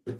Welcome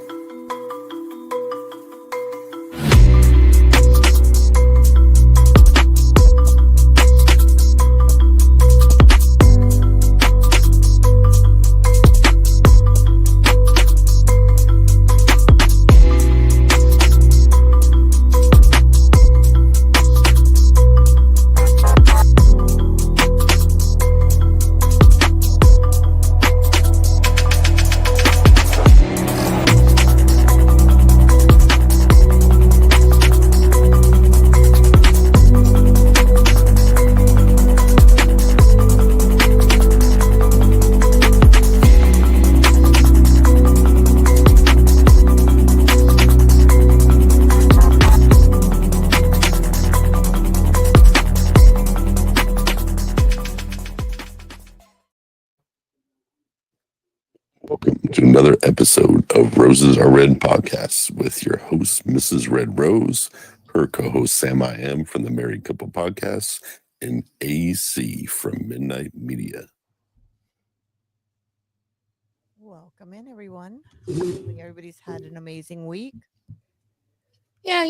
to another episode of Roses Are Red podcast with your host, Mrs. Red Rose, her co-host, Sam I Am from the Married Couple Podcast, and AC from Midnight Media. Welcome in, everyone. Hoping everybody's had an amazing week. Yeah,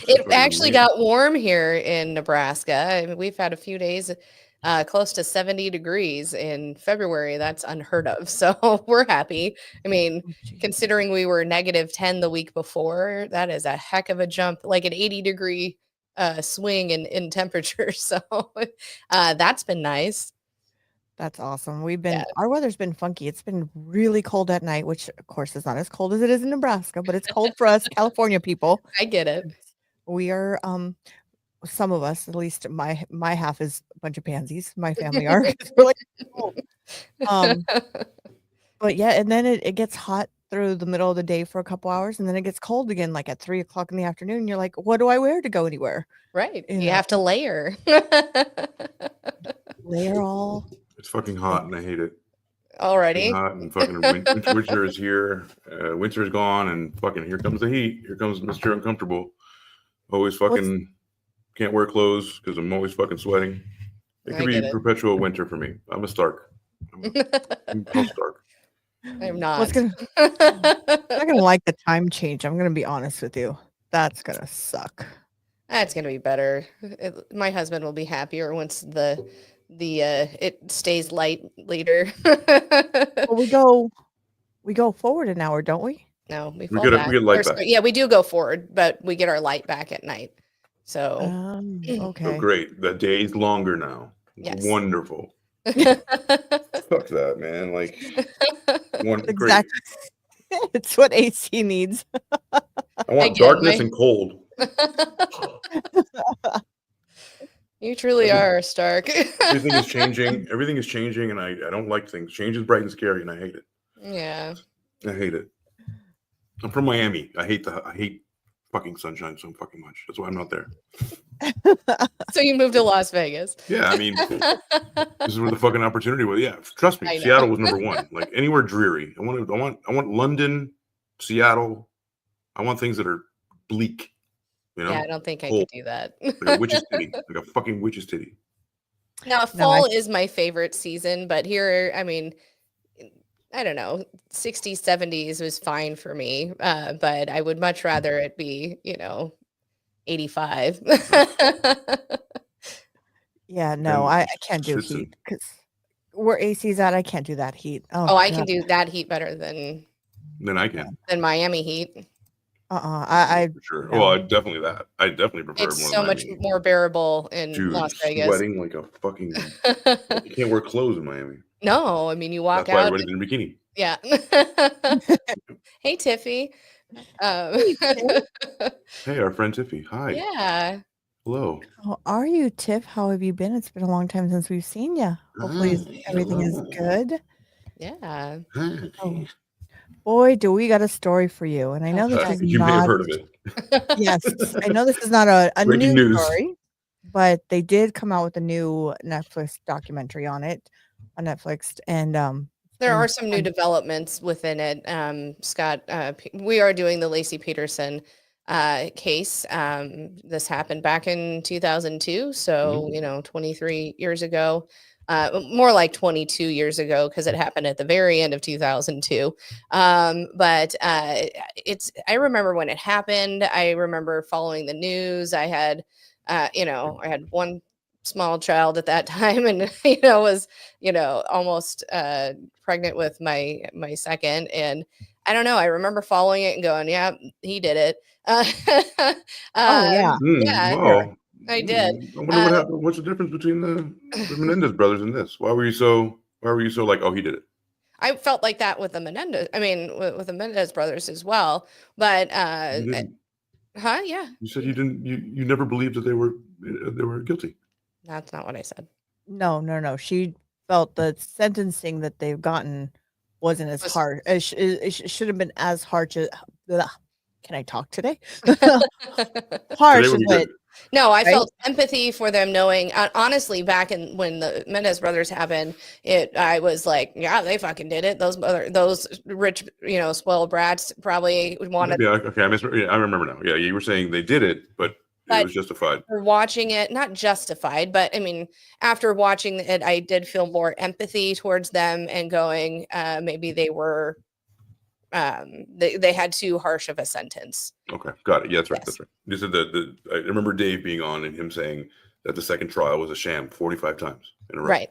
it actually got warm here in Nebraska. I mean, we've had a few days close to 70 degrees in February. That's unheard of. So we're happy. I mean, considering we were -10 the week before, that is a heck of a jump, like an 80-degree swing in temperature. So that's been nice. That's awesome. Our weather's been funky. It's been really cold at night, which of course is not as cold as it is in Nebraska, but it's cold for us California people. I get it. We are, some of us, at least my half is a bunch of pansies. My family are. We're like, cold. But yeah, and then it gets hot through the middle of the day for a couple hours, and then it gets cold again, like at 3:00 in the afternoon. You're like, what do I wear to go anywhere? Right. You have to layer. Layer all. It's fucking hot and I hate it. Already. Hot and fucking winter is here. Winter is gone and fucking here comes the heat. Here comes Mr. Uncomfortable. Always fucking can't wear clothes because I'm always fucking sweating. It could be perpetual winter for me. I'm a Stark. I'm Stark. I'm not. I'm not gonna like the time change. I'm gonna be honest with you. That's gonna suck. That's gonna be better. My husband will be happier once it stays light later. Well, we go forward an hour, don't we? No, we get light back. Yeah, we do go forward, but we get our light back at night. So okay. Oh, great. The day's longer now. Yes. Wonderful. Fuck that, man. Like Exactly. It's what AC needs. I want darkness and cold. You truly are, Stark. Everything is changing, and I don't like things. Change is bright and scary, and I hate it. Yeah. I hate it. I'm from Miami. I hate fucking sunshine so fucking much. That's why I'm not there. So you moved to Las Vegas. Yeah, I mean, this is where the fucking opportunity was. Yeah, trust me, Seattle was number one. Like anywhere dreary. I want London, Seattle. I want things that are bleak. You know? Yeah, I don't think I could do that. Like a witch's titty. Like a fucking witch's titty. Now, fall is my favorite season, but here, I mean, I don't know, 60s, 70s was fine for me, but I would much rather it be, 85. Yeah, no, I can't do heat because where AC's at, I can't do that heat. Oh, I can do that heat better than I can. Than Miami heat. I for sure. No. Well, I definitely prefer. It's so much more bearable in Las Vegas. Sweating like a fucking. You can't wear clothes in Miami. No, I mean you walk That's why out. everybody's in a bikini. Yeah. Hey, Tiffy. Hey, our friend Tiffy. Hi. Yeah. Hello. How are you, Tiff? How have you been? It's been a long time since we've seen you. Hopefully everything is good. Yeah. Oh. Boy, do we got a story for you. And I know this is you may have heard of it. Yes. I know this is not a Breaking new news. Story, but they did come out with a new Netflix documentary on it on Netflix. And there are some new developments within it. Scott, we are doing the Lacy Peterson case. This happened back in 2002. So, 23 years ago. more like 22 years ago because it happened at the very end of 2002. But I remember when it happened. I remember following the news. I had, I had one small child at that time, and was almost pregnant with my second, and I don't know. I remember following it and going, "Yeah, he did it." Oh yeah. Yeah, Well, I did. I wonder what happened. What's the difference between the Menendez brothers and this? Why were you so like, oh, he did it? I felt like that with the Menendez. I mean, with the Menendez brothers as well. But yeah. You said you didn't. You never believed that they were guilty. That's not what I said. No. She felt the sentencing that they've gotten wasn't as harsh. It should have been as harsh as. Can I talk today? Harsh, but no, I felt empathy for them knowing. Honestly, back when the Menendez brothers happened, I was like, yeah, they fucking did it. Those rich, spoiled brats probably wanted. Yeah, okay, I remember now. Yeah, you were saying they did it, but it was justified. For watching it, not justified, but I mean, after watching it, I did feel more empathy towards them and going, maybe they were. They had too harsh of a sentence. Okay, got it. Yeah, that's right. Yes. That's right. You said that I remember Dave being on and him saying that the second trial was a sham 45 times in a row. Right.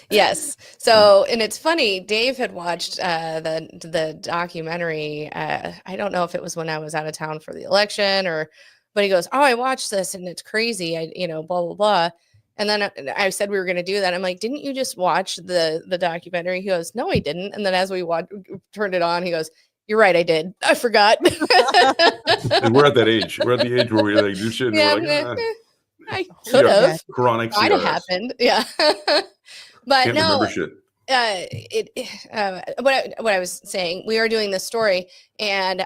Yes. So, and it's funny, Dave had watched the documentary. I don't know if it was when I was out of town for the election but he goes, "Oh, I watched this and it's crazy. Blah, blah, blah." And then I said we were going to do that. I'm like, "Didn't you just watch the documentary?" He goes, "No, he didn't." And then as we turned it on, he goes, "You're right, I did. I forgot." And we're at that age. We're at the age where we like do shit. And we're like, I could have. Chronic Might have happened. Yeah. But can't no. remember shit. What I was saying, we are doing this story, and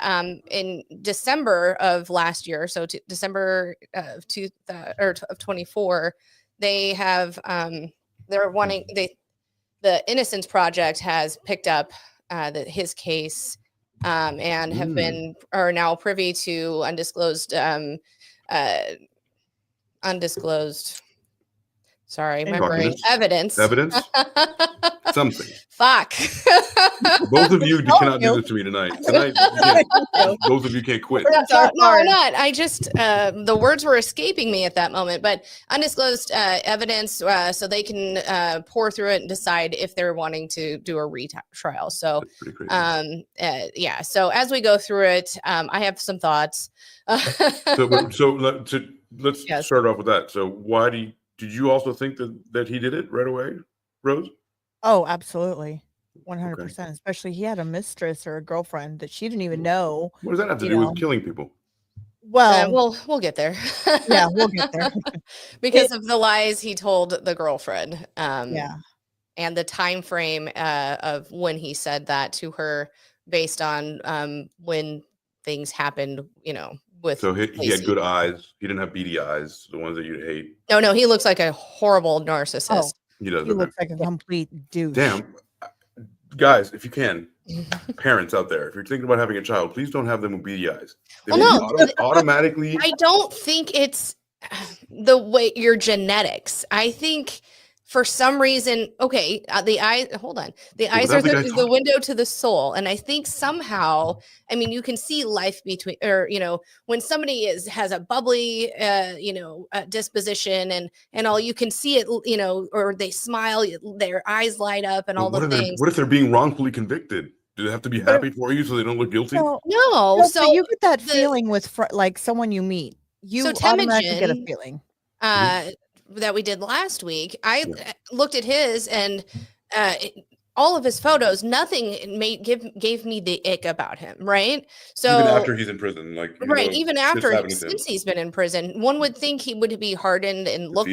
in December of last year, so December of 24. They have they're wanting the Innocence Project has picked up his case and are now privy to undisclosed memory evidence. Something. Fuck. Both of you cannot do this to me tonight. Both of you can't quit. No, I'm not. I just the words were escaping me at that moment. But undisclosed evidence, so they can pour through it and decide if they're wanting to do a retrial. So, yeah. So as we go through it, I have some thoughts. Let's start off with that. So why did you also think that he did it right away, Rose? Oh, absolutely. 100%. Especially he had a mistress or a girlfriend that she didn't even know. What does that have to do with killing people? Well, we'll get there. Yeah, we'll get there. Because of the lies he told the girlfriend. Yeah. And the time frame of when he said that to her based on when things happened, with so he had good eyes. He didn't have beady eyes, the ones that you hate. No, he looks like a horrible narcissist. Oh, he does. He looks like a complete douche. Damn. Guys, if you can, parents out there, if you're thinking about having a child, please don't have them with beady eyes. They automatically. I don't think it's the way your genetics. I think for some reason, the eyes. Hold on, the eyes are the window to the soul, and I think somehow, I mean, you can see life between, or when somebody has a bubbly, disposition, and all, you can see it, or they smile, their eyes light up, and all the things. What if they're being wrongfully convicted? Do they have to be happy for you so they don't look guilty? No. So you get that feeling with like someone you meet. You automatically get a feeling. That we did last week. I looked at his and all of his photos. Nothing gave me the ick about him. Right. So even after he's in prison, even after since he's been in prison, one would think he would be hardened and look,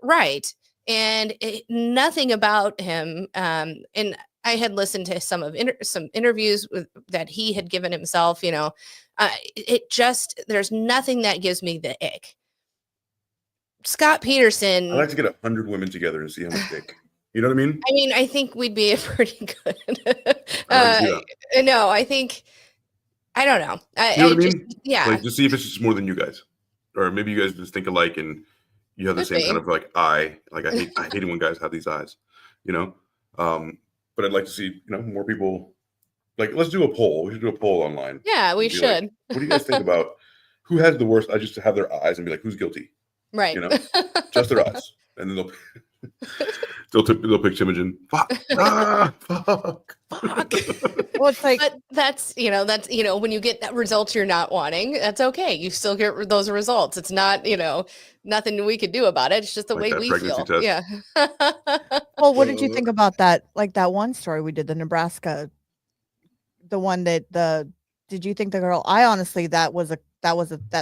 right. And nothing about him. And I had listened to some interviews that he had given himself. There's nothing that gives me the ick. Scott Peterson. I'd like to get 100 women together and see how much dick. You know what I mean? I mean, I think we'd be pretty good. No, I think, I don't know. You know what I mean? Yeah. Like, just see if it's just more than you guys, or maybe you guys just think alike, and you have the Could same be. kind of like eye. Like I hate it when guys have these eyes, you know. But I'd like to see, you know, more people. Like, let's do a poll. We should do a poll online. Yeah, we Be like, should. what do you guys think about who has the worst? I just have their eyes and be like, who's guilty? Right. You know, just their eyes, and then they'll pick Timogen. Fuck. Fuck. Well, it's like, But that's when you get that result you're not wanting, that's okay. You still get those results. It's not, nothing we could do about it. It's just the Like way that we pregnancy feel. test. Yeah. well, what did you think about that? Like that one story we did, the Nebraska, the one did you think the girl, I honestly, that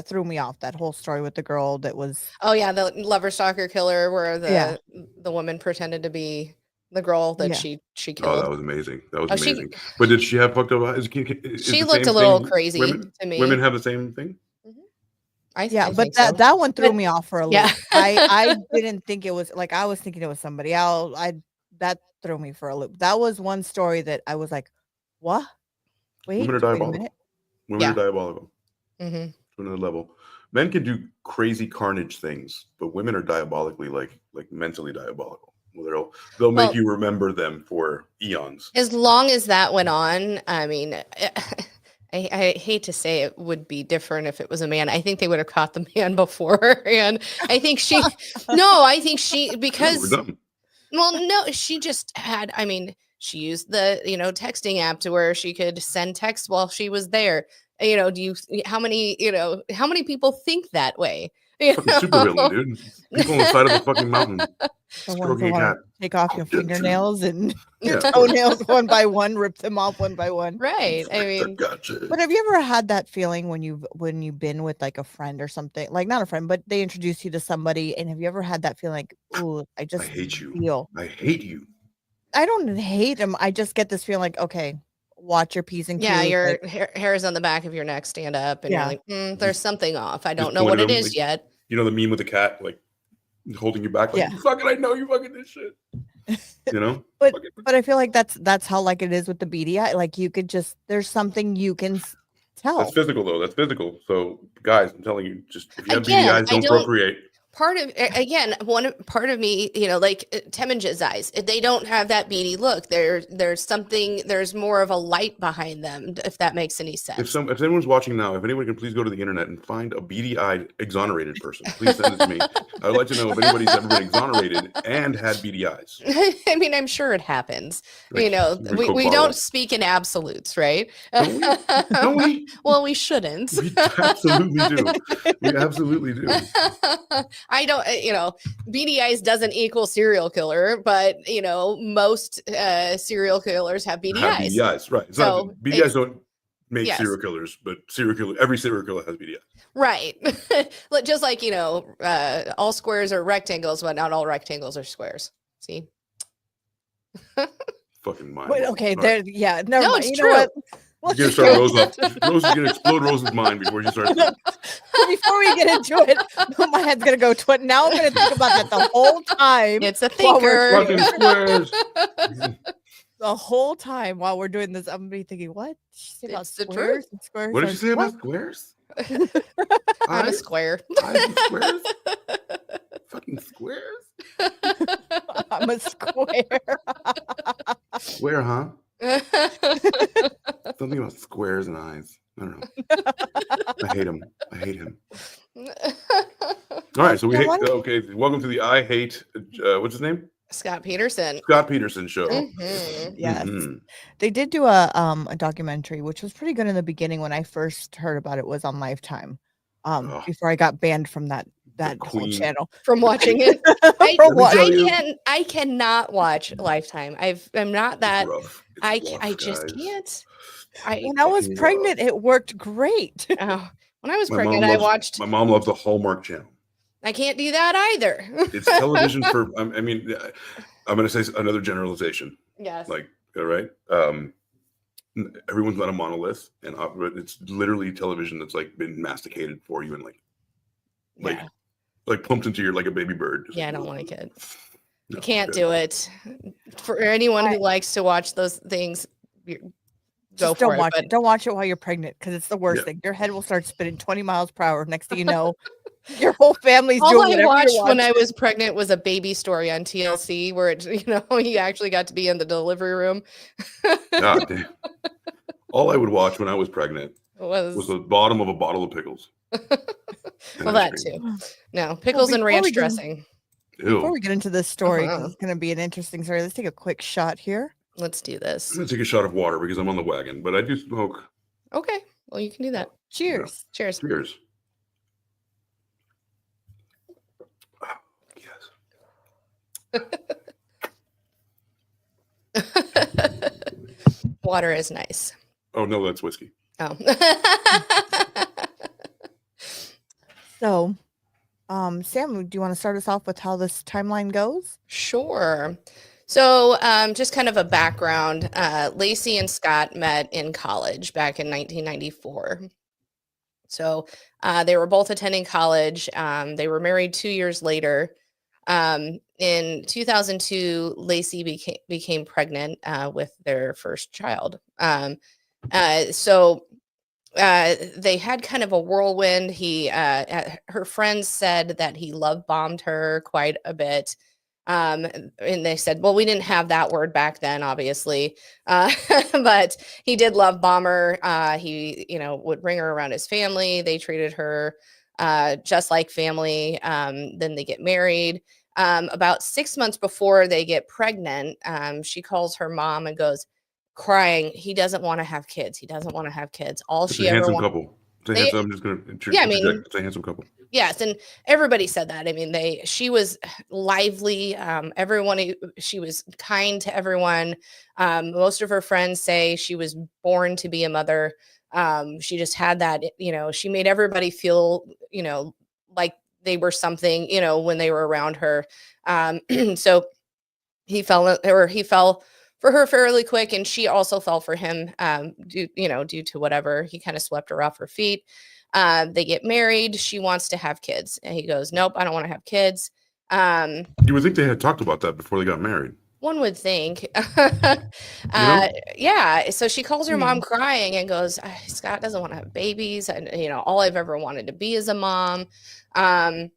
threw me off, that whole story with the girl that was. Oh yeah, the lover stalker killer where the woman pretended to be the girl that she killed. Oh, that was amazing. That was Oh, amazing. But did she have fucked up eyes? She looked a little crazy to me. Women have the same thing? I But think so. that one threw me off for a loop. Yeah. I didn't think it was, like, I was thinking it was somebody else. That threw me for a loop. That was one story that I was like, what? Wait, Women are diabolical. Women are diabolical. Mm-hmm. To another level. Men can do crazy carnage things, but women are diabolically, like mentally diabolical. They'll make you remember them for eons. As long as that went on, I mean, I hate to say it would be different if it was a man. I think they would have caught the man before. And I think because, well, no, she just had, I mean, she used the, texting app to where she could send texts while she was there. How many people think that way? Fucking supervillain, dude. People on the side of a fucking mountain. The ones that want to take off your fingernails and your Yeah. toenails one by one, rip them off one by one. Right. I mean, gotcha. But have you ever had that feeling when you've been with like a friend or something, like not a friend, but they introduce you to somebody, and have you ever had that feeling like, oh, I hate you. I hate you. I don't hate him. I just get this feeling like, okay, watch your P's and Q's. yeah, your like, hairs on the back of your neck stand up, and you're like, there's something off. I don't Just know what it pointed is like, yet. You know the meme with the cat, like holding you back, like, fucking, I know you fucking this shit. You know? But I feel like that's how like it is with the BDI. Like you could just, there's something you can tell. That's physical though. That's physical. So guys, I'm telling you, just if you have BDIs, don't procreate. Part of me, like Temminge's eyes, they don't have that beady look. There's more of a light behind them, if that makes any sense. If anyone's watching now, if anyone can please go to the internet and find a beady-eyed exonerated person, please send it to me. I'd like to know if anybody's ever been exonerated and had beady eyes. I mean, I'm sure it happens. Like, we don't speak in absolutes, right? Don't we? Well, we shouldn't. We absolutely do. We absolutely do. I don't, beady eyes doesn't equal serial killer, but most serial killers have beady eyes. Beady eyes, right? So beady eyes don't make serial killers, but every serial killer has beady eyes. Right. Just like all squares are rectangles, but not all rectangles are squares. See? Fucking mind. Wait, okay, right. Never mind. It's you true. know what? You're gonna start Rose up. Rose is gonna explode Rose's mind before she starts. Before we get into it, my head's gonna go to it. Now I'm gonna think about that the whole time. It's a thinker. Fucking squares. The whole time while we're doing this, I'm gonna be thinking, what? Did she say about It's the squares? And squares? What did she say about squares? I'm a square. Squares? Fucking squares? I'm a square. Square, huh? Something about squares and eyes. I don't know. I hate him. All right, so welcome to the I Hate, what's his name? Scott Peterson. Scott Peterson show. Mm-hmm. Yes. They did do a documentary, which was pretty good in the beginning. When I first heard about it, was on Lifetime. Before I got banned from that whole channel from watching it. I cannot watch Lifetime. I'm not that. I just can't. When I was pregnant, it worked great. When I was pregnant, I watched. My mom loves the Hallmark Channel. I can't do that either. It's television for. I mean, I'm going to say another generalization. Yes. Like, all right. Everyone's not a monolith, and it's literally television that's like been masticated for you and like pumped into your like a baby bird. Yeah, I don't want a kid. I can't do it. For anyone who likes to watch those things, go for it. Don't watch it while you're pregnant, because it's the worst thing. Your head will start spinning 20 miles per hour. Next thing you know, Your whole family's All doing I whatever watched you when want. I was pregnant was a baby story on TLC where it, he actually got to be in the delivery room. God damn. All I would watch when I was pregnant was was the bottom of a bottle of pickles. well, that too. No, pickles and before ranch we get in- dressing. Before Ew. we get into this story, because Uh-huh. it's going to be an interesting story, let's take a quick shot here. Let's do this. I'm gonna take a shot of water because I'm on the wagon, but I do smoke. Okay. Well, you can do that. Cheers. Cheers. Cheers. Yes. Water is nice. Oh no, that's whiskey. Oh. So, Sam, do you want to start us off with how this timeline goes? Sure. So, just kind of a background. Lacy and Scott met in college back in 1994. So, they were both attending college. They were married 2 years later. In 2002, Lacy became pregnant with their first child. So they had kind of a whirlwind. Her friends said that he love bombed her quite a bit. And they said, well, we didn't have that word back then, obviously. But he did love bomb her. He, would bring her around his family. They treated her just like family. Then they get married. About 6 months before they get pregnant, she calls her mom and goes, crying, he doesn't want to have kids. He doesn't want to have kids. All It's she a ever handsome wanted. couple. I'm just gonna Yeah, I mean, it's a handsome couple. Yes, and everybody said that. I mean, she was lively. She was kind to everyone. Most of her friends say she was born to be a mother. She just had that, she made everybody feel, like they were something, when they were around her. So he fell for her fairly quick, and she also fell for him due to whatever. He kind of swept her off her feet. They get married. She wants to have kids, and he goes, nope, I don't want to have kids. You would think they had talked about that before they got married. One would think. know? Yeah. So she calls her mom crying and goes, Scott doesn't want to have babies. And, all I've ever wanted to be is a mom. I'd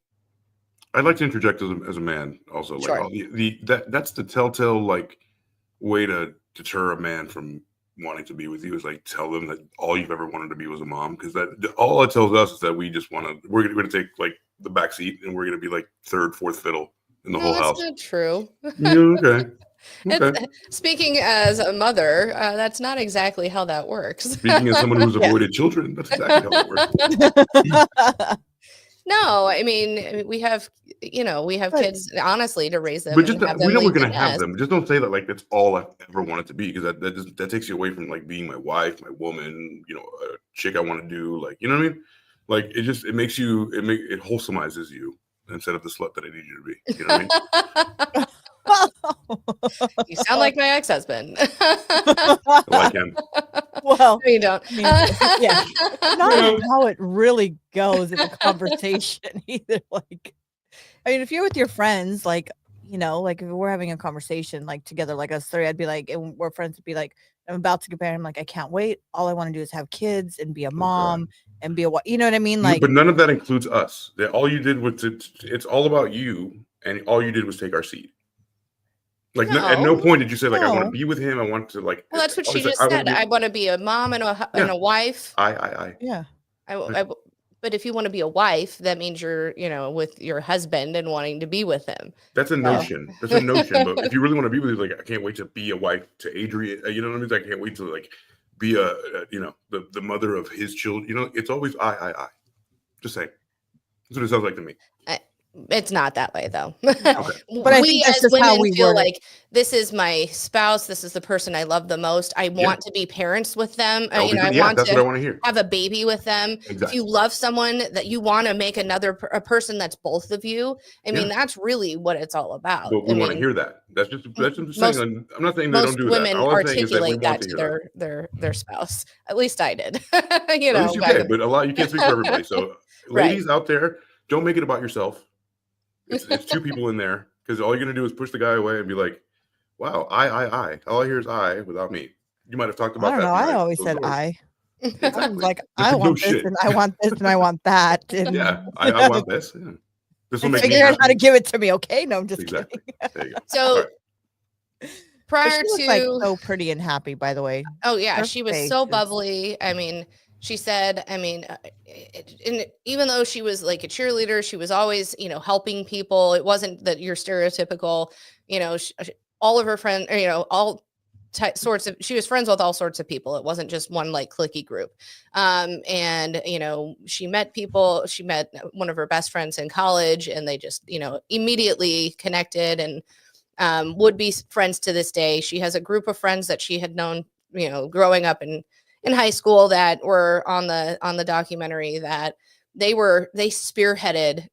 like to interject as a man also. Sure. Like that's the telltale like way to deter a man from wanting to be with you is like tell them that all you've ever wanted to be was a mom, because that all it tells us is that we're gonna take like the back seat and we're gonna be like third, fourth fiddle in the whole house. That's not true. Yeah, okay. Speaking as a mother, that's not exactly how that works. Speaking as someone who's avoided children, that's exactly how it works. No, I mean we have kids honestly to raise them. But just and we know we're gonna leave the have nest. them. Just don't say that like that's all I ever wanted to be, because that takes you away from like being my wife, my woman, a chick I want to do, like, you know what I mean? Like it makes you it wholesomizes you instead of the slut that I need you to be. You know what I mean? You sound like my ex-husband. I like him. Well, No, you don't. I mean, yeah, not how it really goes in the conversation either. Like, I mean, if you're with your friends, like, like if we're having a conversation like together, like us three, I'd be like, and we're friends, would be like, I'm about to get married. I'm like, I can't wait. All I want to do is have kids and be a mom and be a what, you know what I mean? Like, but none of that includes us. All you did was it's all about you, and all you did was take our seat. Like at no point did you say like I want to be with him. I want to like. Well, that's what she always just like, said. I want to be a mom and a wife. yeah. But if you want to be a wife, that means you're, with your husband and wanting to be with him. That's a notion. That's a notion. But if you really want to be with him, like I can't wait to be a wife to Adrian. You know what I mean? I can't wait to like be the mother of his children. It's always I. Just saying. That's what it sounds like to me. It's not that way though. Okay. But I think that's just how we feel word it. like this is my spouse. This is the person I love the most. I want to be parents with them. I want that's to what I want to hear. have a baby with them. Exactly. If you love someone, that you want to make a person that's both of you. I mean, that's really what it's all about. But we want to hear that. That's just saying. I'm not saying they don't do that. Most women All I'm saying is that we articulate want that to to hear their spouse. At least I did. At least you did, but a lot you can't speak for everybody. So ladies out there, don't make it about yourself. It's two people in there, because all you're gonna do is push the guy away and be like, "Wow, I." All I hear is I without me. You might have talked about I don't that. know. I always said I. I'm like, Just I to want do this shit. and I want this and I want that. And Yeah, I want this. Yeah. This will and make me figure out how to happy. give it to me. Okay. No, I'm just Exactly. kidding. There you go. So All right. But prior she was like to so pretty and happy, by the way. Oh yeah, Her she was face so is- bubbly. I mean, she said, I mean, and even though she was like a cheerleader, she was always, helping people. It wasn't that your stereotypical, all of her friends, all sorts of. She was friends with all sorts of people. It wasn't just one like cliquey group. And she met people. She met one of her best friends in college, and they just, immediately connected and would be friends to this day. She has a group of friends that she had known, growing up in high school that were on the documentary that they spearheaded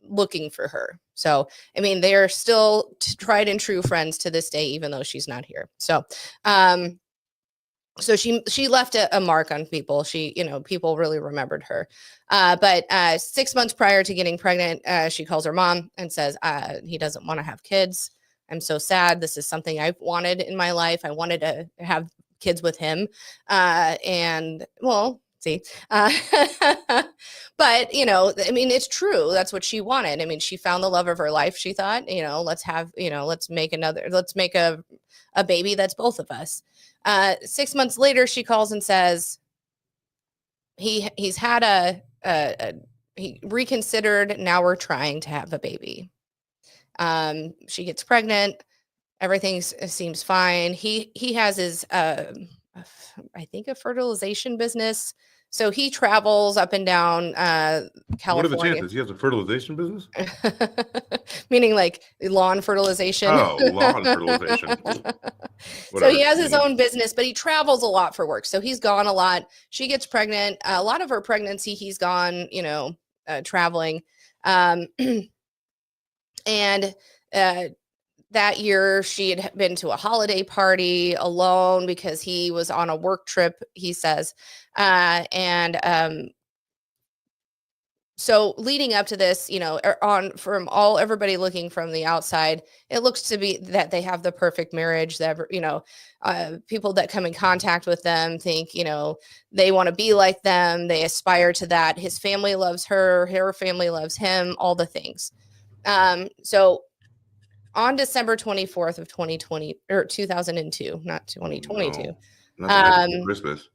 looking for her. So, I mean, they are still tried and true friends to this day, even though she's not here. So, she left a mark on people. People really remembered her. But 6 months prior to getting pregnant, she calls her mom and says, he doesn't want to have kids. I'm so sad. This is something I've wanted in my life. I wanted to have kids with him. And well, see, but I mean, it's true. That's what she wanted. I mean, she found the love of her life. She thought, let's make a baby that's both of us. 6 months later, she calls and says he's had he reconsidered. Now we're trying to have a baby. She gets pregnant. Everything seems fine. He has his, I think, a fertilization business. So he travels up and down California. What are the chances? He has a fertilization business? Meaning like lawn fertilization. Oh, lawn fertilization. So he has his own business, but he travels a lot for work. So he's gone a lot. She gets pregnant. A lot of her pregnancy, he's gone, traveling. And that year she had been to a holiday party alone because he was on a work trip, he says. So leading up to this, from everybody looking from the outside, it looks to be that they have the perfect marriage. That people that come in contact with them think, they want to be like them. They aspire to that. His family loves her. Her family loves him. All the things. So on December 24th of 2020 or 2002, not 2022, Christmas.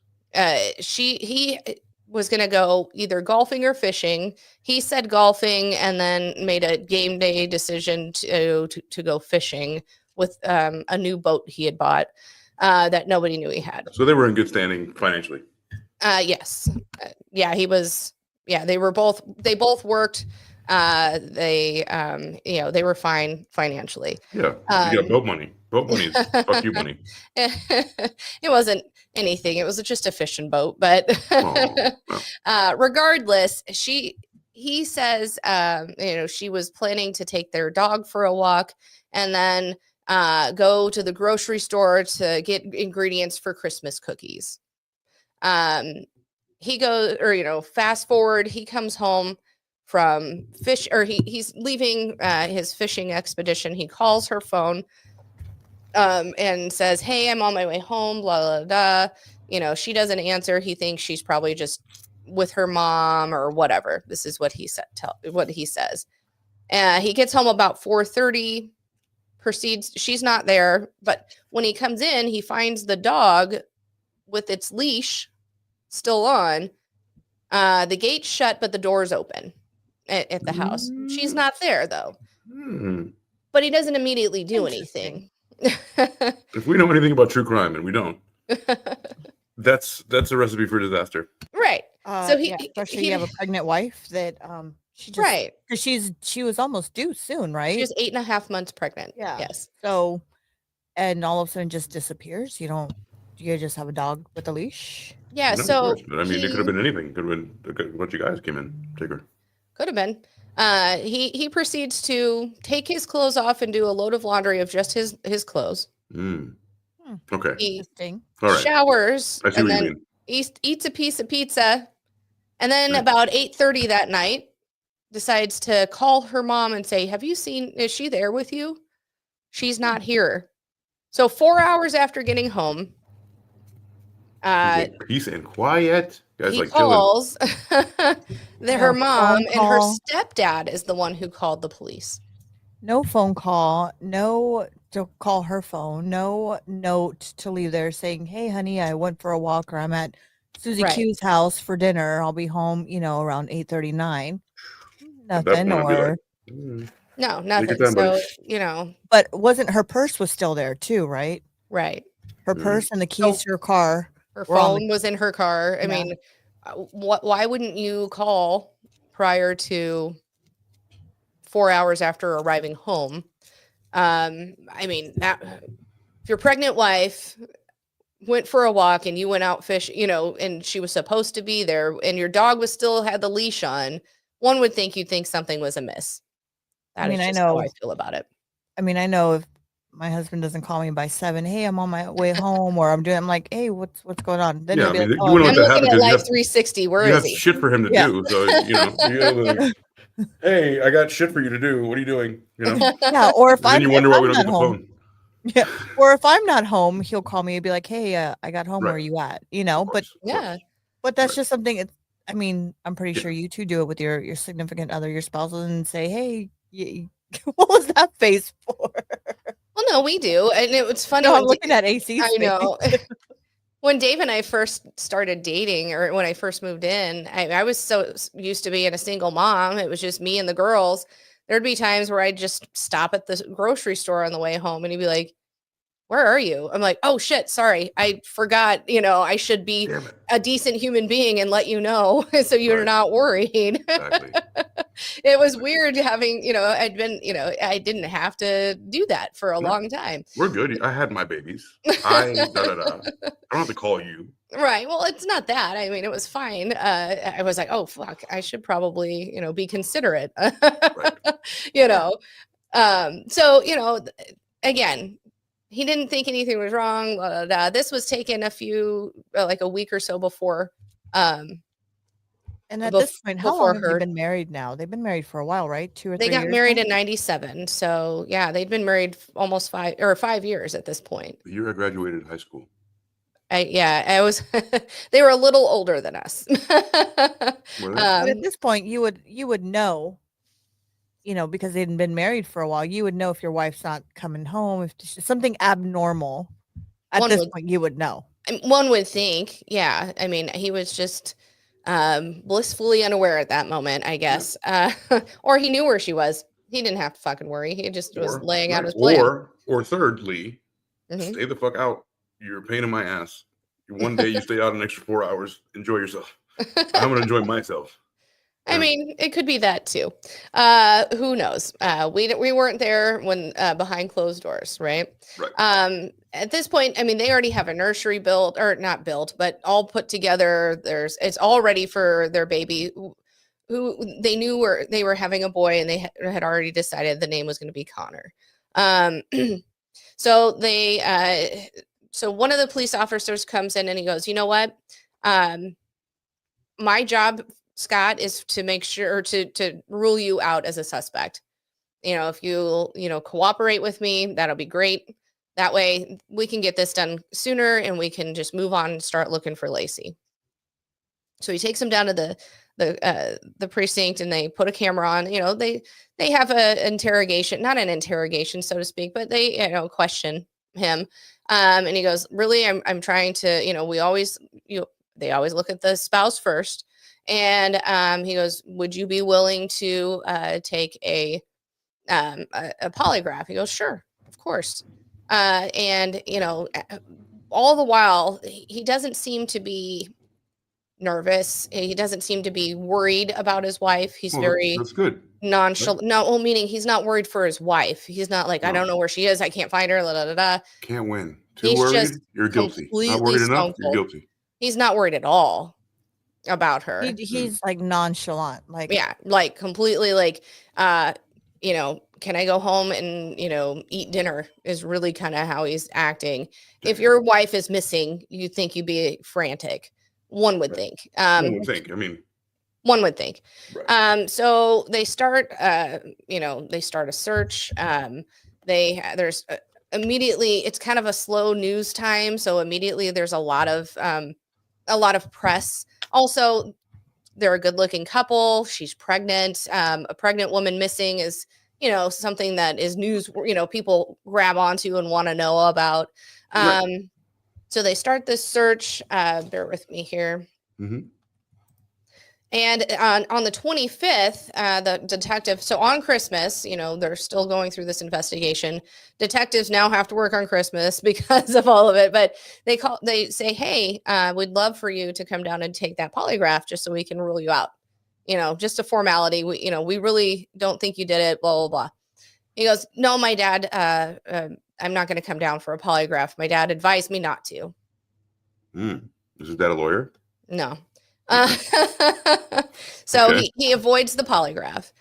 He was going to go either golfing or fishing. He said golfing and then made a game day decision to go fishing with a new boat he had bought that nobody knew he had. So they were in good standing financially. Yes. He was. Yeah, they both worked. They were fine financially. Yeah, you got boat money. Boat money is fuck you money. It wasn't anything. It was just a fishing boat. But regardless, he says, she was planning to take their dog for a walk and then go to the grocery store to get ingredients for Christmas cookies. He goes, fast forward, he comes home from he's leaving his fishing expedition. He calls her phone and says, "Hey, I'm on my way home, blah, blah, blah." She doesn't answer. He thinks she's probably just with her mom or whatever. This is what he said. What he says. He gets home about 4:30, she's not there. But when he comes in, he finds the dog with its leash still on. The gate's shut, but the door's open at the house. She's not there though. But he doesn't immediately do anything. If we know anything about true crime, and we don't, that's a recipe for disaster. Right. So especially you have a pregnant wife that she just right, because she was almost due soon, right? She was 8.5 months pregnant. Yeah. Yes. So, and all of a sudden just disappears. Do you just have a dog with a leash? Yeah. No, so but I mean, it could have been anything. Could have been a bunch of guys came in, take her. Could have been. He proceeds to take his clothes off and do a load of laundry of just his clothes. Okay. He all right. showers I see and what you then mean. eats a piece of pizza. And then about 8:30 that night, decides to call her mom and say, is she there with you? She's not here. So 4 hours after getting home, Peace and quiet. Guys, He like chilling. calls her mom, phone and her call. stepdad is the one who called the police. No phone call, no to call her phone, no note to leave there saying, "Hey, honey, I went for a walk, or I'm at Susie Right. Q's house for dinner. I'll be home, around 8:39." At that Nothing, point, I'd be or like, No, take nothing. your time, buddy. So, but wasn't her purse was still there too, right? right. Her purse and the keys to her car. Her were on the- phone was in her car. I Yeah. mean, why wouldn't you call prior to 4 hours after arriving home? I mean, that if your pregnant wife went for a walk and you went out fishing, and she was supposed to be there, and your dog was still had the leash on, one would think you'd think something was amiss. That is just how I feel about it. I mean, I know if my husband doesn't call me by 7, "Hey, I'm on my way home," or I'm like, "Hey, what's going on?" Then Yeah, he'll be like, you "Oh, wouldn't I'm let that looking happen at because Life 360. Where you is have he? shit for him to Yeah. do. So you gotta like, hey, I got shit for you to do. What are you doing? Yeah, or if And then you wonder why we don't get the phone. Yeah, or if I'm not home, he'll call me and be like, "Hey, I got home. Where are Right. you at?" But Yeah. but that's Right. just something. I mean, I'm pretty Yeah. sure you two do it with your significant other, your spouses, and say, "Hey, what was that face for?" Well, no, we do. And it was funny No, when I'm looking at AC's I face. know. When Dave and I first started dating, or when I first moved in, I was so used to being a single mom. It was just me and the girls. There'd be times where I'd just stop at the grocery store on the way home, and he'd be like, "Where are you?" I'm like, "Oh shit, sorry. I forgot, I should be Damn it. a decent human being and let you know so you're Right. not worried." Exactly. It was weird having, I didn't have to do that for a No. long time. We're good. I had my babies. I don't have to call you. Right. Well, it's not that. I mean, it was fine. I was like, oh fuck, I should probably, be considerate. So, again, he didn't think anything was wrong. Blah, blah, blah. This was taken like a week or so before. And at this point, how before long have they her, been married now? They've been married for a while, right? 2 or 3 they years. got married now? in 97. So yeah, they'd been married almost 5 years at this point. The year I graduated high school. I was, they were a little older than us. But at this point, you would know, because they'd been married for a while, you would know if your wife's not coming home, if there's something abnormal. At this point, you would know. One would think, yeah. I mean, he was just blissfully unaware at that moment, I guess. Or he knew where she was. He didn't have to fucking worry. He just was laying out his plan. Or thirdly, stay the fuck out. You're a pain in my ass. One day you stay out an extra 4 hours. Enjoy yourself. I'm gonna enjoy myself. I mean, it could be that too. Who knows? We weren't there when behind closed doors, right? Right. At this point, I mean, they already have a nursery built, or not built, but all put together. It's all ready for their baby, who they knew they were having a boy, and they had already decided the name was going to be Connor. So so one of the police officers comes in and he goes, "You know what? My job, Scott, is to make sure to rule you out as a suspect. If you cooperate with me, that'll be great. That way we can get this done sooner and we can just move on and start looking for Lacy." So he takes him down to the precinct, and they put a camera on. They have a interrogation, not an interrogation, so to speak, but they question him. And he goes, "Really, I'm trying to, we always they always look at the spouse first." And he goes, "Would you be willing to take a polygraph?" He goes, "Sure, of course." And all the while, he doesn't seem to be nervous. He doesn't seem to be worried about his wife. He's very that's good. nonchalant. No, meaning he's not worried for his wife. He's not like, "I don't know where she is. I can't find her." Da, da, da. Can't win. Too He's worried, just you're guilty. Not completely worried enough, stone you're cold. guilty. He's not worried at all about her. He's like nonchalant, like, Yeah, like completely like, can I go home and, eat dinner is really kind of how he's acting. If your wife is missing, you think you'd be frantic. One would think. One would think. I mean, one would think. Right. So they start, they start a search. There's immediately it's kind of a slow news time, so immediately there's a lot of press. Also, they're a good-looking couple. She's pregnant. A pregnant woman missing is, something that is news, people grab onto and want to know about. Right. So they start this search. Bear with me here. Mm-hmm. And on the 25th, the detective, so on Christmas, they're still going through this investigation. Detectives now have to work on Christmas because of all of it. But they say, hey, we'd love for you to come down and take that polygraph just so we can rule you out. Just a formality. We really don't think you did it, blah, blah, blah. He goes, no, my dad, I'm not going to come down for a polygraph. My dad advised me not to. Is his dad a lawyer? No. So Okay. he avoids the polygraph.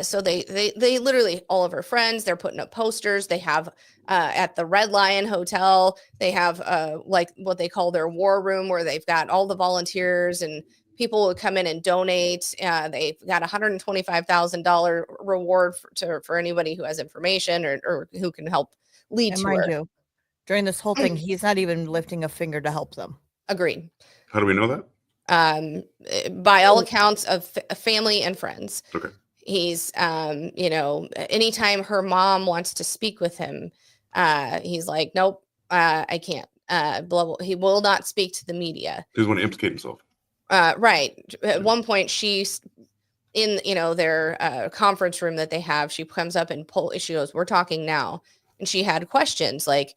So they literally, all of her friends, they're putting up posters. They have at the Red Lion Hotel, they have like what they call their war room, where they've got all the volunteers and people would come in and donate. They've got $125,000 reward for anybody who has information or who can help lead And to mind her. you, during this whole thing, he's not even lifting a finger to help them. Agreed. How do we know that? By all accounts of family and friends. Okay. He's, anytime her mom wants to speak with him, he's like, nope, I can't. He will not speak to the media. He doesn't want to implicate himself. Right. At one point, she's in, their conference room that they have. She comes up and she goes, we're talking now. And she had questions like,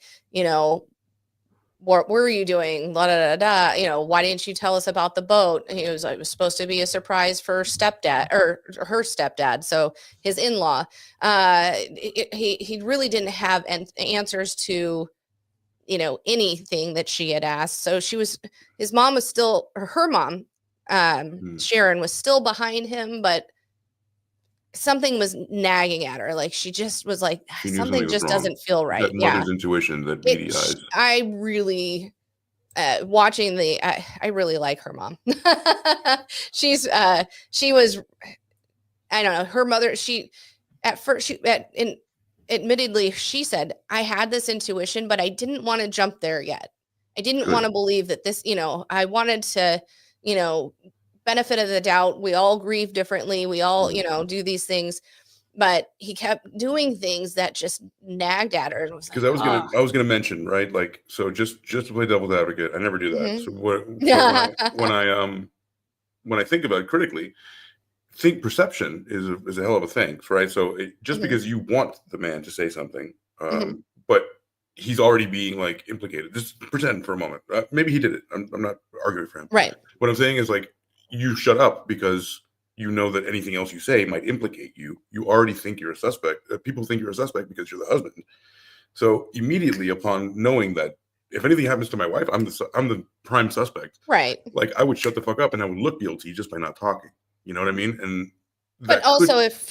what were you doing? La, da, da, da. Why didn't you tell us about the boat? And he was like, it was supposed to be a surprise for stepdad or her stepdad. So his in-law, he really didn't have answers to, anything that she had asked. So his mom was still, or her mom, Sharon was still behind him, but something was nagging at her. Like she just was like, something just doesn't feel right. That mother's intuition, that media eyes. I really watching I really like her mom. She was, I don't know, her mother, admittedly, she said, I had this intuition, but I didn't want to jump there yet. I didn't want to believe that this, I wanted to, benefit of the doubt. We all grieve differently. We all, do these things, but he kept doing things that just nagged at her. Because I was gonna mention, right? Like, so just to play devil's advocate, I never do that. Mm-hmm. So when I think about it critically, think perception is a hell of a thing, right? So because you want the man to say something, but he's already being like implicated. Just pretend for a moment. Maybe he did it. I'm not arguing for him. Right. What I'm saying is like, you shut up because you know that anything else you say might implicate you. You already think you're a suspect. People think you're a suspect because you're the husband. So immediately upon knowing that if anything happens to my wife, I'm the prime suspect. Right. Like I would shut the fuck up and I would look guilty just by not talking. You know what I mean? And but also if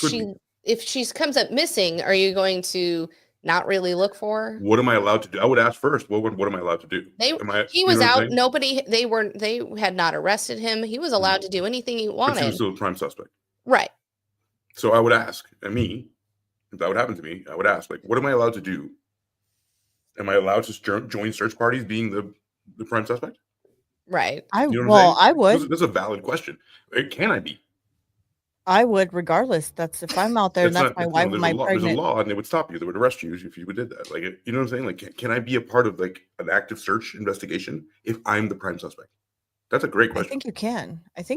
she comes up missing, are you going to not really look for her? What am I allowed to do? I would ask first. What am I allowed to do? He was out. Nobody. They had not arrested him. He was allowed to do anything he wanted. But he was still a prime suspect. Right. So I would ask, and if that would happen to me, I would ask, like, what am I allowed to do? Am I allowed to join search parties being the prime suspect? Right. I would. That's a valid question. Can I be? I would, regardless. That's if I'm out there and that's my wife, my pregnant. There's a law, and they would stop you. They would arrest you if you did that. Like, you know what I'm saying? Like, can I be a part of like an active search investigation if I'm the prime suspect? That's a great question. I think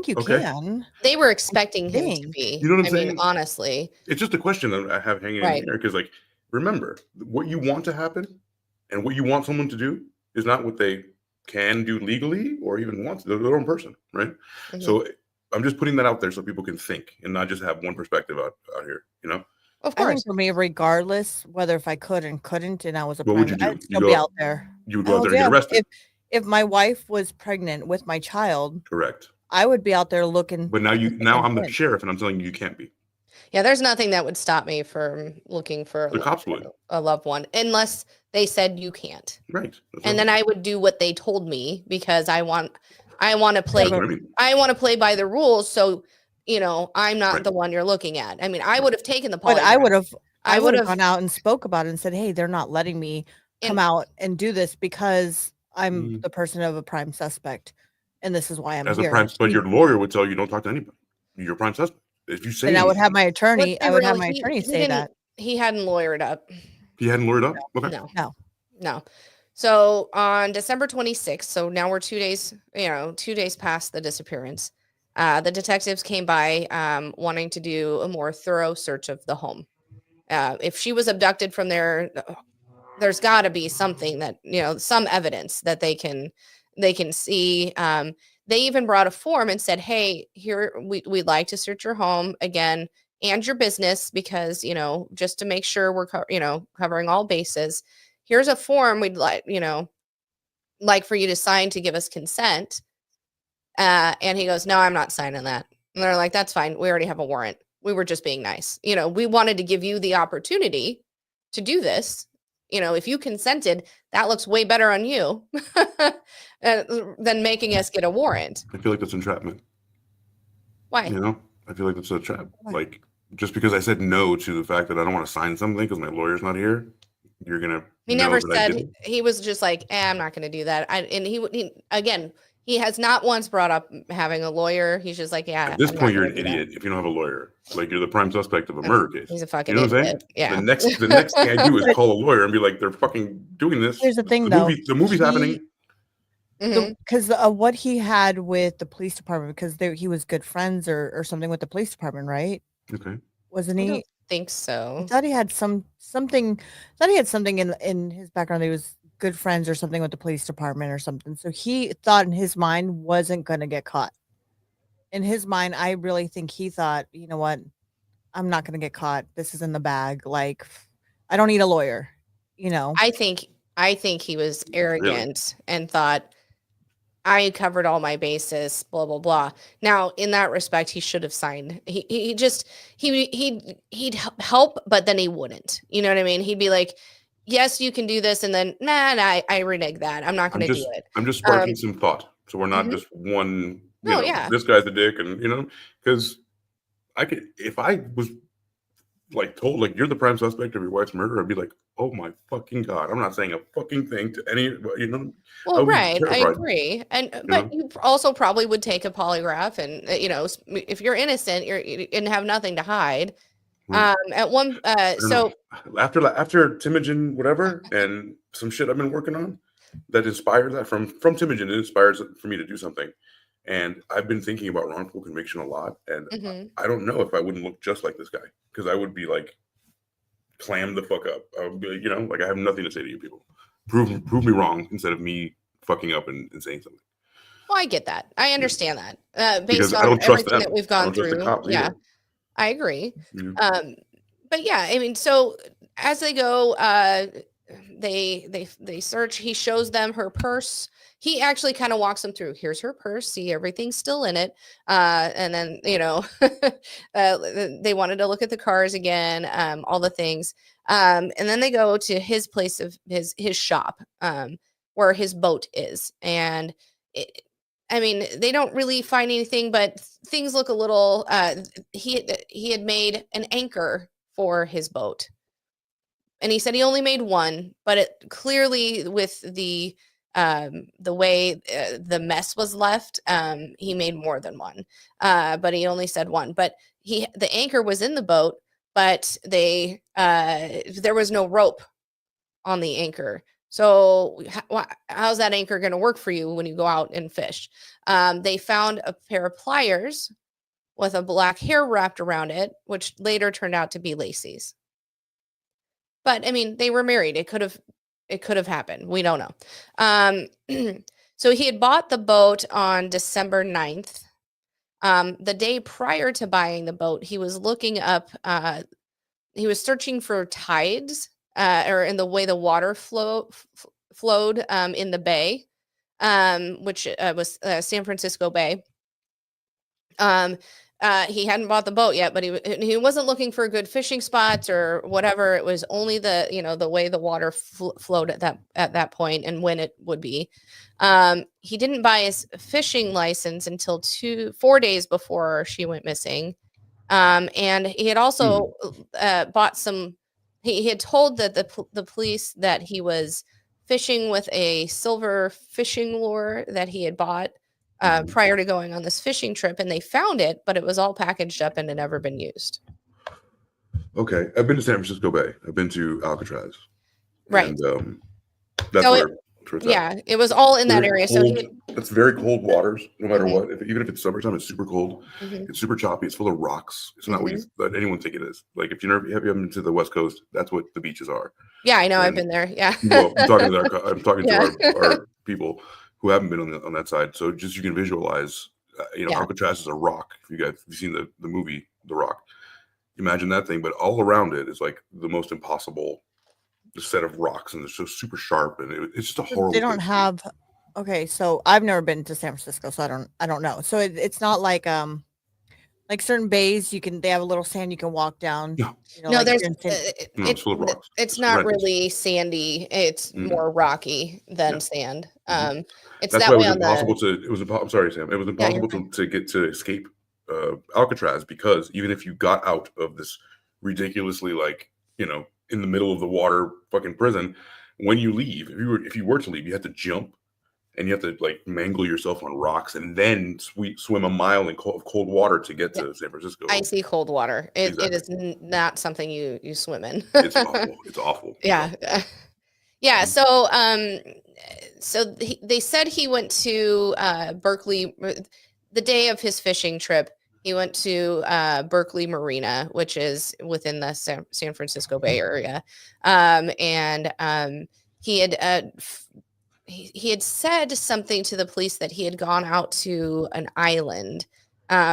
you can. They were expecting him to be. You know what I'm saying? Mean, honestly, it's just a question that I have hanging in here because, like, remember, what you want to happen and what you want someone to do is not what they can do legally or even want. They're their own person, right? Mm-hmm. So I'm just putting that out there so people can think and not just have one perspective out here, Of course. I think for me, regardless, whether if I could and couldn't, and I was a what would you do? I'd still be out there. You would go out there and get arrested. If my wife was pregnant with my child, correct, I would be out there looking. But now I'm the sheriff, and I'm telling you can't be. Yeah, there's nothing that would stop me from looking for a loved one unless they said you can't. Right. And then I would do what they told me because I want to play. I want to play by the rules. So, I'm not the one you're looking at. I mean, I would have taken the polygraph. But I would have gone out and spoke about it and said, hey, they're not letting me come out and do this because I'm the person of a prime suspect. And this is why I'm here. But your lawyer would tell you don't talk to anybody. You're a prime suspect. If you say and anything, I would have my attorney. I would have my he attorney say that. He hadn't lawyered up. He hadn't lawyered up? Okay. No. So on December 26th, so now we're 2 days, 2 days past the disappearance. The detectives came by wanting to do a more thorough search of the home. If she was abducted from there, there's got to be something that, some evidence that they can see. They even brought a form and said, hey, here, we'd like to search your home again and your business because, just to make sure we're, covering all bases. Here's a form we'd like for you to sign to give us consent. And he goes, no, I'm not signing that. And they're like, that's fine. We already have a warrant. We were just being nice. We wanted to give you the opportunity to do this. If you consented, that looks way better on you than making us get a warrant. I feel like that's entrapment. Why? I feel like that's a trap. Like, just because I said no to the fact that I don't want to sign something because my lawyer's not here, you're going to. He never said, he was just like, I'm not going to do that. And he has not once brought up having a lawyer. He's just like, yeah. At this point, you're an idiot if you don't have a lawyer. Like, you're the prime suspect of a murder case. He's a fucking idiot. What I'm saying? Yeah. The next thing I do is call a lawyer and be like, they're fucking doing this. Here's the thing, though. The movie's happening. Because what he had with the police department, because he was good friends or something with the police department, right? Okay. Wasn't he? I don't think so. I thought he had something. Thought he had something in his background. He was good friends or something with the police department or something. So he thought in his mind wasn't going to get caught. In his mind, I really think he thought, you know what, I'm not going to get caught. This is in the bag. Like, I don't need a lawyer. I think he was arrogant and thought, I covered all my bases, blah, blah, blah. Now, in that respect, he should have signed. He'd help, but then he wouldn't. You know what I mean? He'd be like, yes, you can do this. And then, I renege that. I'm not going to do it. I'm just sparking some thought. So we're not just one, this guy's the dick. And, because if I was like told, like, you're the prime suspect of your wife's murder, I'd be like, oh my fucking God, I'm not saying a fucking thing to any, Well, right. I agree. But you also probably would take a polygraph and, if you're innocent, you have nothing to hide. At one, so after Timogen, whatever, and some shit I've been working on that inspired that from Timogen, it inspires for me to do something. And I've been thinking about wrongful conviction a lot. And I don't know if I wouldn't look just like this guy, because I would be like, clam the fuck up. I would be like, like, I have nothing to say to you people. Prove me wrong instead of me fucking up and saying something. Well, I get that. I understand that. Based because on I don't trust everything them. that we've gone through. Yeah, I agree. But yeah, I mean, so as they go, they search. He shows them her purse. He actually kind of walks them through. Here's her purse. See, everything's still in it. And then, they wanted to look at the cars again, all the things. And then they go to his place of his shop, where his boat is. And they don't really find anything, but things look a little, he had made an anchor for his boat. And he said he only made one, but it clearly, with the way the mess was left, he made more than one. But he only said one. But the anchor was in the boat, but there was no rope on the anchor. So how's that anchor going to work for you when you go out and fish? They found a pair of pliers with a black hair wrapped around it, which later turned out to be Lacy's. But they were married. It could have happened. We don't know. So he had bought the boat on December 9th. The day prior to buying the boat, he was looking up, he was searching for tides, or in the way the water flowed in the bay, which was San Francisco Bay. He hadn't bought the boat yet, but he wasn't looking for good fishing spots or whatever. It was only the way the water flowed at that point and when it would be. He didn't buy his fishing license until 4 days before she went missing. And he had also bought some he had told the police that he was fishing with a silver fishing lure that he had bought prior to going on this fishing trip, and they found it, but it was all packaged up and had never been used. Okay, I've been to San Francisco Bay. I've been to Alcatraz. Right. And that's So where it's yeah, at. it was all in that area. Cold, So it's very cold waters, no matter Mhm. what. Even if it's summertime, it's super cold. Mhm. It's super choppy. It's full of rocks. It's not what you let anyone think it is. Like if you haven't been to the West Coast, that's what the beaches are. Yeah, I know. I've And- been there. Yeah. Well, I'm talking to Yeah. our people who haven't been on that side. So just you can visualize, Yeah. Alcatraz is a rock. If you've seen the movie The Rock, imagine that thing. But all around it is like the most impossible set of rocks, and it's so super sharp, and it's just a horrible. They don't place to be. have. Okay, so I've never been to San Francisco, so I don't know. So it's not like certain bays they have a little sand you can walk down. No. No, like there's it's full of rocks. It's not horrendous. really sandy. It's more rocky than Yeah. sand. Mhm. It's That's that why it way was on impossible the. I'm sorry, Sam. It was Yeah, you're impossible to escape Alcatraz, because even if you got out of this ridiculously, like, in the middle of the water fucking prison, when you leave, if you were to leave, you had to jump, and you have to like mangle yourself on rocks, and then swim a mile in cold water to get to San Francisco. Icy cold water. It Exactly. is not something you swim in. It's awful. It's awful. Yeah. Yeah. So, they said he went to Berkeley the day of his fishing trip. He went to Berkeley Marina, which is within the San Francisco Bay Area, and he had he had said something to the police that he had gone out to an island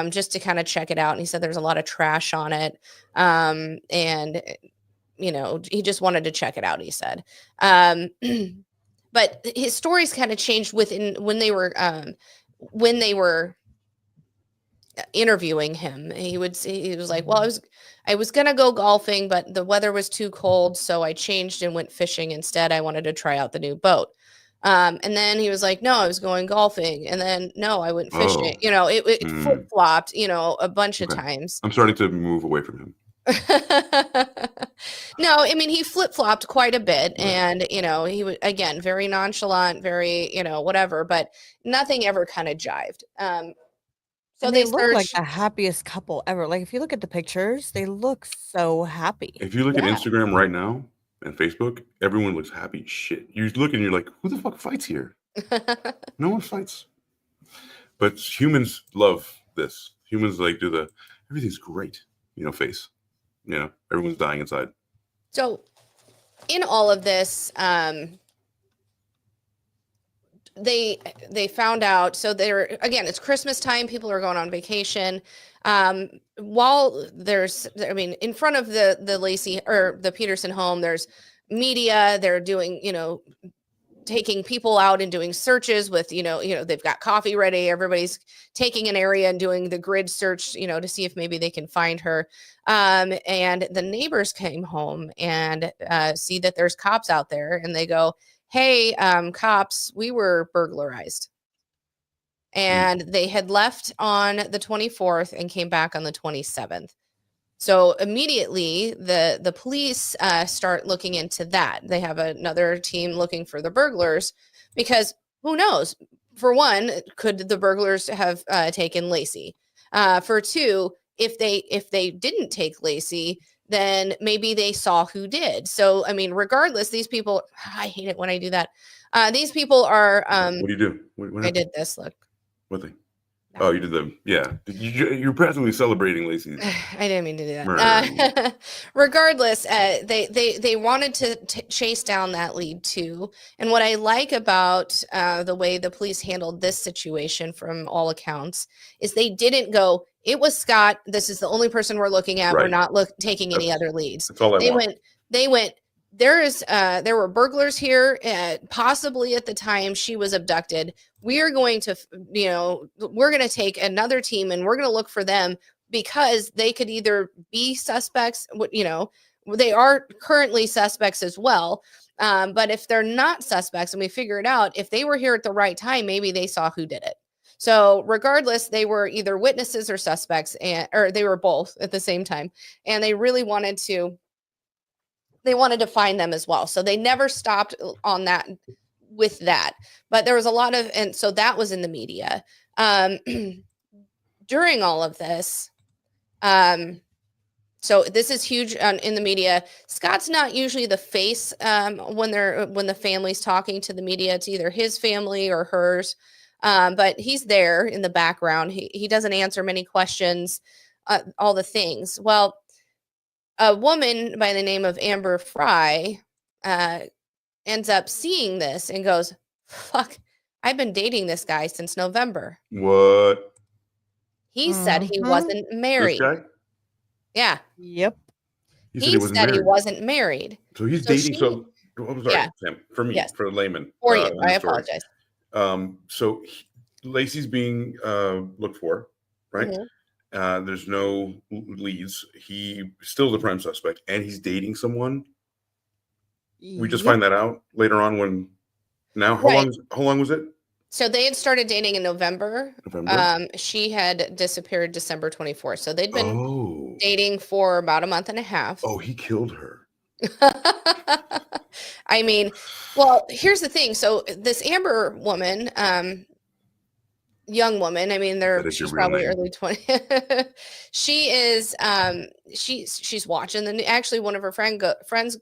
just to kind of check it out, and he said there's a lot of trash on it, and he just wanted to check it out, he said. But his stories kind of changed when they were interviewing him. He was like, well, I was gonna go golfing, but the weather was too cold, so I changed and went fishing instead. I wanted to try out the new boat. And then he was like, no, I was going golfing, and then no, I went fishing. It flip-flopped, a bunch of times. I'm starting to move away from him. No, I mean, he flip-flopped quite a bit, and he was, again, very nonchalant, very whatever, but nothing ever kind of jived. So they look like the happiest couple ever. Like if you look at the pictures, they look so happy. If you look at Instagram right now and Facebook, everyone looks happy as shit. You look and you're like, who the fuck fights here? No one fights. But humans love this. Humans do everything's great, face. Everyone's dying inside. So in all of this, they found out. So it's Christmas time. People are going on vacation. While in front of the Lacy or the Peterson home, there's media. They're doing, taking people out and doing searches with, they've got coffee ready. Everybody's taking an area and doing the grid search, to see if maybe they can find her. And the neighbors came home and see that there's cops out there, and they go, hey, cops, we were burglarized. And they had left on the 24th and came back on the 27th. So immediately the police start looking into that. They have another team looking for the burglars, because who knows? For one, could the burglars have taken Lacy? For two, if they didn't take Lacy, then maybe they saw who did. So, regardless, these people, I hate it when I do that. These people are. What do you do? What I did this. Look. What thing? Oh, you did them. Yeah. You're practically celebrating Lacy's. I didn't mean to do that. Regardless, they wanted to chase down that lead too. And what I like about the way the police handled this situation, from all accounts, is they didn't go, it was Scott. This is the only person we're looking at. Right. We're not taking any other leads. That's all I want. They went. There were burglars here. Possibly at the time she was abducted. We are going to, we're going to take another team and we're going to look for them, because they could either be suspects. They are currently suspects as well. But if they're not suspects, and we figure it out, if they were here at the right time, maybe they saw who did it. So regardless, they were either witnesses or suspects, or they were both at the same time. And they really wanted to they wanted to find them as well. So they never stopped on that with that. But there was a lot of, and so that was in the media. During all of this, so this is huge in the media. Scott's not usually the face when the family's talking to the media. It's either his family or hers, but he's there in the background. He doesn't answer many questions, all the things. Well, a woman by the name of Amber Fry ends up seeing this and goes, "Fuck, I've been dating this guy since November." What? He said he Mhm. wasn't This married. guy? Yeah. Yep. He He said he wasn't said he married. wasn't married. So he's So dating. she- So I'm sorry, Yeah. Sam. For me, Yes. for a layman. For you. in the I story. apologize. So Lacy's being looked for, right? Mhm. There's no leads. He still the prime suspect, and he's dating someone. We just Yep. find that out later on. When now, how Right. long was it? So they had started dating in November. November. She had disappeared December 24th. So they'd been Oh, dating for about a month and a half. oh, he killed her. I mean, well, here's the thing. So this Amber woman, young woman, I mean, That is your she's real probably name. early 20s. She is she's watching actually one of her friends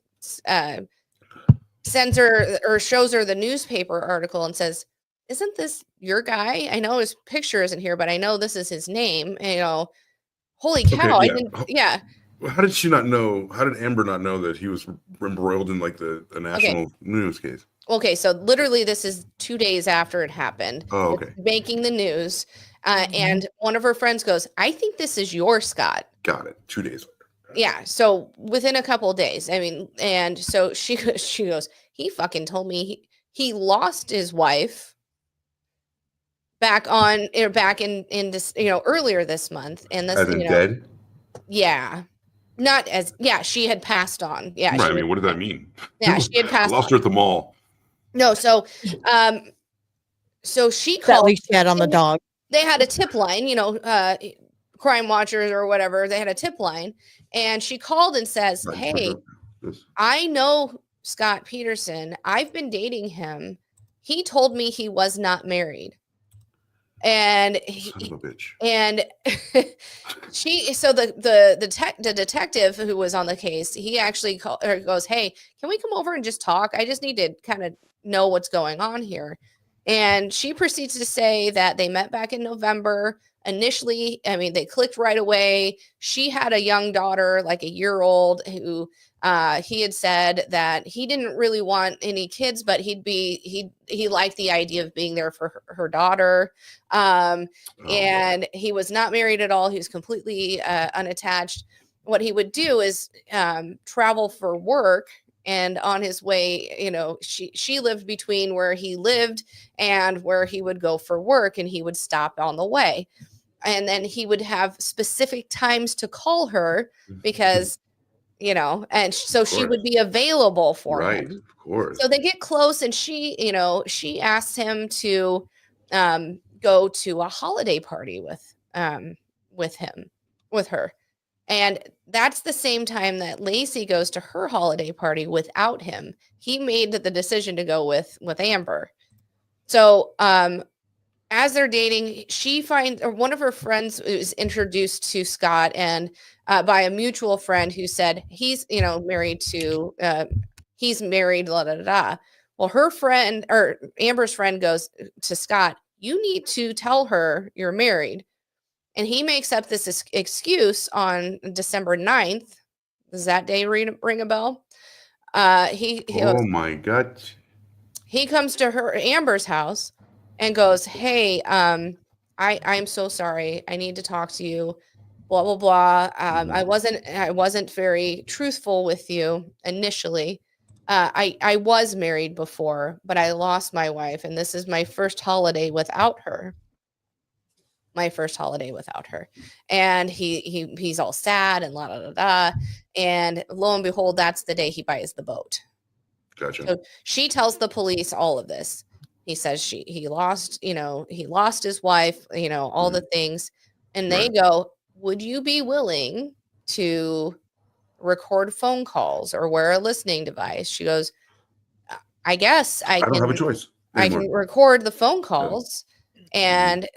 sends her or shows her the newspaper article and says, "Isn't this your guy? I know his picture isn't here, but I know this is his name." And, holy cow! Okay, I didn't. yeah. Yeah. How did she not know? How did Amber not know that he was embroiled in like the national news case? Okay, so literally this is 2 days after it happened. Oh, It's okay. making the news. Mhm. And one of her friends goes, "I think this is your Scott." Got it. 2 days later. Yeah, so within a couple of days. I mean, and so she goes, "He fucking told me he lost his wife back in this, earlier this month, and this, As in dead? yeah. Not as she had passed on. Yeah, Right. she I mean, had, what does that mean? yeah, she had I passed lost on. her at the mall. No, so she That called. least she had on the dog. They had a tip line, crime watchers or whatever. They had a tip line, and she called and says, Right, "Hey, this- I know Scott Peterson. I've been dating him. He told me he was not married." And Son of a bitch. and the detective who was on the case, he actually goes, "Hey, can we come over and just talk? I just need to kind of know what's going on here." And she proceeds to say that they met back in November. Initially, I mean, they clicked right away. She had a young daughter, like a year old, who he had said that he didn't really want any kids, but he liked the idea of being there for her daughter. And he was not married at all. He was completely unattached. What he would do is travel for work. And on his way, she lived between where he lived and where he would go for work, and he would stop on the way. And then he would have specific times to call her because, and so she would be available for right, him. of course. So they get close, and she asks him to go to a holiday party with her. And that's the same time that Lacy goes to her holiday party without him. He made the decision to go with Amber. So as they're dating, she finds, or one of her friends is introduced to Scott, and by a mutual friend who said he's married to he's married, la da da da. Well, her friend, or Amber's friend, goes to Scott, "You need to tell her you're married." And he makes up this excuse on December 9th. Does that day ring a bell? He Oh my God. he comes to her Amber's house and goes, "Hey, I'm so sorry. I need to talk to you. Blah blah blah. I wasn't very truthful with you initially. I was married before, but I lost my wife, and this is my first holiday without her. And he's all sad and la da da da. And lo and behold, that's the day he buys the boat. Gotcha. So she tells the police all of this. He says he lost his wife, all the things. And they go, "Would you be willing to record phone calls or wear a listening device. She goes, I guess I don't have a can choice I anymore. can record the phone calls. And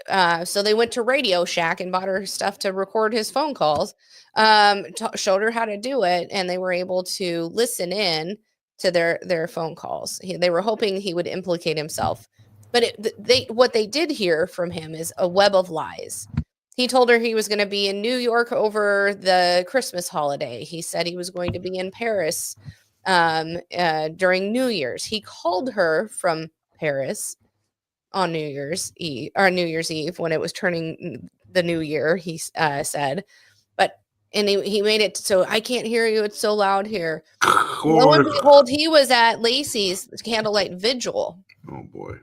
so they went to Radio Shack and bought her stuff to record his phone calls, showed her how to do it, and they were able to listen in to their phone calls. They were hoping he would implicate himself. But what they did hear from him is a web of lies. He told her he was going to be in New York over the Christmas holiday. He said he was going to be in Paris during New Year's. He called her from Paris on New Year's Eve when it was turning the new year, he said. But he made it so I can't hear you. It's so loud here. Lo and behold, he was at Lacy's candlelight vigil. Oh boy.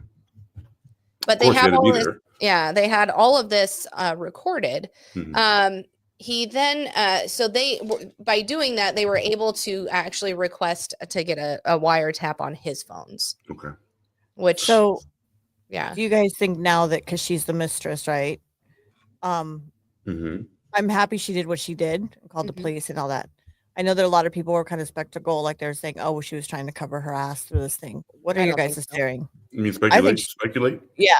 But they have all this. Yeah, they had all of this recorded. Mm-hmm. He then so they by doing that, they were able to actually request to get a wiretap on his phones. Okay. Which yeah. Do you guys think now that because she's the mistress, right? Mm-hmm. I'm happy she did what she did and called the police and all that. I know that a lot of people were kind of skeptical, like they're saying, "Oh, well, she was trying to cover her ass through this thing." What are your guys' theory? You mean speculate? Speculate? Yeah.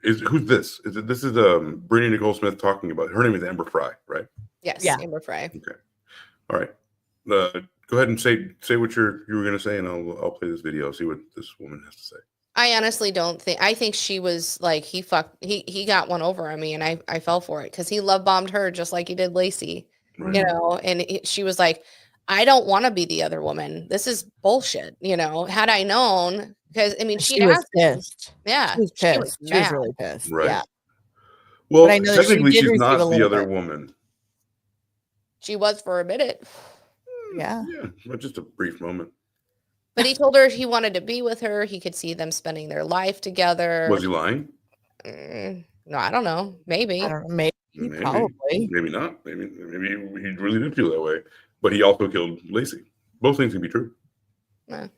Who's this? This is Brittany Nicole Smith talking about. Her name is Amber Fry, right? Yes. Yeah. Amber Fry. Okay. All right. Go ahead and say what you were going to say, and I'll play this video. See what this woman has to say. I honestly don't think. I think she was like he got one over on me, and I fell for it because he love bombed her just like he did Lacy, right. You know. And she was like, I don't want to be the other woman. This is bullshit, you know. Had I known, because I mean, she was pissed. Yeah, she was pissed. She was really pissed. Right. Yeah. Well, technically, she's not the other woman. She was for a minute. Yeah. Yeah, just a brief moment. But he told her he wanted to be with her. He could see them spending their life together. Was he lying? No, I don't know. Maybe. I don't know. Maybe. Probably. Maybe not. Maybe he really did feel that way. But he also killed Lacy. Both things can be true. Yeah.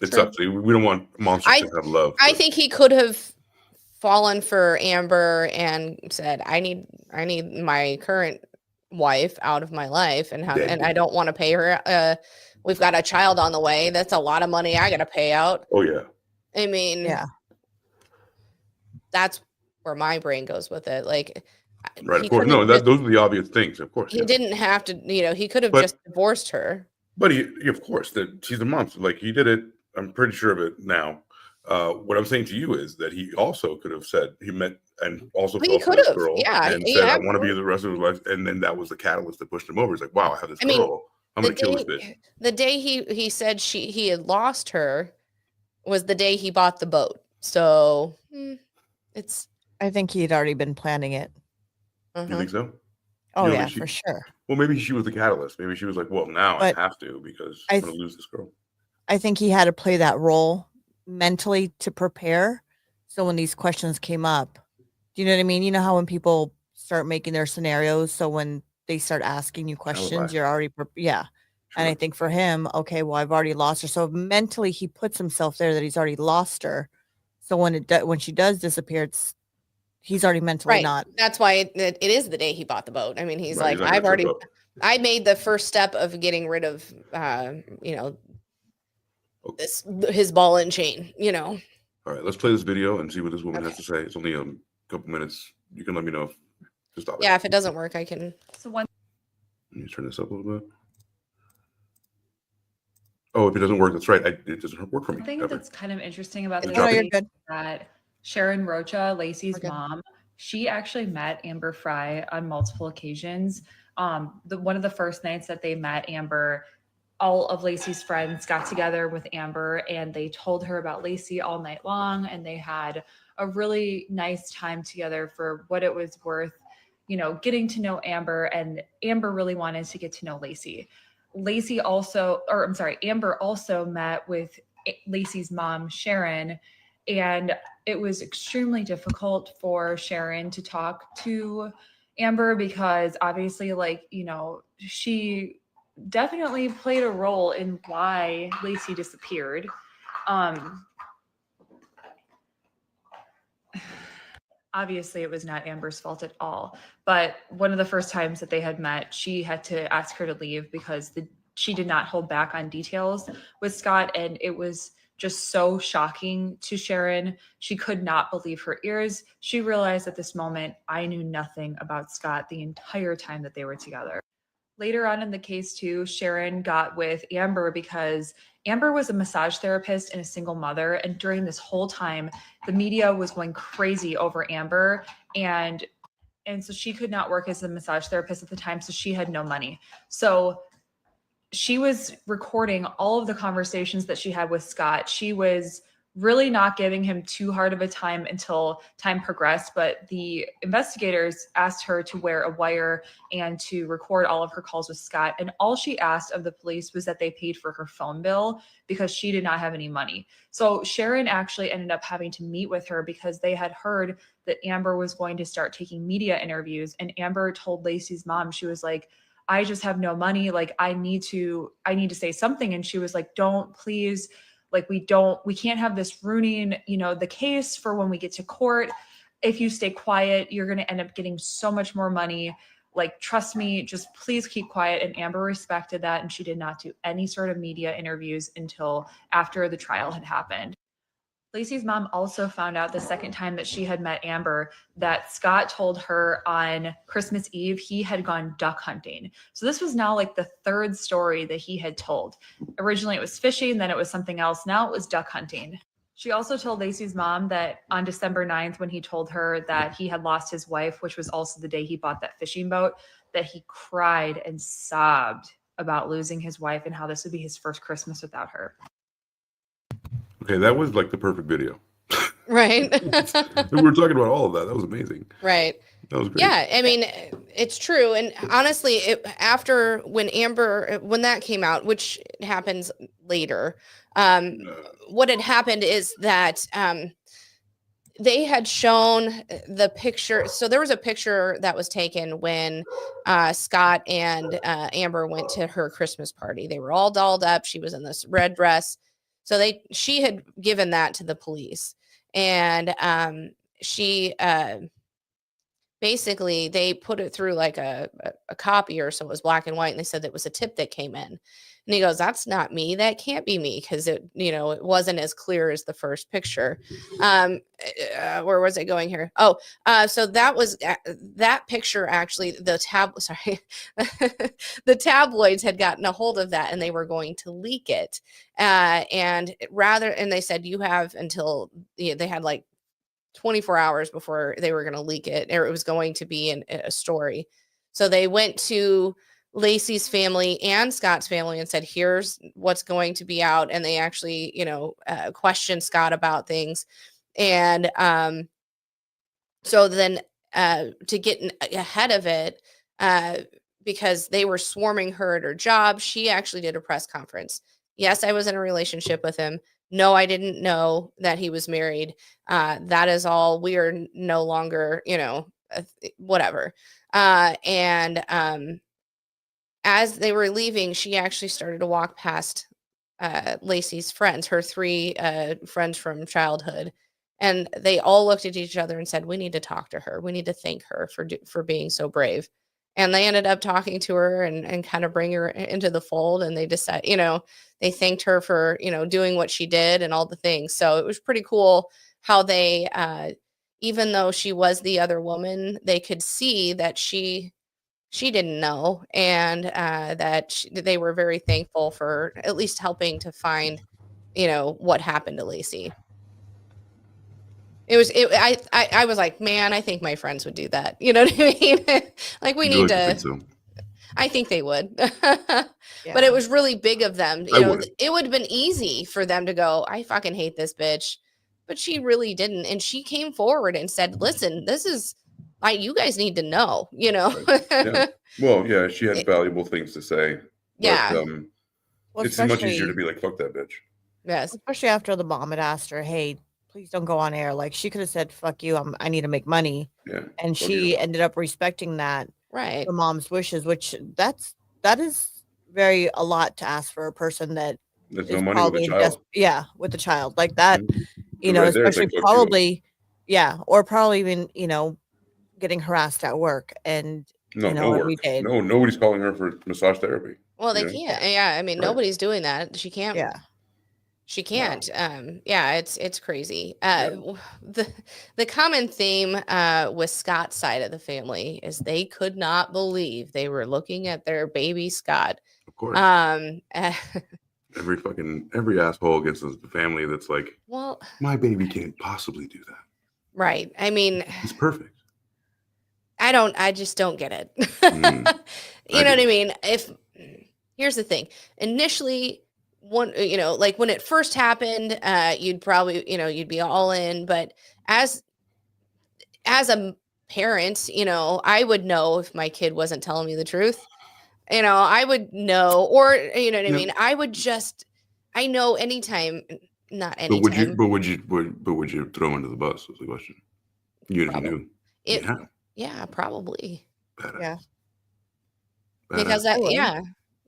It sucks. We don't want monsters to have love. I think he could have fallen for Amber and said, I need my current wife out of my life and I don't want to pay her. We've got a child on the way. That's a lot of money I got to pay out. Oh yeah. I mean, yeah. That's where my brain goes with it. Like, right. Of course. No, those are the obvious things. Of course. He didn't have to, he could have just divorced her. But of course, she's a monster. Like he did it. I'm pretty sure of it now. What I'm saying to you is that he also could have said he met and also fell for this girl and said, I want to be the rest of his life. And then that was the catalyst that pushed him over. He's like, wow, I have this girl. I'm going to kill this bitch. The day he said he had lost her was the day he bought the boat. So I think he had already been planning it. You think so? Oh, yeah, for sure. Well, maybe she was the catalyst. Maybe she was like, well, now I have to because I'm going to lose this girl. I think he had to play that role mentally to prepare. So when these questions came up, do you know what I mean? You know how when people start making their scenarios, so when they start asking you questions, you're already Sure. And I think for him, okay, well, I've already lost her. So mentally he puts himself there that he's already lost her. So when she does disappear, he's already mentally not. That's why it is the day he bought the boat. I mean, he's like, I made the first step of getting rid of, his ball and chain, All right, let's play this video and see what this woman has to say. It's only a couple minutes. You can let me know if to stop. Yeah, if it doesn't work, I can. Let me turn this up a little bit. Oh, if it doesn't work, that's right. It doesn't work for me. I think that's kind of interesting about this that Sharon Rocha, Lacy's mom, she actually met Amber Fry on multiple occasions. One of the first nights that they met Amber, all of Lacy's friends got together with Amber and they told her about Lacy all night long. And they had a really nice time together for what it was worth, getting to know Amber, and Amber really wanted to get to know Lacy. Amber also met with Lacy's mom, Sharon, and it was extremely difficult for Sharon to talk to Amber because obviously, she definitely played a role in why Lacy disappeared. Obviously, it was not Amber's fault at all. But one of the first times that they had met, she had to ask her to leave because she did not hold back on details with Scott. And it was just so shocking to Sharon. She could not believe her ears. She realized at this moment, I knew nothing about Scott the entire time that they were together. Later on in the case too, Sharon got with Amber because Amber was a massage therapist and a single mother. And during this whole time, the media was going crazy over Amber. And so she could not work as a massage therapist at the time. So she had no money. So she was recording all of the conversations that she had with Scott. She was really not giving him too hard of a time until time progressed, but the investigators asked her to wear a wire and to record all of her calls with Scott. And all she asked of the police was that they paid for her phone bill because she did not have any money. So Sharon actually ended up having to meet with her because they had heard that Amber was going to start taking media interviews. And Amber told Lacy's mom, she was like, I just have no money. Like, I need to say something. And she was like, don't, please. Like, we can't have this ruining, the case for when we get to court. If you stay quiet, you're going to end up getting so much more money. Like, trust me, just please keep quiet. And Amber respected that. And she did not do any sort of media interviews until after the trial had happened. Lacy's mom also found out the second time that she had met Amber that Scott told her on Christmas Eve he had gone duck hunting. So this was now like the third story that he had told. Originally it was fishing, then it was something else. Now it was duck hunting. She also told Lacy's mom that on December 9th, when he told her that he had lost his wife, which was also the day he bought that fishing boat, that he cried and sobbed about losing his wife and how this would be his first Christmas without her. Okay, that was like the perfect video. Right. We were talking about all of that. That was amazing. Right. That was great. Yeah, I mean, it's true. And honestly, after when that came out, which happens later, what had happened is that they had shown the picture. So there was a picture that was taken when Scott and Amber went to her Christmas party. They were all dolled up. She was in this red dress. So she had given that to the police, and she basically they put it through like a copier, so it was black and white, and they said it was a tip that came in. And he goes, "That's not me. That can't be me," because it wasn't as clear as the first picture. Where was I going here? Oh, so that was that picture. Actually, the tabloids had gotten a hold of that, and they were going to leak it. And they said you have until they had like 24 hours before they were going to leak it, or it was going to be in a story. So they went to Lacy's family and Scott's family and said, here's what's going to be out. And they actually, questioned Scott about things. And so then to get ahead of it, because they were swarming her at her job, she actually did a press conference. Yes, I was in a relationship with him. No, I didn't know that he was married. That is all. We are no longer, whatever. As they were leaving, she actually started to walk past Lacy's friends, her three friends from childhood. And they all looked at each other and said, we need to talk to her. We need to thank her for being so brave. And they ended up talking to her and kind of bring her into the fold. And they decided, they thanked her for, doing what she did and all the things. So it was pretty cool how they, even though she was the other woman, they could see that she didn't know, and that they were very thankful for at least helping to find, what happened to Lacy. I was like, man, I think my friends would do that. You know what I mean? Like, we need to. Think so? I think they would. Yeah. But it was really big of them. It would have been easy for them to go, I fucking hate this bitch. But she really didn't. And she came forward and said, listen, this is you guys need to know, Right. Yeah. Well, yeah, she had valuable things to say. Yeah. But, it's much easier to be like, fuck that bitch. Yes. Especially after the mom had asked her, hey, please don't go on air. Like, she could have said, fuck you, I need to make money. Yeah. And she ended up respecting that. Right. The mom's wishes, which that is very a lot to ask for a person that there's no money with a child. With the child like that, Mm-hmm. especially probably, Yeah, or probably even, getting harassed at work and, No, no every work. day. No, nobody's calling her for massage therapy. Well, they you know? can't. Yeah, I mean, Right. nobody's doing that. She can't. Yeah. She can't. No. Yeah, it's crazy. Yeah. The common theme with Scott's side of the family is they could not believe they were looking at their baby Scott. Of course. Every asshole gets the family that's like, well, my baby can't possibly do that. Right. I mean, he's perfect. I just don't get it. You know what I mean? Here's the thing. Initially, like when it first happened, you'd probably, you'd be all in, but as a parent, I would know if my kid wasn't telling me the truth. I would know, or you know what I mean? I know anytime, not anytime. But would you throw him under the bus? Was the question. You knew. Yeah, probably. Badass. Yeah. Because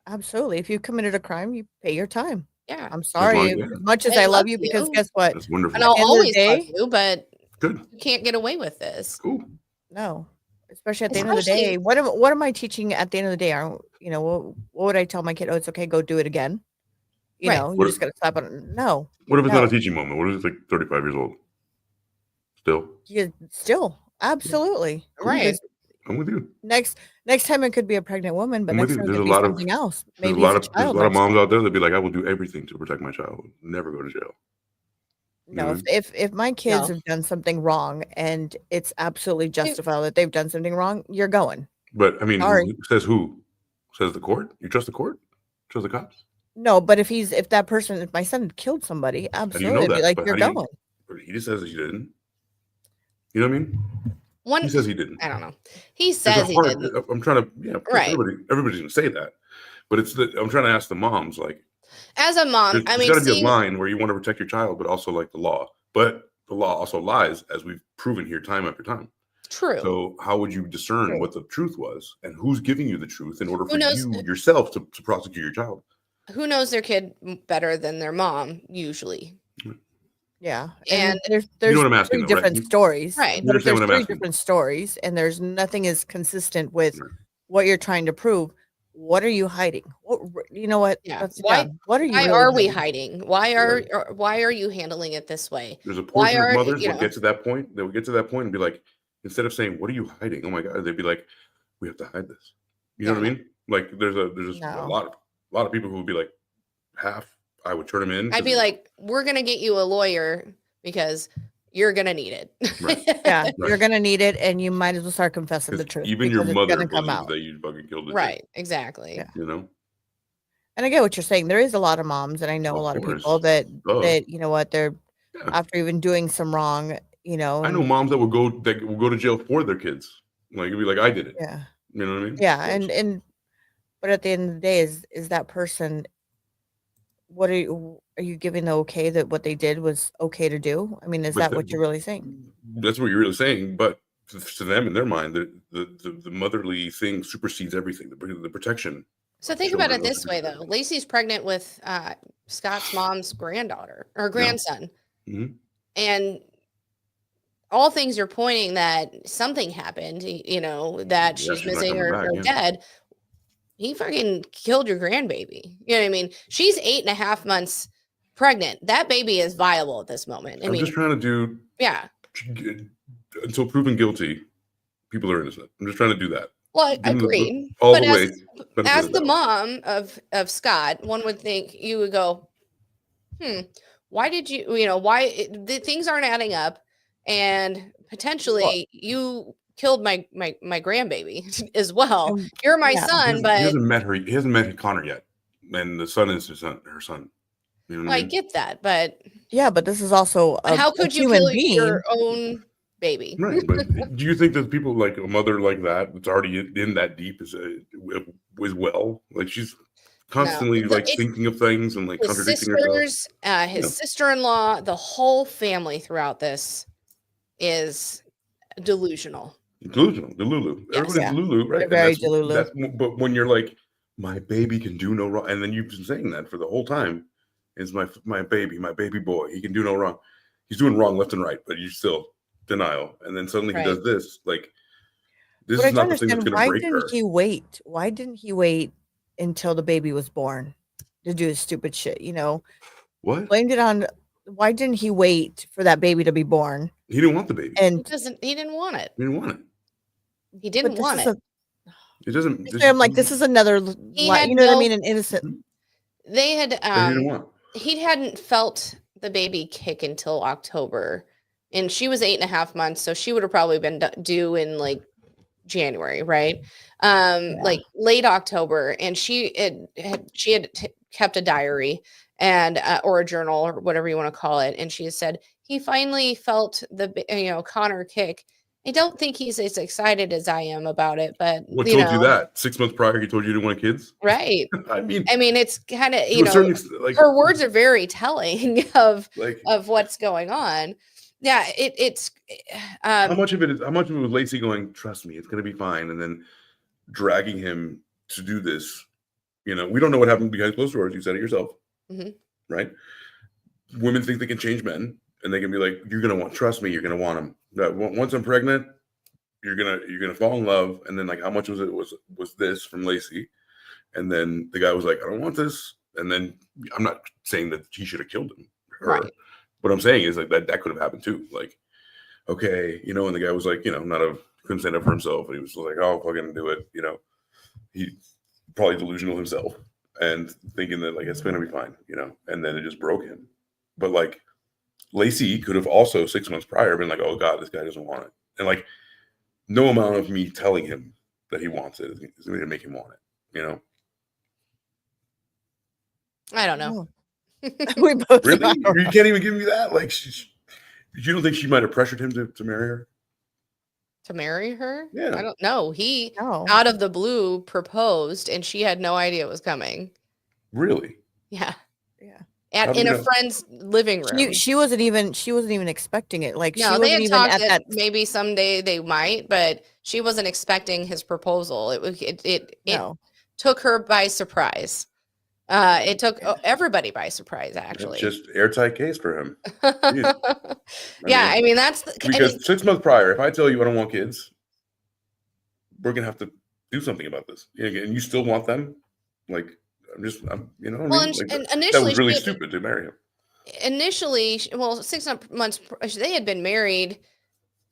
absolutely. If you committed a crime, you pay your time. Yeah. I'm sorry, as much as I love you, because guess what? That's wonderful. And I'll always love you, but good. You can't get away with this. Cool. No. Especially at the end of the day. What am I teaching at the end of the day? What would I tell my kid? Oh, it's okay, go do it again. You just gotta slap on. No. What if it's not a teaching moment? What if it's like 35 years old? Still, absolutely. Right. I'm with you. Next time it could be a pregnant woman, but next time it could be something else. Maybe there's a lot of moms out there that be like, I will do everything to protect my child. Never go to jail. No, if my kids have done something wrong and it's absolutely justifiable that they've done something wrong, you're going. But I mean, who? Says the court? You trust the court? Trust the cops? No, but if my son had killed somebody, absolutely, be like, you're going. He just says he didn't. You know what I mean? He says he didn't. I don't know. He says he didn't. I'm trying to, right. Everybody's gonna say that, but I'm trying to ask the moms, like, as a mom, there's got to be a line where you want to protect your child, but also like the law. But the law also lies, as we've proven here time after time. True. So how would you discern what the truth was, and who's giving you the truth in order for you yourself to prosecute your child? Who knows their kid better than their mom, usually? Yeah, and there's you know what I'm asking, three different stories, right? But if there's three different stories, and there's nothing is consistent with what you're trying to prove, what are you hiding? You know what? Yeah. Why are we hiding? Why are you handling it this way? There's a portion of mothers will get to that point. They will get to that point and be like, instead of saying, "What are you hiding?" Oh my God, they'd be like, "We have to hide this." You know what I mean? Like there's a lot of people who would be like, half. I would turn them in. I'd be like, we're going to get you a lawyer because you're going to need it. Right. Yeah, right. You're going to need it, and you might as well start confessing the truth. Even your mother believes that you fucking killed it. Right, exactly. Yeah. You know? And I get what you're saying. There is a lot of moms, and I know a lot of people that you know what, they're after even doing some wrong, I know moms that will go to jail for their kids. Like, it'd be like, I did it. Yeah. You know what I mean? Yeah, and but at the end of the day, is that person, what are you giving the okay that what they did was okay to do? I mean, is that what you're really saying? That's what you're really saying, but to them, in their mind, the motherly thing supersedes everything. The protection. So think about it this way, though. Lacy's pregnant with Scott's mom's granddaughter or grandson, and all things are pointing that something happened. That she's missing or dead. He fucking killed your grandbaby. You know what I mean? She's 8.5 months pregnant. That baby is viable at this moment. I'm just trying to do. Yeah. Until proven guilty, people are innocent. I'm just trying to do that. Well, I agree. As the mom of Scott, one would think you would go, why did you, why things aren't adding up, and potentially you killed my grandbaby as well. You're my son, but he hasn't met her. He hasn't met Connor yet, and the son is her son. You know I get that, but but this is also how could you kill your own baby? Right, but do you think that people like a mother like that's already in that deep is well? Like she's constantly thinking of things and like contradicting herself. His sister-in-law, the whole family throughout this is delusional. Delulu. Yes. Everybody's delulu, right? Very delulu. But when you're like, my baby can do no wrong, and then you've been saying that for the whole time, is my baby boy. He can do no wrong. He's doing wrong left and right, but you still denial, and then suddenly Right. he does this. Like, this But I is don't not the thing that's understand, going to why break didn't her. he wait? Why didn't he wait until the baby was born to do his stupid shit? You know, What? blamed it on. Why didn't he wait for that baby to be born? He didn't want the baby. And He didn't want it. He didn't want it. He but didn't this want is it. It doesn't. I'm like, this is another, He had you know what I no- mean? An innocent. They had that he didn't want. he hadn't felt the baby kick until October, and she was 8.5 months, so she would have probably been due in like January, right? Like late October, and she had kept a diary and or a journal or whatever you want to call it, and she had said he finally felt the Connor kick. I don't think he's as excited as I am about it, but What told you that 6 months prior? He told you didn't want kids, right? I mean, It's kind of like, her words are very telling of like what's going on. Yeah, it's how much of it was Lacy going, trust me, it's going to be fine, and then dragging him to do this. We don't know what happened behind closed doors. You said it yourself, right? Women think they can change men, and they can be like, you're going to trust me, you're going to want him. That once I'm pregnant, you're gonna fall in love. And then, like, how much was this from Lacy? And then the guy was like, I don't want this. And then I'm not saying that he should have killed him, right. What I'm saying is, like, that could have happened too. Like, okay, and the guy was like, couldn't stand up for himself, and he was like, oh, fucking do it. He probably delusional himself and thinking that, like, it's gonna be fine, and then it just broke him. But, like, Lacy could have also 6 months prior been like, oh God, this guy doesn't want it. And, like, no amount of me telling him that he wants it is going to make him want it, I don't know. We both Really? You can't even give me that? Like, you don't think she might have pressured him to marry her? To marry her? Yeah. I don't know. He out of the blue proposed, and she had no idea it was coming. Really? Yeah. Yeah. In a friend's living room. She wasn't even expecting it. Like, no, she they wasn't had even talked at that. Maybe someday they might, but she wasn't expecting his proposal. It took her by surprise. It took everybody by surprise, actually. It's just airtight case for him. Yeah, that's because 6 months prior, if I tell you I don't want kids, we're gonna have to do something about this. And you still want them? Like, and initially that was really stupid to marry him. Initially, 6 months, they had been married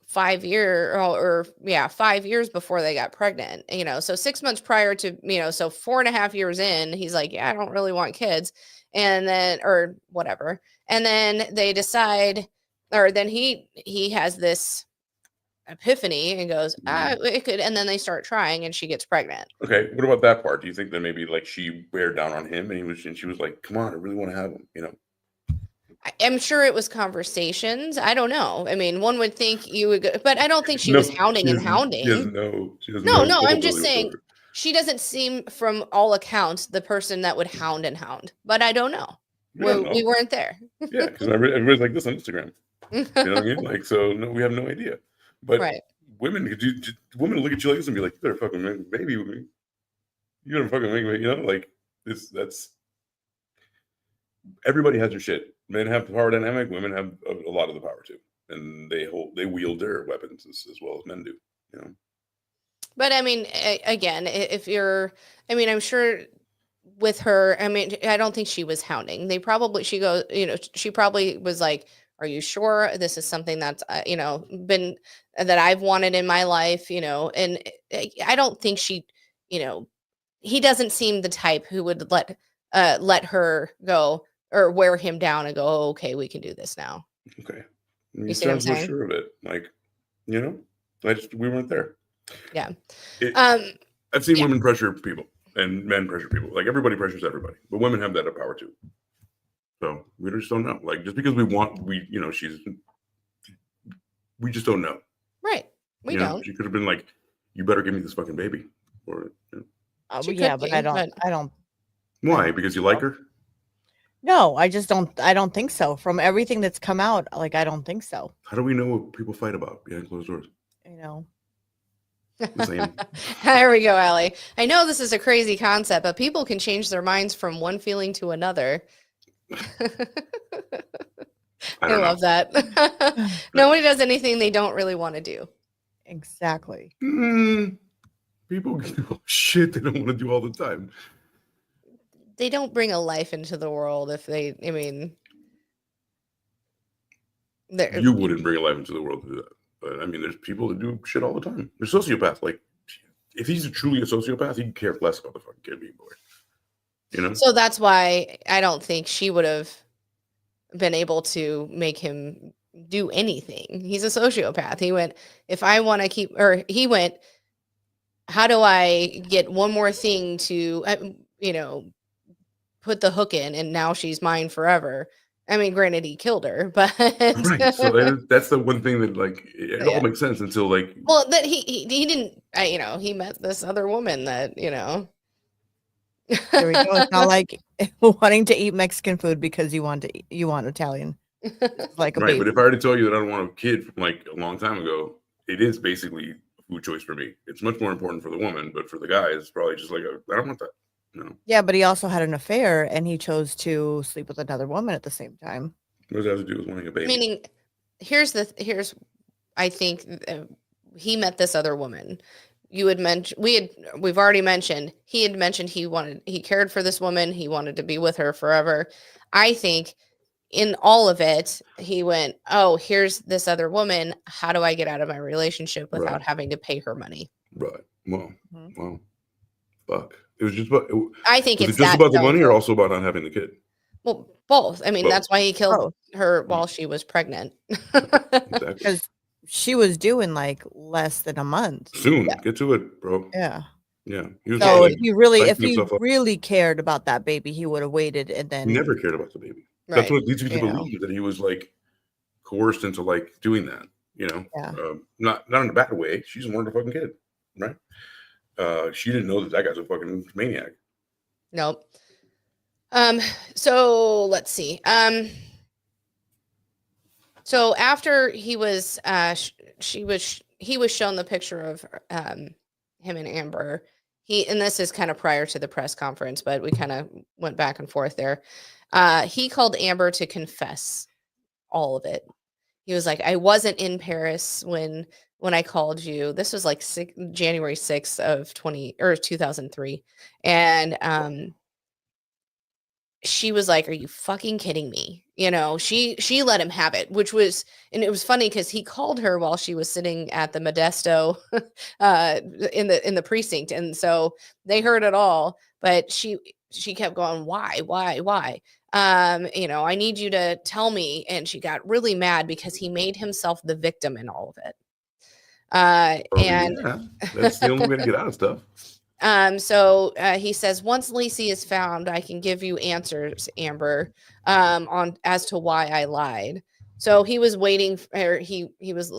5 years 5 years before they got pregnant, so 6 months prior to, so 4.5 years in, he's like, yeah, I don't really want kids. And then, or whatever. And then they decide, or then he has this epiphany and goes, it could, and then they start trying and she gets pregnant. Okay. What about that part? Do you think that maybe, like, she bared down on him and she was like, come on, I really want to have him, I'm sure it was conversations. I don't know. One would think you would go, but I don't think she was hounding. She doesn't know. No, I'm just saying she doesn't seem, from all accounts, the person that would hound. But I don't know. We weren't there. Yeah, because everybody's like this on Instagram. You know what I mean? Like, so no, we have no idea. But women look at you like this and be like, you better fucking make a baby with me. You better fucking make me, like this. That's everybody has their shit. Men have the power dynamic. Women have a lot of the power too, and they wield their weapons as well as men do. But again, if you're, I'm sure with her, I don't think she was hounding. She probably was like, are you sure this is something that's, been, that I've wanted in my life, and I don't think she, he doesn't seem the type who would let her go or wear him down and go, oh, okay, we can do this now. Okay. You see what I'm saying? Sure of it. Like, we weren't there. Yeah. I've seen women pressure people and men pressure people. Like, everybody pressures everybody, but women have that power too. So we just don't know. Like, just because we just don't know. Right. We don't. She could have been like, you better give me this fucking baby. Or but I don't. Why? Because you like her? No, I just don't. I don't think so. From everything that's come out, like, I don't think so. How do we know what people fight about behind closed doors? There we go, Allie. I know this is a crazy concept, but people can change their minds from one feeling to another. I love that. Nobody does anything they don't really want to do. Exactly. People do shit they don't want to do all the time. They don't bring a life into the world if they, I mean, you wouldn't bring a life into the world to do that. But I mean, there's people that do shit all the time. They're sociopaths. Like, if he's truly a sociopath, he'd care less about the fucking kid being born. You know? So that's why I don't think she would have been able to make him do anything. He's a sociopath. He went, if I want to keep, or he went, how do I get one more thing to, you know, put the hook in, and now she's mine forever. I mean, granted, he killed her, but right. So that's the one thing that, like, it all makes sense until, like, well, that he didn't, you know, he met this other woman that, you know. There we go. It's not like wanting to eat Mexican food because you want Italian. It's like a right. baby. But if I already told you that I don't want a kid from like a long time ago, it is basically a food choice for me. It's much more important for the woman, but for the guy, it's probably just like I don't want that. No. Yeah, but he also had an affair, and he chose to sleep with another woman at the same time. What does that have to do with wanting a baby? Meaning, here's I think he met this other woman. You had mentioned we've already mentioned he had mentioned he cared for this woman. He wanted to be with her forever. I think in all of it, he went, oh, here's this other woman. How do I get out of my relationship without having to pay her money? Right. Well, fuck. It was just about. I think was it's it just that about the money, or also about not having the kid? Well, both. I mean, Both. that's why he killed her while she was pregnant. Exactly. Because she was due in like less than a month. Soon. Get to it, bro. Yeah. Yeah. He was So like, if he really cared about that baby, he would have waited and then. He never cared about the baby. Right. That's what leads you to believe that he was like coerced into like doing that. You know, not in a bad way. She just wanted a fucking kid, right? She didn't know that guy's a fucking maniac. Nope. So let's see. So after he was, he was shown the picture of him and Amber. And this is kind of prior to the press conference, but we kind of went back and forth there. He called Amber to confess all of it. He was like, I wasn't in Paris when I called you. This was like January 6th of 2003. And she was like, are you fucking kidding me? You know, she let him have it, and it was funny because he called her while she was sitting at the Modesto in the precinct. And so they heard it all, but she kept going, why? You know, I need you to tell me. And she got really mad because he made himself the victim in all of it. That's the only way to get out of stuff. So he says, once Lacy is found, I can give you answers, Amber, on as to why I lied. So he was waiting, or he was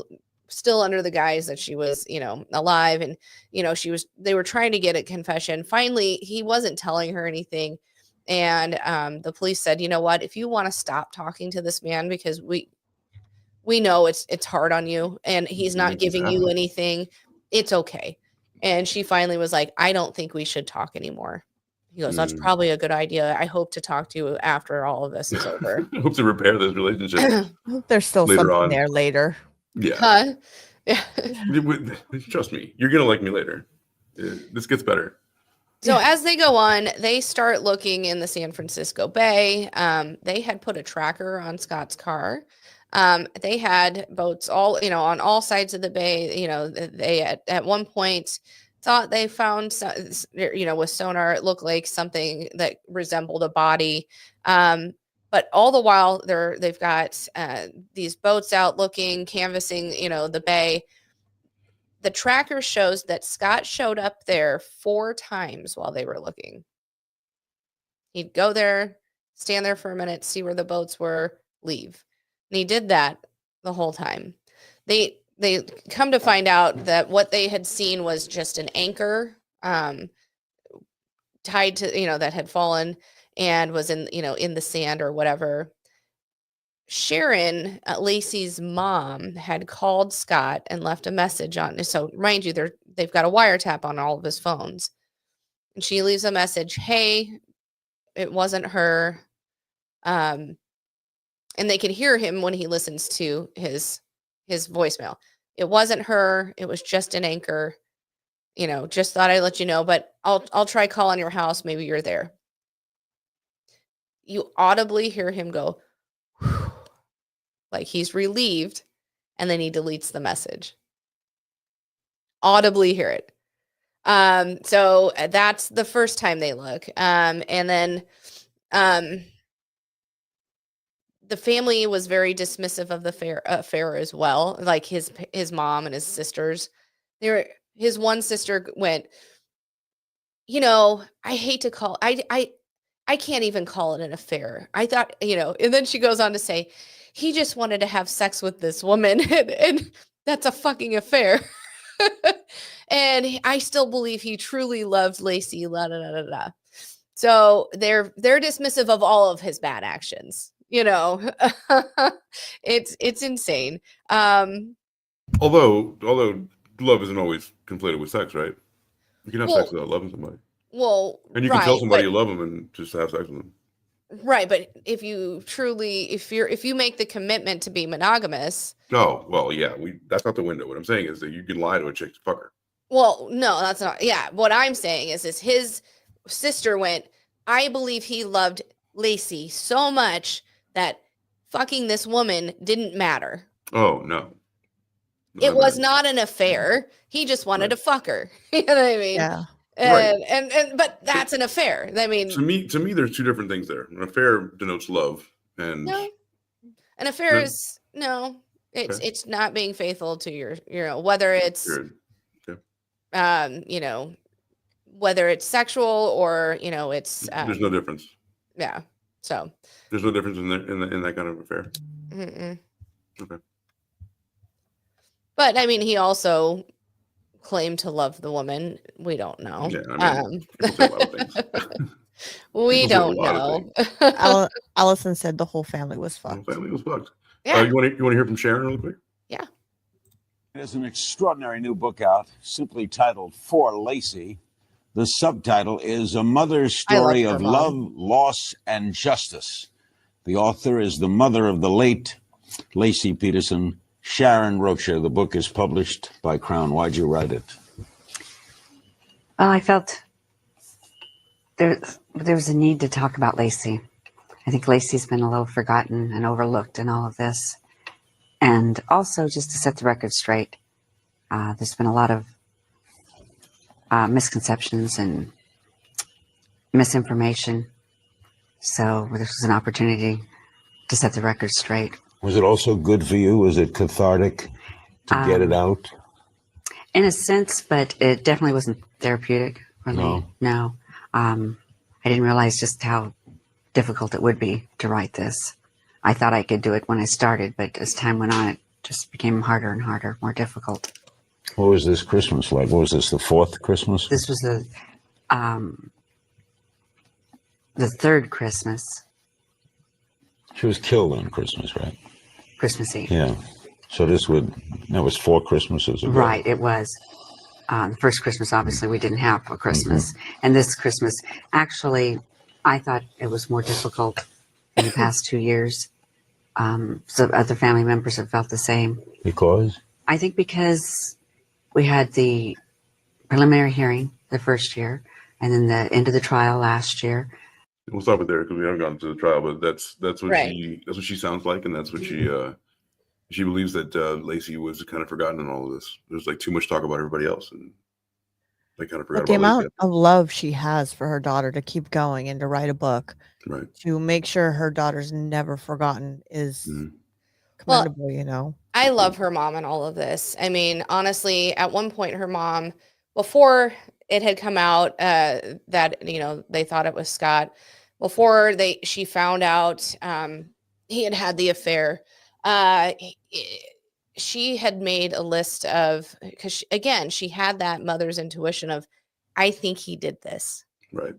still under the guise that she was, you know, alive, and you know, they were trying to get a confession. Finally, he wasn't telling her anything, and the police said, you know what, if you want to stop talking to this man, because we know it's hard on you, and he's not giving you anything, it's okay. And she finally was like, I don't think we should talk anymore. He goes, that's probably a good idea. I hope to talk to you after all of this is over. I hope to repair this relationship. There's still something there later. Yeah. Yeah. Trust me, you're going to like me later. This gets better. So as they go on, they start looking in the San Francisco Bay. They had put a tracker on Scott's car. They had boats all, you know, on all sides of the bay. You know, they at one point thought they found, you know, with sonar, it looked like something that resembled a body. But all the while they've got these boats out looking, canvassing, you know, the bay. The tracker shows that Scott showed up there 4 times while they were looking. He'd go there, stand there for a minute, see where the boats were, leave. And he did that the whole time. They come to find out that what they had seen was just an anchor tied to, you know, that had fallen and was in, you know, in the sand or whatever. Sharon, Lacy's mom, had called Scott and left a message on. So mind you, they've got a wiretap on all of his phones. And she leaves a message, hey, it wasn't her. and they can hear him when he listens to his voicemail. It wasn't her. It was just an anchor. Just thought I'd let you know, but I'll try calling your house. Maybe you're there. You audibly hear him go, whew, like he's relieved, and then he deletes the message. Audibly hear it. So that's the first time they look. And then the family was very dismissive of the affair as well. Like his mom and his sisters. His one sister went, I hate to call I can't even call it an affair. I thought, and then she goes on to say, he just wanted to have sex with this woman, and that's a fucking affair. And I still believe he truly loved Lacy. La, da, da, da, da. So they're dismissive of all of his bad actions. It's insane. Although love isn't always conflated with sex, right? You can have sex without loving somebody. Well, and you can tell somebody you love them and just have sex with them. Right, but if you make the commitment to be monogamous. Oh, well, yeah, that's not the window. What I'm saying is that you can lie to a chick to fuck her. Well, no, that's not. Yeah, what I'm saying is his sister went, I believe he loved Lacy so much that fucking this woman didn't matter. Oh, no. It was not an affair. He just wanted to fuck her. You know what I mean? Yeah. And but that's an affair. I mean, to me, there's two different things there. An affair denotes love, and no, an affair is no. It's not being faithful to your, whether it's, whether it's sexual or it's. There's no difference. Yeah. So. There's no difference in that kind of affair. Mm-mm. Okay. But I mean, he also claimed to love the woman. We don't know. Yeah, I mean, people say a lot of things. We don't know. Allison said the whole family was fucked. The whole family was fucked. Yeah. You want to hear from Sharon real quick? Yeah. There's an extraordinary new book out, simply titled For Lacy. The subtitle is A Mother's Story of Love, Loss, and Justice. The author is the mother of the late Lacy Peterson, Sharon Rocha. The book is published by Crown. Why'd you write it? Well, I felt there was a need to talk about Lacy. I think Lacy's been a little forgotten and overlooked in all of this. And also just to set the record straight, there's been a lot of misconceptions and misinformation. So this was an opportunity to set the record straight. Was it also good for you? Was it cathartic to get it out? In a sense, but it definitely wasn't therapeutic for me. No. I didn't realize just how difficult it would be to write this. I thought I could do it when I started, but as time went on, it just became harder and harder, more difficult. What was this Christmas like? What was this, the fourth Christmas? This was the third Christmas. She was killed on Christmas, right? Christmas Eve. Yeah. So that was 4 Christmases ago. Right, it was. The first Christmas, obviously, we didn't have a Christmas. And this Christmas, actually, I thought it was more difficult in the past 2 years. So other family members have felt the same. Because? I think because we had the preliminary hearing the first year, and then the end of the trial last year. We'll stop it there because we haven't gotten to the trial, but that's what right. that's what she sounds like, and that's what she believes that Lacy was kind of forgotten in all of this. There's like too much talk about everybody else, and they kind of forgot about the amount Lacy. of love she has for her daughter to keep going and to write a book, right? To make sure her daughter's never forgotten is commendable. Well, I love her mom in all of this. I mean, honestly, at one point, her mom, before it had come out that they thought it was Scott, before she found out he had the affair. She had made a list of, because she had that mother's intuition of, I think he did this. Right.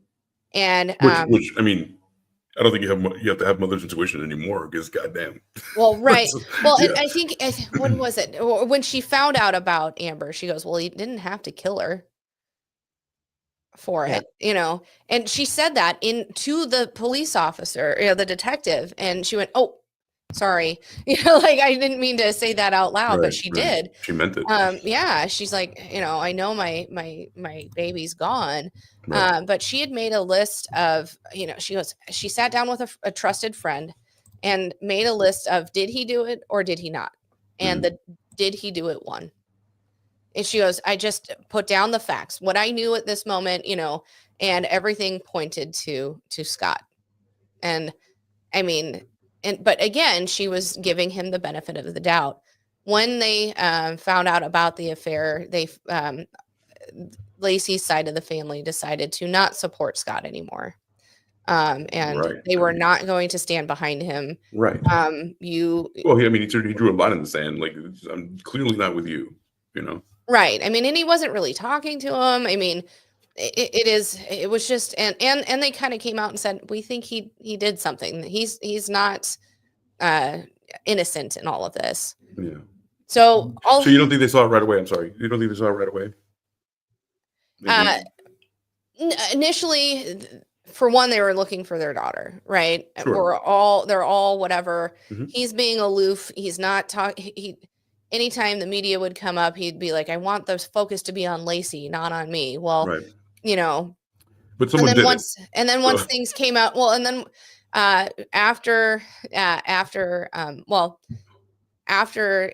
And which I mean, I don't think you have to have mother's intuition anymore because goddamn. Well, right. Well, yeah. And I think when was it? When she found out about Amber, she goes, well, he didn't have to kill her for it, and she said that to the police officer, the detective, and she went, oh, Sorry. Like I didn't mean to say that out loud, but she did. She meant it. Yeah, she's like, I know my baby's gone. But she had made a list of, she sat down with a trusted friend and made a list of, did he do it or did he not? And the did he do it one. And she goes, I just put down the facts, what I knew at this moment, and everything pointed to Scott. And I mean, but again, she was giving him the benefit of the doubt. When they found out about the affair, Lacy's side of the family decided to not support Scott anymore. And they were not going to stand behind him. Right. He drew a line in the sand. Like, I'm clearly not with you, Right. I mean, and he wasn't really talking to him. I mean, it was just, and they kind of came out and said, we think he did something. He's not innocent in all of this. Yeah. So you don't think they saw it right away? I'm sorry. You don't think they saw it right away? Initially, for one, they were looking for their daughter, right? Sure. They're all whatever. Mm-hmm. He's being aloof. He's not talking. Anytime the media would come up, he'd be like, I want the focus to be on Lacy, not on me. Well, right. But someone did once things came out, well, and then after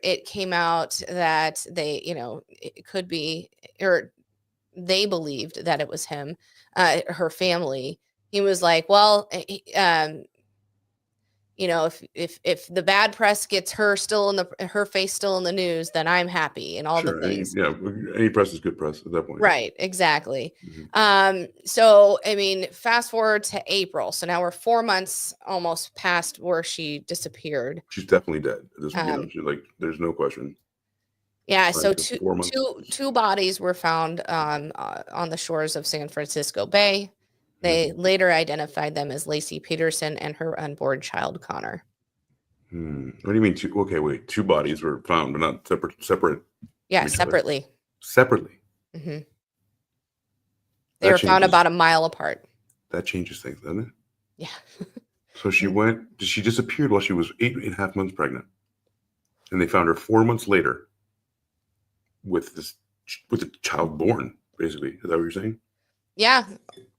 it came out that they, it could be, or they believed that it was him, her family, he was like, well, if the bad press gets her face still in the news, then I'm happy and all the things. Any press is good press at that point. Right. Exactly. Mm-hmm. So, I mean, fast forward to April. So now we're 4 months almost past where she disappeared. She's definitely dead. She's like, there's no question. Yeah. So two bodies were found on the shores of San Francisco Bay. They later identified them as Lacy Peterson and her unborn child, Connor. What do you mean? Two bodies were found, but not separate. Yeah, separately. Separately. Mm-hmm. They were found about a mile apart. That changes things, doesn't it? Yeah. So she disappeared while she was 8.5 months pregnant. And they found her 4 months later with the child born, basically. Is that what you're saying? Yeah.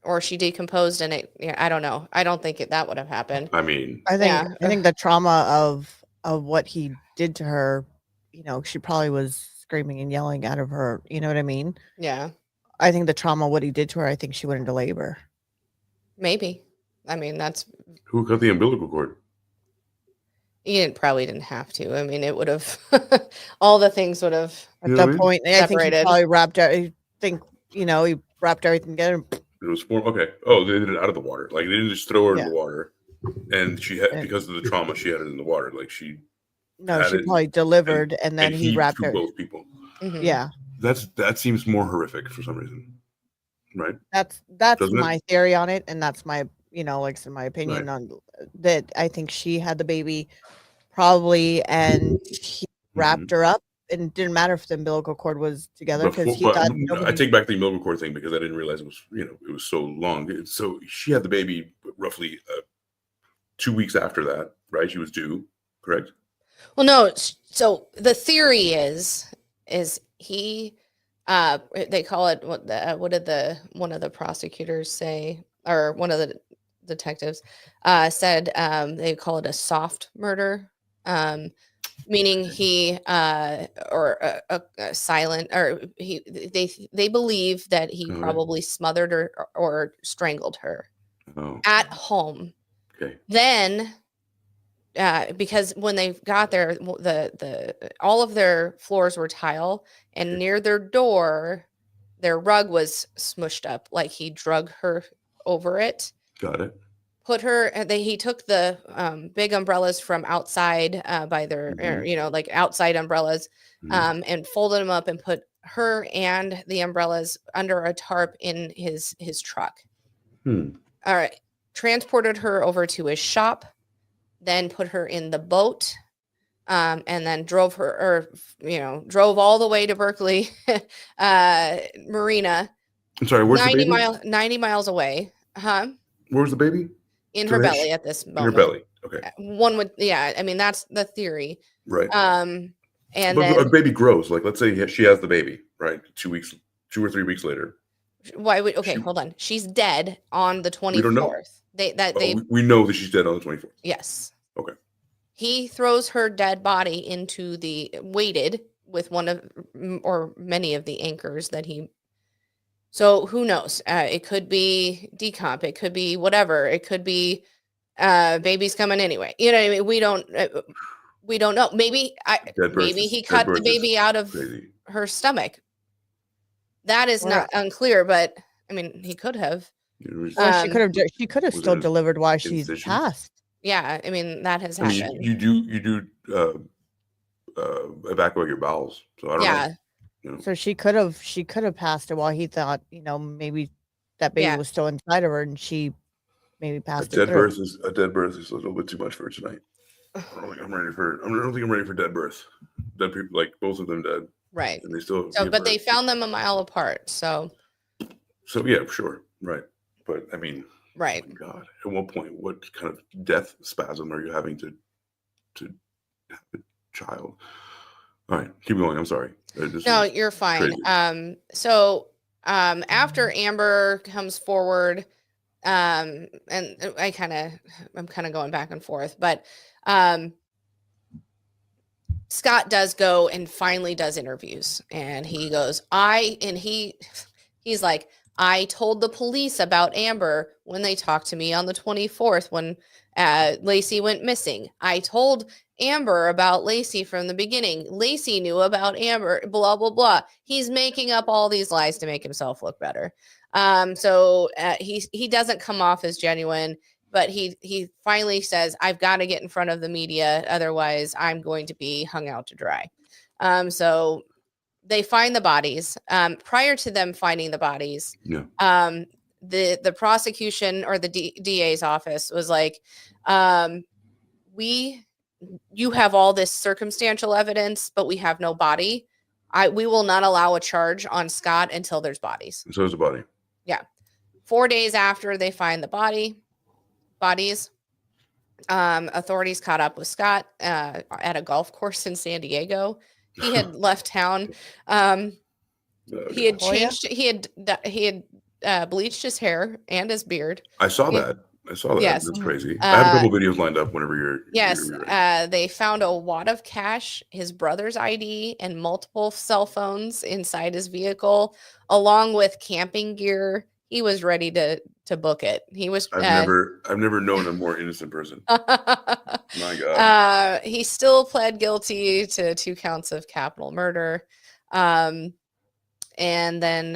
Or she decomposed and I don't know. I don't think that would have happened. I mean, I think the trauma of what he did to her, she probably was screaming and yelling out of her. You know what I mean? Yeah. I think the trauma, what he did to her, I think she went into labor. Maybe. I mean, that's who cut the umbilical cord? He probably didn't have to. I mean, it would have all the things would have at that point. Separated. I think he probably wrapped. I think he wrapped everything together. It was okay. Oh, they did it out of the water. Like they didn't just throw her in the water, and she had because of the trauma she had it in the water. Like she probably delivered, and then he wrapped her. Both people. Mm-hmm. Yeah, that seems more horrific for some reason, right? That's my theory on it, and that's my my opinion on that. I think she had the baby, probably, and he wrapped her up. And it didn't matter if the umbilical cord was together because he thought. I take back the umbilical cord thing because I didn't realize it was it was so long. So she had the baby roughly 2 weeks after that, right? She was due, correct? Well, no. So the theory is he they call it what did one of the prosecutors say, or one of the detectives said they call it a soft murder. Meaning he or a silent, or they believe that he probably smothered her or strangled her at home. Okay. Then because when they got there, the all of their floors were tile, and near their door their rug was smushed up, like he drug her over it. Got it. Put her. He took the big umbrellas from outside by their, like outside umbrellas, and folded them up and put her and the umbrellas under a tarp in his truck. All right. Transported her over to his shop, then put her in the boat, and then drove all the way to Berkeley Marina. I'm sorry. Where's the baby? 90 miles away. Huh? Where's the baby? In her belly at this moment. In her belly. Okay. One would, yeah. I mean, that's the theory. Right. And but then a baby grows. Like, let's say she has the baby, right? 2 or 3 weeks later. Why would? Okay, hold on. She's dead on the 24th. We don't know. We know that she's dead on the 24th. Yes. Okay. He throws her dead body into the weighted with one of or many of the anchors that he. So who knows? It could be decomp. It could be whatever. It could be baby's coming anyway. You know what I mean? We don't know. Maybe he cut the baby out of her stomach. That is not unclear, but I mean, he could have. She could have still delivered while she's passed. Yeah, I mean that has happened. You do evacuate your bowels, so I don't know. You know. So she could have passed it while he thought, maybe that baby was still inside of her, and she maybe passed it through. A dead birth is a little bit too much for tonight. I don't think I'm ready for dead birth. Dead people, like both of them dead. Right. And they still. But they found them a mile apart. So yeah, sure, right. But I mean, right. Oh my God, at what point, what kind of death spasm are you having to have a child? All right, keep going. I'm sorry. No, you're fine. Crazy. So after Amber comes forward, and I'm kind of going back and forth, but Scott does go and finally does interviews, and he goes, he's like, I told the police about Amber when they talked to me on the 24th when Lacy went missing. I told Amber about Lacy from the beginning. Lacy knew about Amber, blah, blah, blah. He's making up all these lies to make himself look better. So he doesn't come off as genuine, but he finally says, I've got to get in front of the media. Otherwise, I'm going to be hung out to dry. So they find the bodies. Prior to them finding the bodies, the prosecution or the DA's office was like, you have all this circumstantial evidence, but we have no body. We will not allow a charge on Scott until there's bodies. So there's a body. Yeah. 4 days after they find the bodies, authorities caught up with Scott at a golf course in San Diego. He had left town. He had changed. He had bleached his hair and his beard. I saw that. Yes. That's crazy. I have a couple videos lined up whenever you're. Yes. You're ready. They found a wad of cash, his brother's ID, and multiple cell phones inside his vehicle, along with camping gear. He was ready to book it. He was. I've never known a more innocent person. My God. He still pled guilty to 2 counts of capital murder. And then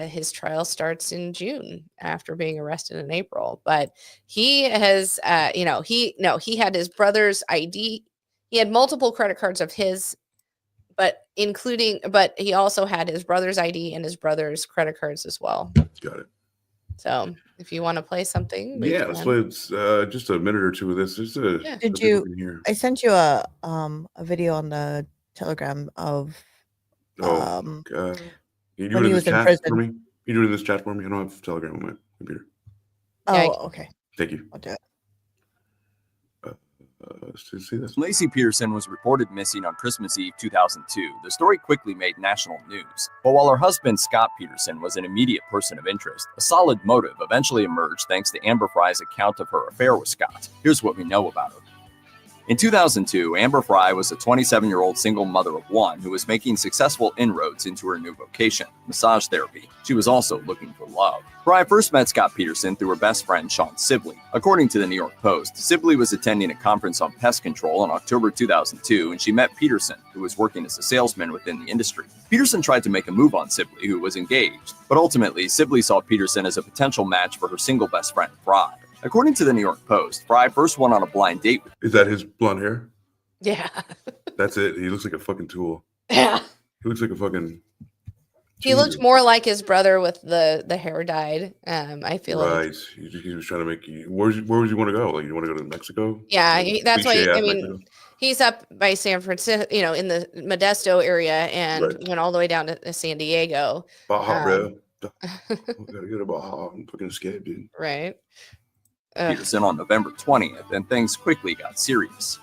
his trial starts in June after being arrested in April. But he has, he had his brother's ID. He had multiple credit cards of his, but he also had his brother's ID and his brother's credit cards as well. Got it. So if you want to play something, let's play just a minute or two of this. Did you? I sent you a video on the Telegram of. God. Can you do when it he was in prison for me? You do it in this chat for me? I don't have Telegram on my computer. Oh, okay. Thank you. I'll do it. Let's see this. Lacy Peterson was reported missing on Christmas Eve 2002. The story quickly made national news. But while her husband, Scott Peterson, was an immediate person of interest, a solid motive eventually emerged thanks to Amber Fry's account of her affair with Scott. Here's what we know about her. In 2002, Amber Fry was a 27-year-old single mother of 1 who was making successful inroads into her new vocation, massage therapy. She was also looking for love. Fry first met Scott Peterson through her best friend, Sean Sibley. According to the New York Post, Sibley was attending a conference on pest control in October 2002, and she met Peterson, who was working as a salesman within the industry. Peterson tried to make a move on Sibley, who was engaged, but ultimately, Sibley saw Peterson as a potential match for her single best friend, Fry. According to the New York Post, Fry first went on a blind date with. Is that his blonde hair? Yeah. That's it. He looks like a fucking tool. Yeah. He looks like a fucking. He looked more like his brother with the hair dyed. I feel right. He was trying to make you. Where would you want to go? Like, you want to go to Mexico? Yeah, that's why. I mean, Mexico? He's up by San Francisco, in the Modesto area, and went all the way down to San Diego. Baja, bro. Gotta get a Baja. I'm fucking scared, dude. Right. Peterson on November 20th, and things quickly got serious.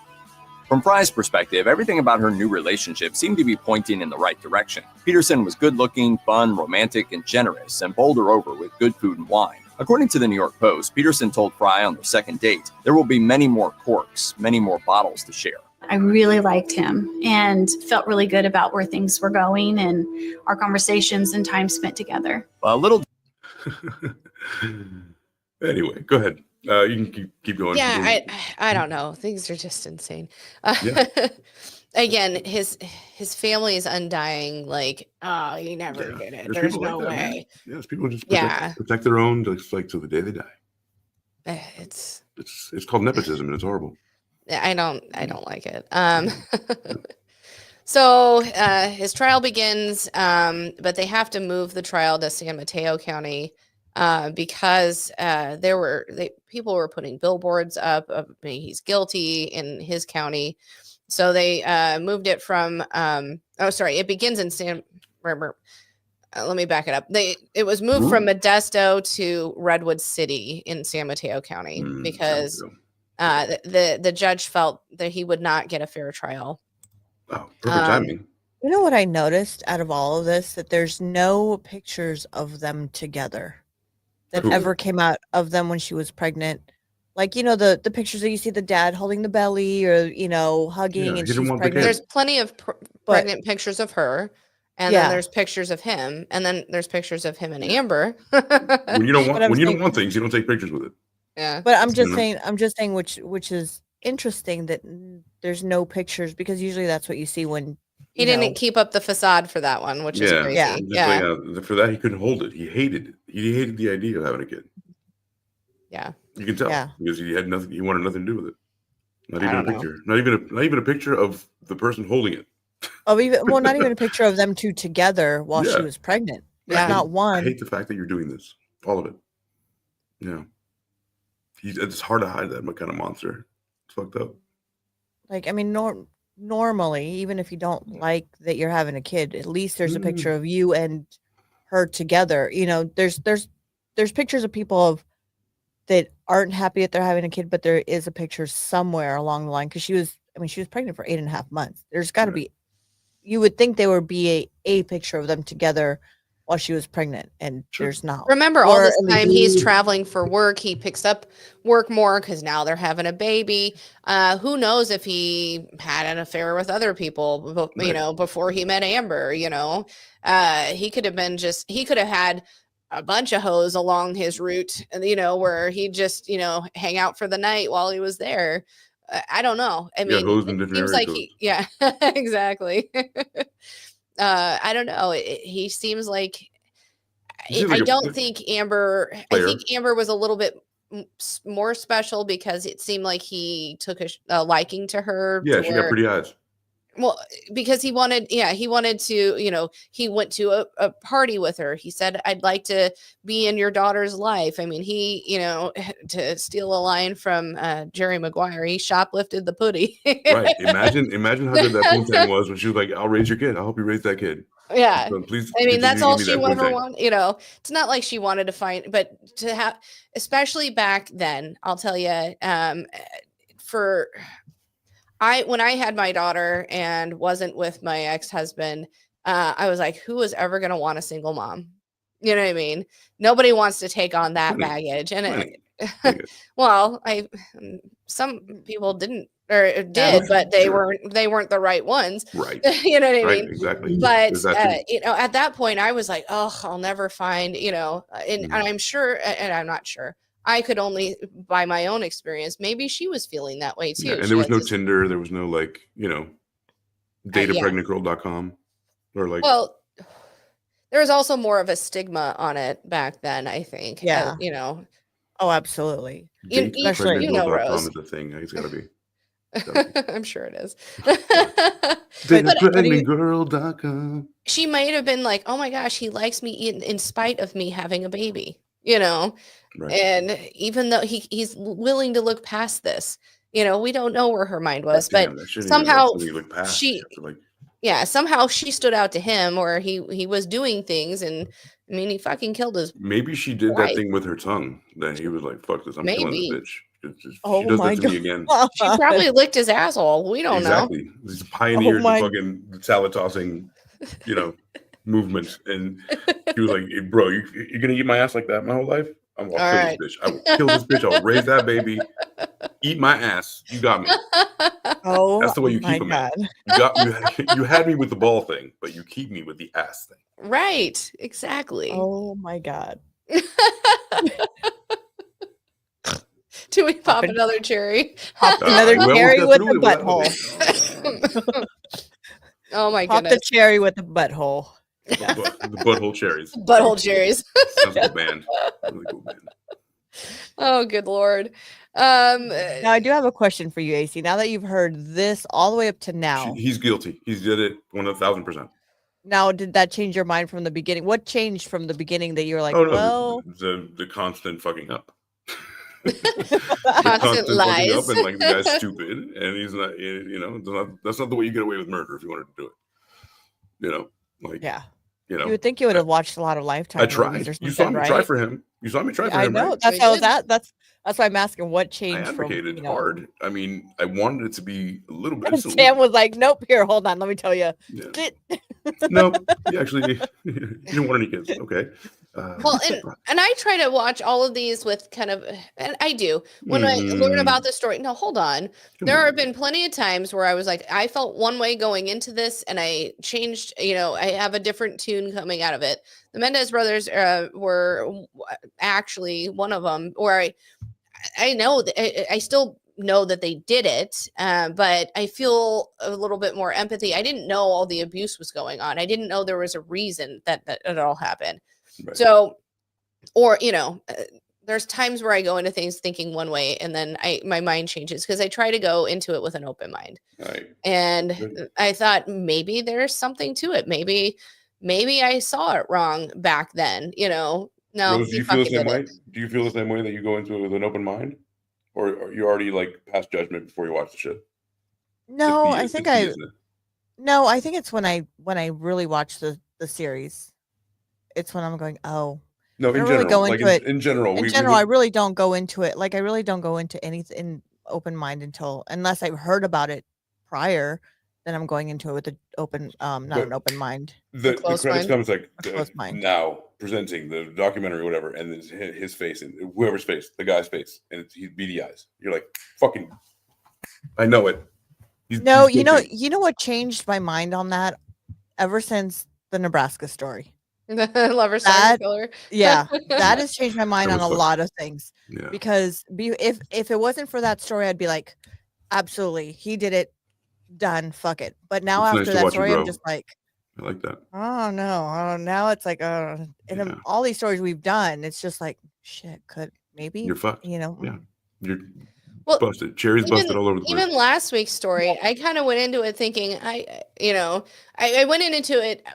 From Fry's perspective, everything about her new relationship seemed to be pointing in the right direction. Peterson was good-looking, fun, romantic, and generous, and bowled her over with good food and wine. According to the New York Post, Peterson told Fry on their second date, there will be many more corks, many more bottles to share. I really liked him and felt really good about where things were going and our conversations and time spent together. A little. Anyway, go ahead. You can keep going. Yeah, I don't know. Things are just insane. Yeah. Again, his family is undying. Like, oh, he never did it. There's no way. Yeah, there's people who just protect their own, just like till the day they die. It's called nepotism, and it's horrible. I don't like it. So his trial begins, but they have to move the trial to San Mateo County because people were putting billboards up of he's guilty in his county. So they moved it from it begins in let me back it up. It was moved from Modesto to Redwood City in San Mateo County because the judge felt that he would not get a fair trial. Oh, perfect timing. You know what I noticed out of all of this? That there's no pictures of them together that ever came out of them when she was pregnant. Like, you know, the pictures that you see the dad holding the belly or, you know, hugging and she's pregnant. There's plenty of pregnant pictures of her. And then there's pictures of him. And then there's pictures of him and Amber. When you don't want things, you don't take pictures with it. Yeah. But I'm just saying which is interesting that there's no pictures because usually that's what you see when he didn't keep up the facade for that one, which is crazy. For that he couldn't hold it. He hated it. He hated the idea of having a kid. Yeah. You can tell because he had nothing. He wanted nothing to do with it. Not even a picture. Not even a picture of the person holding it. Not even a picture of them two together while she was pregnant. Yeah, not one. I hate the fact that you're doing this. All of it. Yeah. It's hard to hide that kind of monster. It's fucked up. Like, I mean, normally, even if you don't like that you're having a kid, at least there's a picture of you and her together. You know, there's pictures of people that aren't happy that they're having a kid, but there is a picture somewhere along the line because she was pregnant for 8.5 months. There's got to be. You would think there would be a picture of them together while she was pregnant, and there's not. Remember, all this time he's traveling for work. He picks up work more because now they're having a baby. Who knows if he had an affair with other people, you know, before he met Amber, you know. He could have had a bunch of hoes along his route, you know, where he'd just, you know, hang out for the night while he was there. I don't know. I mean, it seems like exactly. I don't know. He seems like I don't think Amber. I think Amber was a little bit more special because it seemed like he took a liking to her. Yeah, she got pretty eyes. Well, because he wanted to, you know, he went to a party with her. He said, I'd like to be in your daughter's life. I mean, he, you know, to steal a line from Jerry Maguire, he shoplifted the putty. Right. Imagine how good that poontang was when she was like, I'll raise your kid. I'll help you raise that kid. Yeah. So please. I mean, that's all she ever wanted. You know, it's not like she wanted to find, but to have, especially back then, I'll tell you, when I had my daughter and wasn't with my ex-husband, I was like, who is ever going to want a single mom? You know what I mean? Nobody wants to take on that baggage. And some people didn't or did, but they weren't the right ones. Right. You know what I mean? Exactly. But you know, at that point I was like, oh, I'll never find, you know, and I'm sure, and I'm not sure. I could only, by my own experience, maybe she was feeling that way too. Yeah, and there was no Tinder. There was no, like, you know, datapregnantgirl.com or like. Well, there was also more of a stigma on it back then, I think. Yeah. You know. Oh, absolutely. Especially, you know, Rose. Is a thing. It's got to be. I'm sure it is. Datapregnantgirl.com. She might have been like, oh my gosh, he likes me in spite of me having a baby, you know. Right. And even though he's willing to look past this, you know, we don't know where her mind was, but somehow somehow she stood out to him, or he was doing things, and I mean, he fucking killed his. Maybe she did wife. that thing with her tongue. Then he was like, "Fuck this! I'm killing this bitch." She does that to me again. She probably licked his asshole. We don't know. Exactly. He's pioneered the fucking salad tossing, movement. And he was like, hey, "Bro, you're gonna eat my ass like that my whole life? I'm gonna kill this bitch. I will kill this bitch. I'll raise that baby. Eat my ass. You got me." Oh, that's the way you keep him. You had me with the ball thing, but you keep me with the ass thing. Right. Exactly. Oh my God. Do we pop another cherry? Pop another cherry with the butthole. Oh my Pop goodness. the cherry with the butthole. Yeah. The butthole cherries. Butthole cherries. Sounds like a band. Really cool band. Oh, good Lord. Now I do have a question for you, AC. Now that you've heard this all the way up to now, he's guilty. He did it 1,000%. Now, did that change your mind from the beginning? What changed from the beginning that you were like, the constant fucking up. Constant lies. Fucking up, and like the guy's stupid, and he's not. That's not the way you get away with murder if you wanted to do it. You would think you would have watched a lot of Lifetime. I tried. You saw me try for him. You saw me try for him. I know. Right? That's how I was at. That's why I'm asking what changed. I advocated hard. I mean, I wanted it to be a little bit. And Sam was like, "Nope, here, hold on, let me tell you." Yeah. No, actually, you don't want any kids. Okay. Well, and I try to watch all of these with kind of, and I do when I learn about the story. No, hold on. There have been plenty of times where I was like, I felt one way going into this, and I changed. I have a different tune coming out of it. The Mendez brothers were actually one of them where I know that I still know that they did it, but I feel a little bit more empathy. I didn't know all the abuse was going on. I didn't know there was a reason that it all happened. Right. So, or there's times where I go into things thinking one way, and then my mind changes because I try to go into it with an open mind. Right. And I thought maybe there's something to it. Maybe I saw it wrong back then. No. Rose, do you feel the same way? Do you feel the same way that you go into it with an open mind? Or are you already like past judgment before you watch the shit? No, I think it's when I really watch the series. It's when I'm going, oh. No, in general. In general. In general, I really don't go into it. Like I really don't go into anything in open mind unless I've heard about it prior. Then I'm going into it with an open, an open mind. The credits comes like now presenting the documentary or whatever, and it's his face and whoever's face, the guy's face, and he's beady eyes. You're like, fucking, I know it. You know what changed my mind on that ever since the Nebraska story. Lover starting killer. Yeah, that has changed my mind on a lot of things. Yeah. Because if it wasn't for that story, I'd be like, absolutely, he did it. Done, fuck it. But now after that story, I'm just like, I like that. Oh no! Now it's like, all these stories we've done, it's just like, shit. Could maybe you're fucked. Yeah, you're busted. Cherry's busted all over the place. Even last week's story, I kind of went into it thinking, I went into it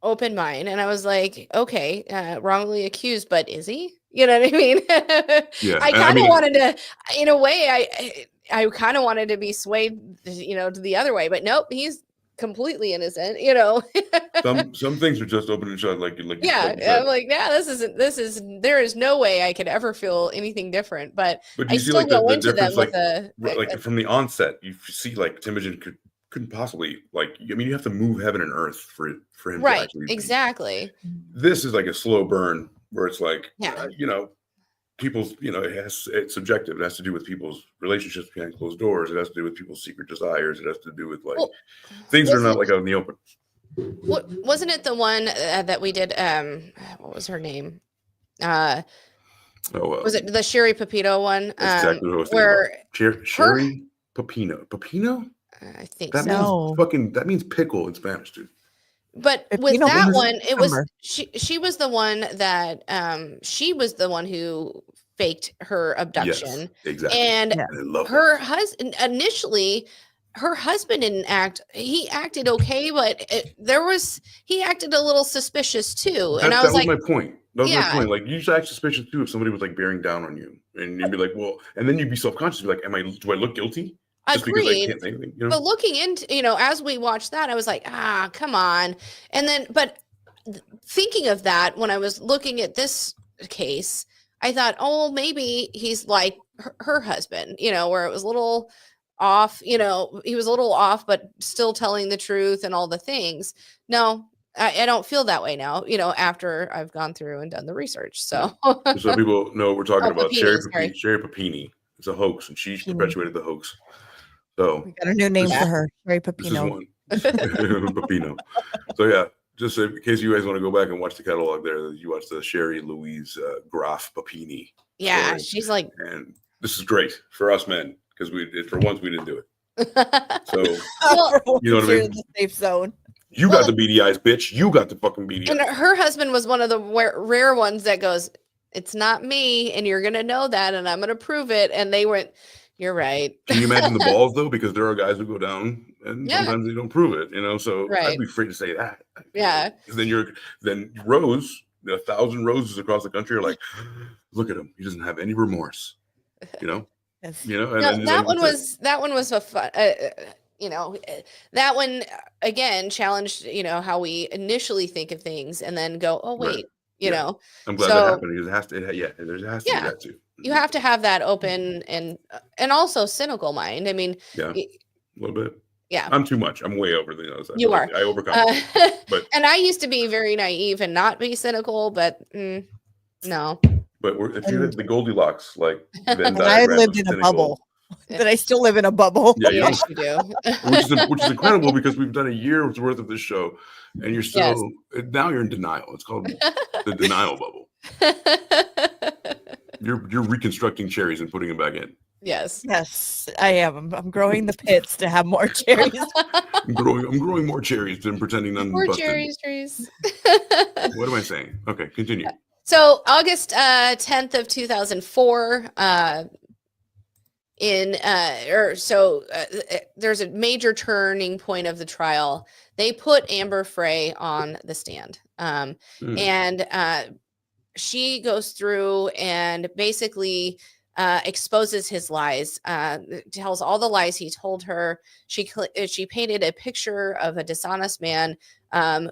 open mind, and I was like, okay, wrongly accused, but is he? You know what I mean? Yeah. I kind of wanted to, in a way, I kind of wanted to be swayed, to the other way, but nope, he's completely innocent. Some things are just open and shut, like yeah. I'm like, yeah, this is. There is no way I could ever feel anything different. But I still go into them with from the onset. You see, like Timogen couldn't possibly you have to move heaven and earth for him. Right. To actually exactly. This is like a slow burn where it's like, people's, it's subjective. It has to do with people's relationships behind closed doors. It has to do with people's secret desires. It has to do with things that are not out in the open. Wasn't it the one that we did? What was her name? Was it the Sherry Pepito one? Exactly what I was thinking about. Sherry Pepino. Pepino? I think that means pickle in Spanish, dude. But with that one, it was she was the one that she was the one who faked her abduction. Yes, exactly. And I love her husband initially, her husband didn't act. He acted okay, but he acted a little suspicious too. And I was like, that was my point. That was my point. Like, you should act suspicious too if somebody was like bearing down on you, and you'd be like, well, and then you'd be self-conscious, be like, do I look guilty? Just because I can't say anything, But looking into, as we watched that, I was like, come on. And then, but thinking of that when I was looking at this case, I thought, oh, maybe he's like her husband, where it was a little off, he was a little off, but still telling the truth and all the things. No, I don't feel that way now, after I've gone through and done the research. So, so people know we're talking about Sherry sorry. Papini. It's a hoax, and she perpetuated the hoax. So we got a new name for her, Sherry Papino. Papino. So yeah, just in case you guys want to go back and watch the catalog there, you watch the Sherry Louise Graf Papini. Yeah, story. she's like, and this is great for us men because for once we didn't do it. So you know what I mean? In the safe zone. You got the beady eyes, bitch. You got the fucking beady eyes. And her husband was one of the rare ones that goes, it's not me, and you're gonna know that, and I'm gonna prove it. And they went, you're right. Can you imagine the balls though? Because there are guys who go down and sometimes they don't prove it, So I'd be afraid to say that. Yeah. Because then Rose, 1,000 roses across the country are like, look at him. He doesn't have any remorse. Yes. And that one was a fun. That one again challenged, how we initially think of things, and then go, oh wait, I'm glad that happened because it has to. There has to be that too. You have to have that open and also cynical mind. I mean, a little bit. Yeah, I'm too much. I'm way over the other side. You are. I overcome. But and I used to be very naive and not be cynical, but no. But if you hit the Goldilocks, like Venn I lived in a bubble. But I still live in a bubble. Yeah, yes, you do. which is incredible because we've done a year's worth of this show, and you're still now you're in denial. It's called the denial bubble. You're reconstructing cherries and putting them back in. Yes, I am. I'm growing the pits to have more cherries. I'm growing more cherries than pretending none. More busted. cherries, trees. What am I saying? Okay, continue. So August 10th of 2004. There's a major turning point of the trial. They put Amber Frey on the stand, and she goes through and basically exposes his lies, tells all the lies he told her. She painted a picture of a dishonest man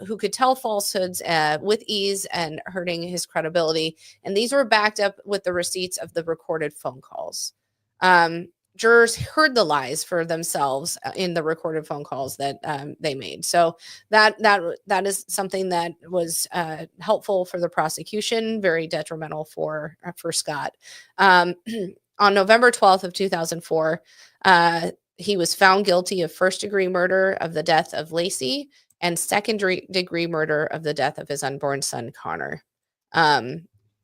who could tell falsehoods with ease and hurting his credibility. And these were backed up with the receipts of the recorded phone calls. Jurors heard the lies for themselves in the recorded phone calls that they made. So that is something that was helpful for the prosecution, very detrimental for Scott. On November 12th of 2004, he was found guilty of first-degree murder of the death of Lacy and second-degree murder of the death of his unborn son, Connor.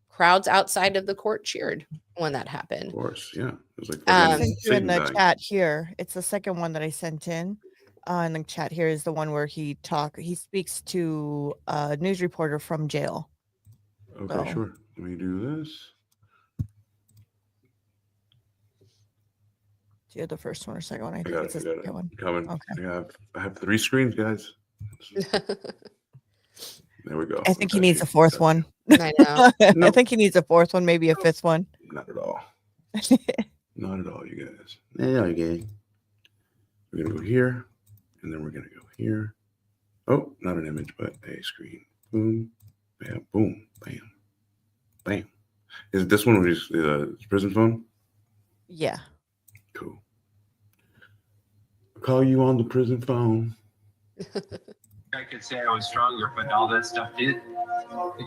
Crowds outside of the court cheered when that happened. Of course, yeah. It was like I sent you in the chat here. It's the second one that I sent in. In the chat here is the one where he speaks to a news reporter from jail. Okay, sure. Let me do this. Do you have the first one or second one? I think it's the second one. Coming. Okay. I have 3 screens, guys. There we go. I think he needs a fourth one. I know. I think he needs a fourth one, maybe a fifth one. Not at all. Not at all, you guys. Okay. We're going to go here, and then we're going to go here. Oh, not an image, but a screen. Boom, bam, boom, bam, bam. Is it this one, which is the prison phone? Yeah. Cool. I'll call you on the prison phone. I could say I was stronger, but all that stuff did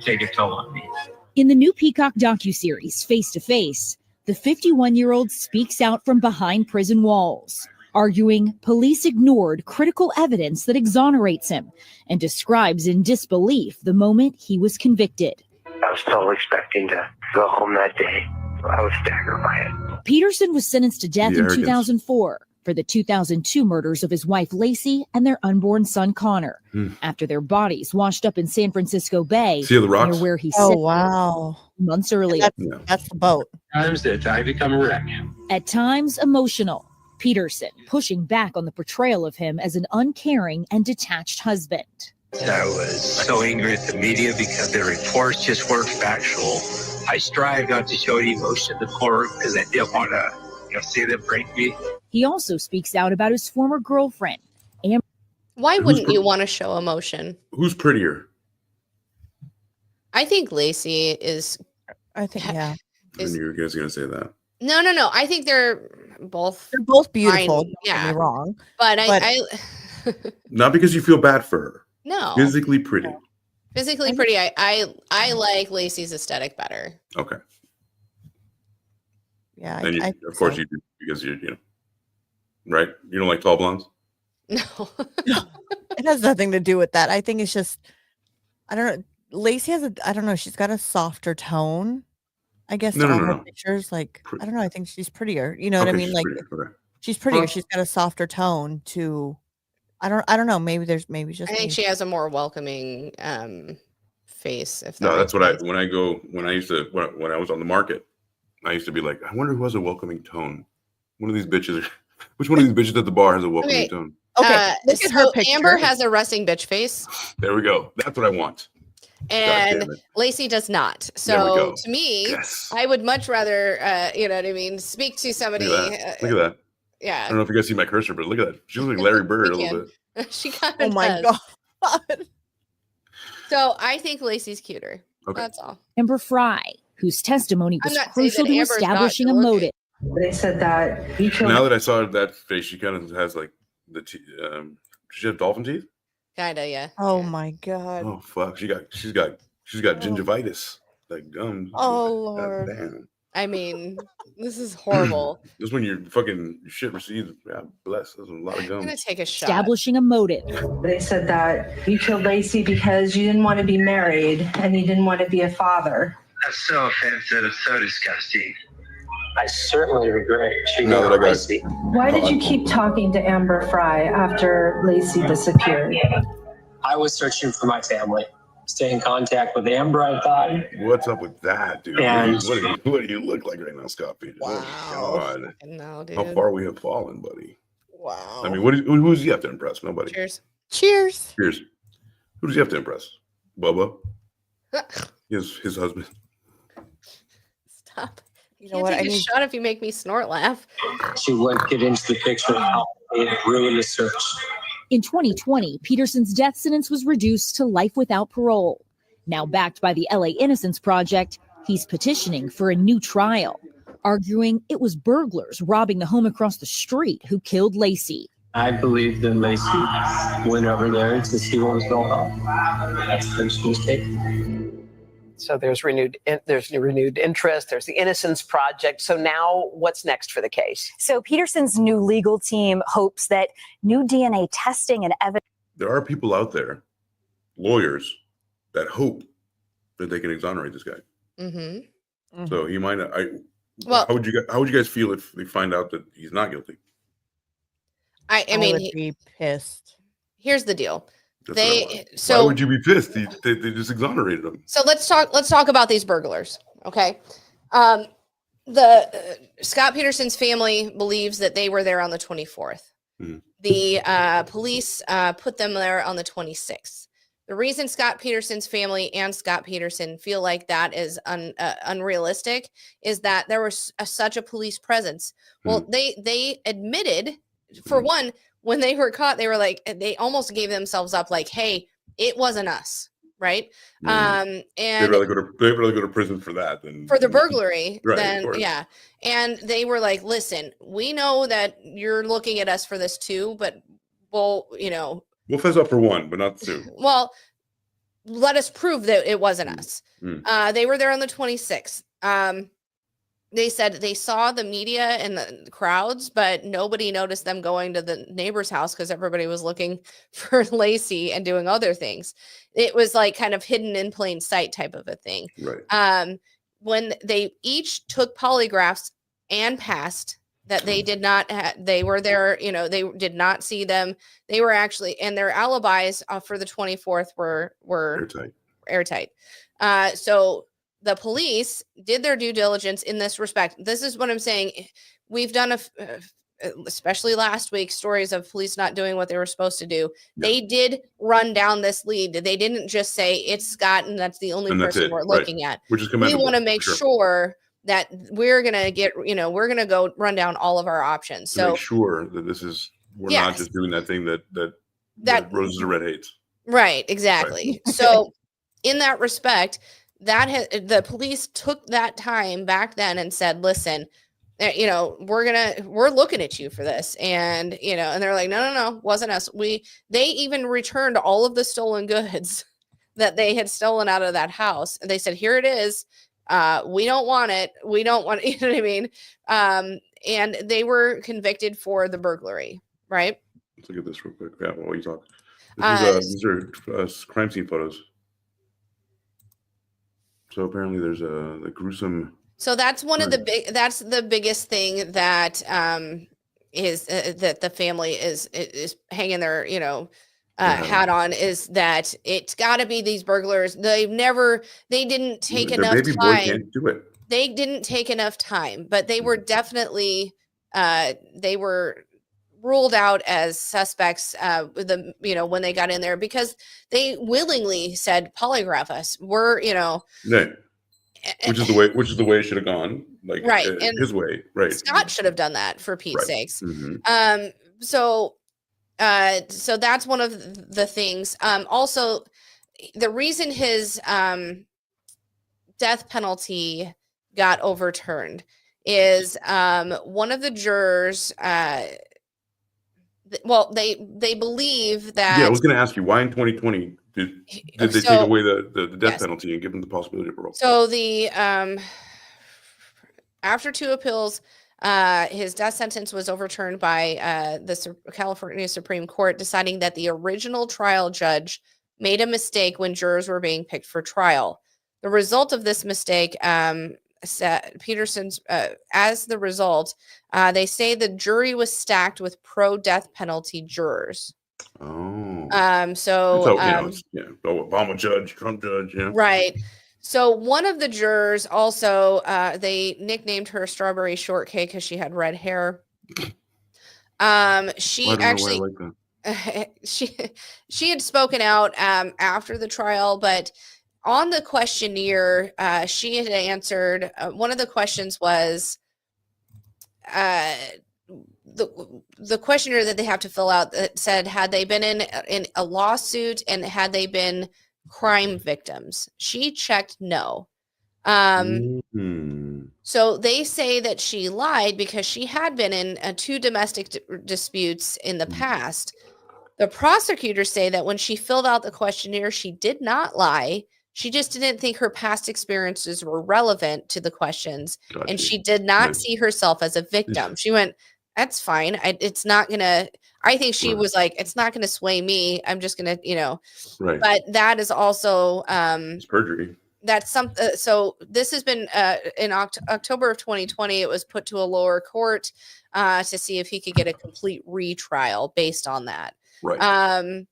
take a toll on me. In the new Peacock docuseries, Face to Face, the 51-year-old speaks out from behind prison walls, arguing police ignored critical evidence that exonerates him and describes in disbelief the moment he was convicted. I was totally expecting to go home that day. I was staggered by it. Peterson was sentenced to death in 2004 for the 2002 murders of his wife Lacy and their unborn son Connor, after their bodies washed up in San Francisco Bay, See the rocks? near where he Oh, sat wow. months earlier. That's the boat. Times that I become a wreck. At times emotional, Peterson pushing back on the portrayal of him as an uncaring and detached husband. I was so angry at the media because the reports just weren't factual. I strive not to show any emotion in the court because I didn't want to see them break me. He also speaks out about his former girlfriend. Why wouldn't you want to show emotion? Who's prettier? I think Lacy is. I think yeah. And you guys are gonna say that? No. I think they're both beautiful. fine. Don't get me wrong. But I not because you feel bad for her. No. Physically pretty. Physically pretty. I like Lacy's aesthetic better. Okay. Yeah. And of course you do, because you know, right? You don't like tall blondes? No. It has nothing to do with that. I think it's just, I don't know. Lacy has I don't know. She's got a softer tone, I guess. No. Pictures, like, I don't know. I think she's prettier. You know what I mean? Like, she's prettier. She's got a softer tone to, I don't know. Maybe just. I think she has a more welcoming face. That's what when I was on the market, I used to be like, I wonder who has a welcoming tone. One of these bitches. Which one of these bitches at the bar has a welcoming tone? Okay, look at her picture. Amber has a resting bitch face. There we go. That's what I want. And Lacy does not. So to me, I would much rather, you know what I mean, speak to somebody. Look at that. Yeah. I don't know if you guys see my cursor, but look at that. She looks like Larry Bird a little bit. She kind of my God. So I think Lacy's cuter. Okay. That's all. Amber Fry, whose tesmoony was crucial to establishing a motive. They said that he killed. Now that I saw that face, she kind of has like the does she have dolphin teeth? Kinda, yeah. Oh my God. Oh fuck, she's got gingivitis, like gums. Oh Lord. Damn. I mean, this is horrible. Just when your fucking shit recedes, yeah, bless. There's a lot of gums. I'm gonna take a shot. Establishing a motive. They said that you killed Lacy because you didn't want to be married and you didn't want to be a father. That's so offensive and so disgusting. I certainly regret cheating Now that on I got Lacy. Why did you keep talking to Amber Fry after Lacy disappeared? I was searching for my family. Stay in contact with Amber, I thought. What's up with that, dude? And what do you look like right now, Scott Peterson? Wow. Oh, God. No, dude. How far we have fallen, buddy. Wow. I mean, who's he have to impress? Nobody. Cheers. Cheers. Cheers. Who does he have to impress? Bubba? his husband. Stop. You know what? I need a shot if you make me snort laugh. she wouldn't get into the picture of how it ruined the search. In 2020, Peterson's death sentence was reduced to life without parole. Now backed by the LA Innocence Project, he's petitioning for a new trial, arguing it was burglars robbing the home across the street who killed Lacy. I believe that Lacy went over there to see what was going on. That's the first mistake. So there's renewed interest. There's the Innocence Project. So now what's next for the case? So Peterson's new legal team hopes that new DNA testing and evidence. There are people out there, lawyers, that hope that they can exonerate this guy. Mm-hmm. So he might. Well, how would you guys feel if they find out that he's not guilty? I mean, would be pissed. Here's the deal. Why would you be pissed? They just exonerated him. So let's talk about these burglars. Okay. The Scott Peterson's family believes that they were there on the 24th. Mm-hmm. The police put them there on the 26th. The reason Scott Peterson's family and Scott Peterson feel like that is unrealistic is that there was such a police presence. Well, they admitted, for one, when they were caught, they were like, they almost gave themselves up, like, hey, it wasn't us, right? And they'd rather go to prison for that than for the burglary. Right, then yeah. And they were like, listen, we know that you're looking at us for this too, but we'll fess up for one, but not two. Well, let us prove that it wasn't us. They were there on the 26th. They said they saw the media and the crowds, but nobody noticed them going to the neighbor's house because everybody was looking for Lacy and doing other things. It was like kind of hidden in plain sight type of a thing. Right. When they each took polygraphs and passed, that they did not, they were there, they did not see them. They were actually, and their alibis for the 24th were airtight. So the police did their due diligence in this respect. This is what I'm saying. We've done especially last week, stories of police not doing what they were supposed to do. Yeah. They did run down this lead. They didn't just say it's Scott and that's the only person we're looking at. Which is we want to make sure that we're going to get, we're going to go run down all of our options. So make sure that we're not just doing that thing that Roses of Red hates. Right. Exactly. Right. So in that respect, the police took that time back then and said, listen, we're looking at you for this. And, and they're like, no, wasn't us. They even returned all of the stolen goods that they had stolen out of that house. And they said, here it is. We don't want it. We don't want it. You know what I mean? And they were convicted for the burglary, right? Let's look at this real quick. Yeah, while you talk. These are crime scene photos. So apparently there's the gruesome. So that's that's the biggest thing that is that the family is hanging their hat on, is that it's got to be these burglars. They didn't take enough baby time. Boy can't do it. They didn't take enough time, but they were definitely they were ruled out as suspects when they got in there, because they willingly said, polygraph us. We're Right. Which is the way it should have gone, like right. His way, right? Scott should have done that, for Pete's sakes. Mm-hmm. So that's one of the things. Also, the reason his death penalty got overturned is one of the jurors. They believe that. Yeah, I was going to ask you, why in 2020 did they take away the death penalty and give them the possibility of parole? So after 2 appeals, his death sentence was overturned by the California Supreme Court, deciding that the original trial judge made a mistake when jurors were being picked for trial. The result of this mistake, Peterson's, as the result, they say the jury was stacked with pro-death penalty jurors. Oh. Obama judge, Trump judge, yeah. Right. So one of the jurors also, they nicknamed her Strawberry Shortcake because she had red hair. She actually, she had spoken out after the trial, but on the questionnaire, she had answered, one of the questions was, the questionnaire that they have to fill out that said, had they been in a lawsuit and had they been crime victims? She checked no. So they say that she lied because she had been in 2 domestic disputes in the past. The prosecutors say that when she filled out the questionnaire, she did not lie. She just didn't think her past experiences were relevant to the questions. Gotcha. And she did not see herself as a victim. She went, that's fine. It's not going to, I think she was like, it's not going to sway me. I'm just going to, Right. But that is also, it's perjury. That's something. So this has been in October of 2020. It was put to a lower court to see if he could get a complete retrial based on that. Right.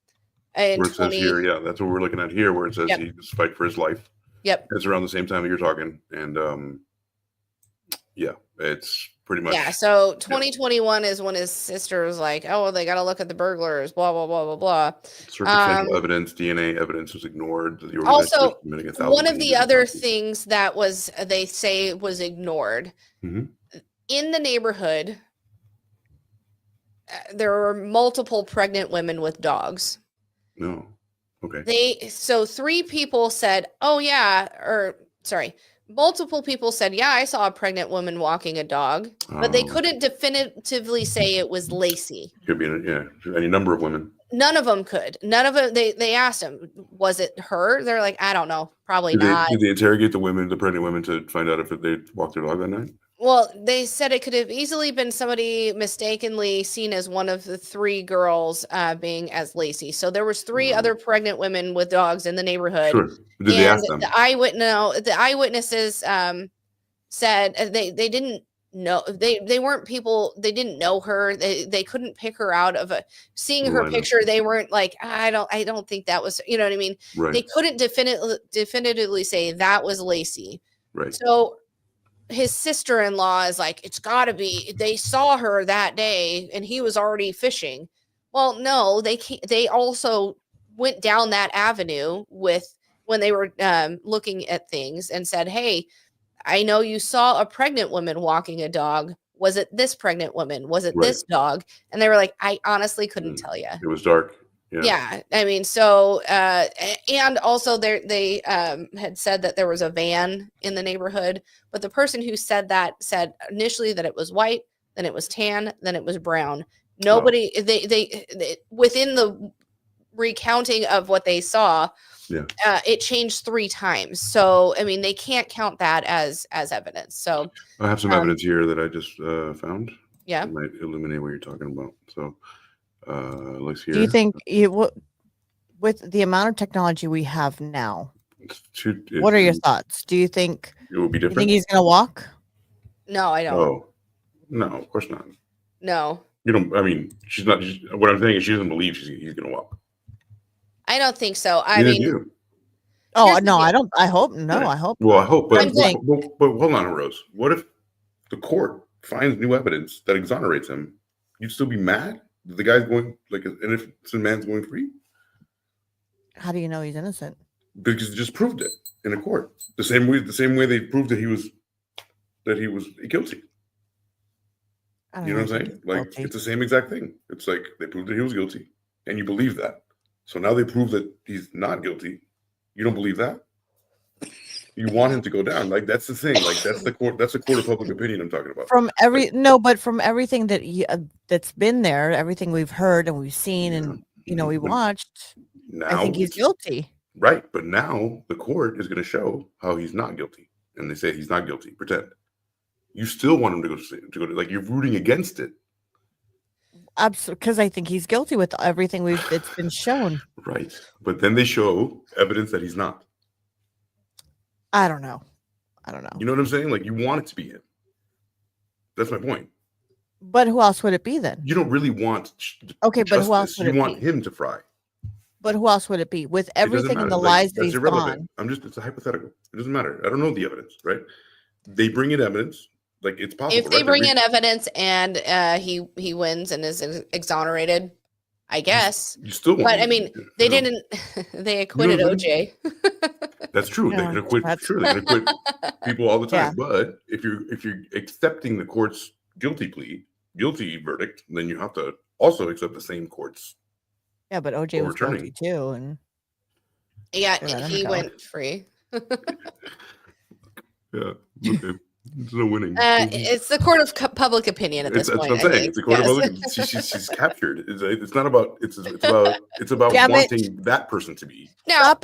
And where it says here, yeah, that's what we're looking at here, where it says he was fighting for his life. Yep. It's around the same time that you're talking, and yeah, it's pretty much. Yeah. So 2021 is when his sister was like, "Oh, well, they got to look at the burglars." Blah blah blah blah blah. Circumstantial evidence, DNA evidence was ignored. Also, one of the other things that was they say was ignored in the neighborhood. There were multiple pregnant women with dogs. No. Okay. So 3 people said, "Oh yeah," or sorry, multiple people said, "Yeah, I saw a pregnant woman walking a dog," but they couldn't definitively say it was Lacy. Could be any number of women. None of them could. None of them. They asked him, "Was it her?" They're like, "I don't know, probably not." Did they interrogate the pregnant women, to find out if they walked their dog that night? Well, they said it could have easily been somebody mistakenly seen as one of the 3 girls being as Lacy. So there was 3 other pregnant women with dogs in the neighborhood. Sure. Did they ask them? The eyewitnesses said they didn't know. They weren't people. They didn't know her. They couldn't pick her out of seeing her picture. They weren't like, I don't think that was, you know what I mean? Right. They couldn't definitively say that was Lacy. Right. So his sister-in-law is like, it's got to be, they saw her that day and he was already fishing. Well, no, they also went down that avenue when they were looking at things and said, hey, I know you saw a pregnant woman walking a dog. Was it this pregnant woman? Was it this dog? And they were like, I honestly couldn't tell you. It was dark. Yeah. I mean, so and also they had said that there was a van in the neighborhood, but the person who said that said initially that it was white, then it was tan, then it was brown. Nobody they within the recounting of what they saw, it changed 3 times. So I mean, they can't count that as evidence. So I have some evidence here that I just found. Yeah, it might illuminate what you're talking about. So let's hear. Do you think with the amount of technology we have now, what are your thoughts? Do you think it will be different? You think he's gonna walk? No, I don't. Oh, no, of course not. No, You don't. I mean, she's not. What I'm saying is, she doesn't believe he's going to walk. I don't think so. I Neither mean, do you. Oh no, I don't. I hope no. Right. I hope. Well, I hope, but saying- hold on, Rose. What if the court finds new evidence that exonerates him? You'd still be mad that the guy's going like an innocent man's going free? How do you know he's innocent? Because they just proved it in a court. The same way they proved that he was guilty. You know what I'm saying? Like it's the same exact thing. It's like they proved that he was guilty, and you believe that. So now they prove that he's not guilty. You don't believe that? You want him to go down. Like that's the thing. Like that's the court. That's the court of public opinion I'm talking about. From but from everything that that's been there, everything we've heard and we've seen, and we watched. Now I think he's guilty. Right, but now the court is going to show how he's not guilty, and they say he's not guilty. Pretend. You still want him to go to like you're rooting against it. Absolutely, because I think he's guilty with everything it's been shown. Right, but then they show evidence that he's not. I don't know. You know what I'm saying? Like you want it to be him. That's my point. But who else would it be then? You don't really want. Okay, but who else would it be? You want him to fry. But who else would it be? With everything in the lies that he's gone. It's a hypothetical. It doesn't matter. I don't know the evidence, right? They bring in evidence. Like it's possible. If they bring in evidence and he wins and is exonerated, I guess. You still want. But I mean, they didn't. They acquitted OJ. That's true. They can acquit. Sure, they can acquit people all the time. Yeah. But if you're accepting the court's guilty verdict, then you have to also accept the same court's. Yeah, but OJ was guilty too, and he went free. Yeah. Okay. There's no winning. It's the court of public opinion at this point. That's what I'm saying. It's the court of public. She's captured. It's not about. It's about wanting that person to be. Now,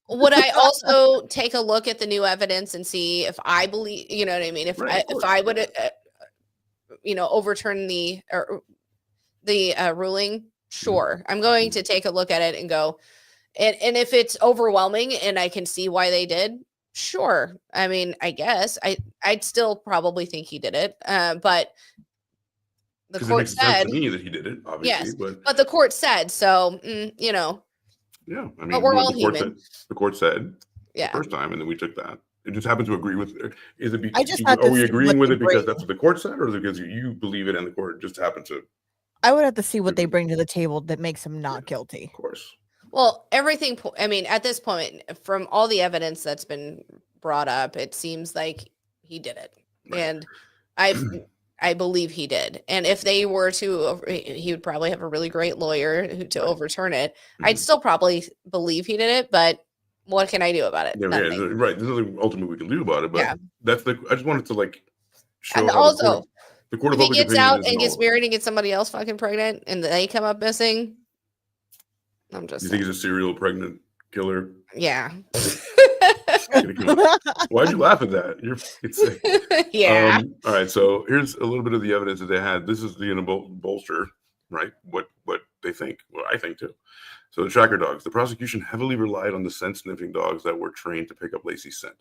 would I also take a look at the new evidence and see if I believe? You know what I mean? If I would, overturn the ruling. Sure, I'm going to take a look at it and go, and if it's overwhelming and I can see why they did. Sure. I mean, I guess I'd still probably think he did it. But the court said to me that he did it, obviously. Yes, but the court said so. Yeah, I mean, but we're all human. The court said the first time, and then we took that. It just happened to agree with. Is it? Are we agreeing with it because that's what the court said, or because you believe it and the court just happened to? I would have to see what they bring to the table that makes him not guilty. Of course. Well, everything, I mean, at this point, from all the evidence that's been brought up, it seems like he did it. And I believe he did. And if they were to, he would probably have a really great lawyer to overturn it. I'd still probably believe he did it, but what can I do about it? Yeah, right. There's nothing ultimately we can do about it, but I just wanted to show and how also, the court of if he public gets out opinion and gets married and gets somebody else fucking pregnant and they come up missing, I'm just. You think he's a serial pregnant killer? Yeah. Why'd you laugh at that? You're sick. Yeah. All right. So here's a little bit of the evidence that they had. This is the bolster, right? What they think. Well, I think too. So the tracker dogs. The prosecution heavily relied on the scent sniffing dogs that were trained to pick up Lacy's scent.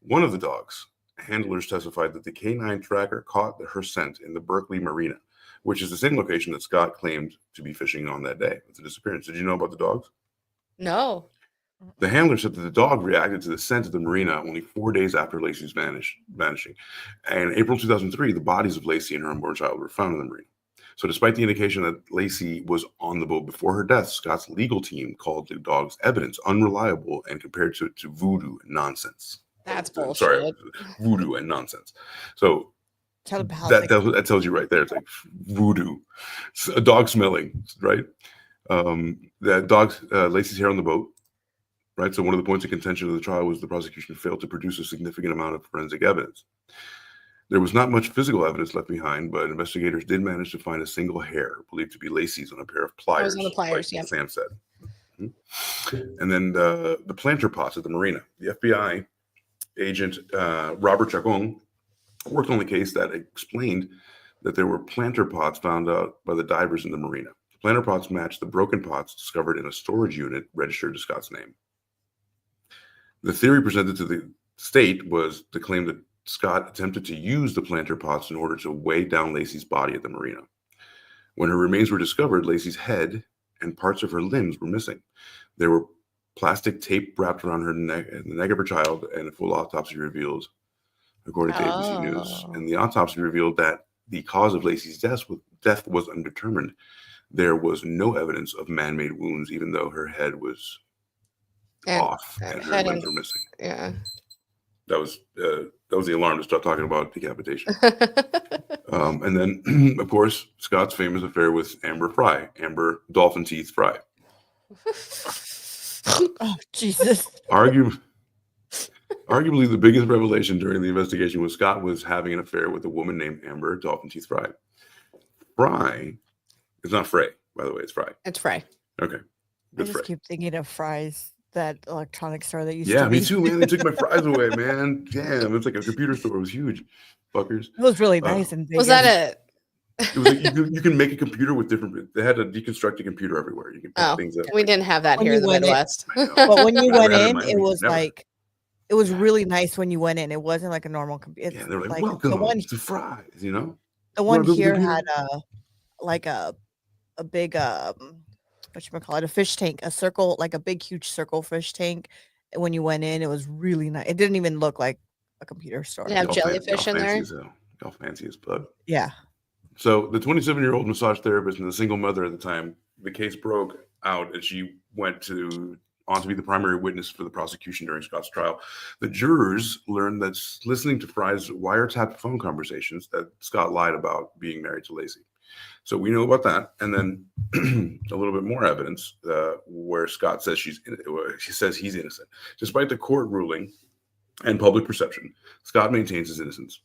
One of the dogs, handlers testified that the canine tracker caught her scent in the Berkeley Marina, which is the same location that Scott claimed to be fishing on that day with the disappearance. Did you know about the dogs? No. The handler said that the dog reacted to the scent of the marina only 4 days after Lacy's vanishing. And in April 2003, the bodies of Lacy and her unborn child were found in the marina. So despite the indication that Lacy was on the boat before her death, Scott's legal team called the dog's evidence unreliable and compared it to voodoo and nonsense. That's bullshit. Sorry, voodoo and nonsense. So that tells you right there. It's like voodoo, a dog smelling, right? That dog's Lacy's hair on the boat, right? So one of the points of contention of the trial was the prosecution failed to produce a significant amount of forensic evidence. There was not much physical evidence left behind, but investigators did manage to find a single hair believed to be Lacy's on a pair of pliers. On the pliers, like Sam said. And then the planter pots at the marina. The FBI agent Robert Chacon worked on the case that explained that there were planter pots found out by the divers in the marina. The planter pots matched the broken pots discovered in a storage unit registered to Scott's name. The theory presented to the state was the claim that Scott attempted to use the planter pots in order to weigh down Lacy's body at the marina. When her remains were discovered, Lacy's head and parts of her limbs were missing. There were plastic tape wrapped around her neck and the neck of her child, and a full autopsy revealed, according to ABC News. And the autopsy revealed that the cause of Lacy's death was undetermined. There was no evidence of man-made wounds, even though her head was off and her limbs were missing. Yeah. That was the alarm to start talking about decapitation. And then, of course, Scott's famous affair with Amber Dolphin Teeth Fry. Oh, Jesus. Arguably the biggest revelation during the investigation was Scott was having an affair with a woman named Amber Dolphin Teeth Fry. Fry is not Frey, by the way. It's Fry. It's Fry. Okay. I just keep thinking of Fry's, that electronic store that used Yeah, to be. me too, man. They took my fries away, man. Damn, it's like a computer store. It was huge. Fuckers. It was really nice and big. Was that It was like you can make a computer with different. They had a deconstructed computer everywhere. You can pick things up. We didn't have that When here you in the went in- Midwest. But when you went Never had it in, in it my- was never. like, it was really nice when you went in. It wasn't like a normal computer. Yeah, they're like, the welcome one, to fries, you know? the one Welcome to here computer. had a big whatchamacallit, a fish tank, a circle, like a big huge circle fish tank. And when you went in, it was really nice. It didn't even look like a computer store. Did it have jellyfish in there? Y'all fancy as fuck. Yeah. So the 27-year-old massage therapist and the single mother at the time, the case broke out and she went on to be the primary witness for the prosecution during Scott's trial. The jurors learned that listening to Fry's wiretapped phone conversations that Scott lied about being married to Lacy. So we know about that. And then a little bit more evidence where Scott says she says he's innocent. Despite the court ruling and public perception, Scott maintains his innocence.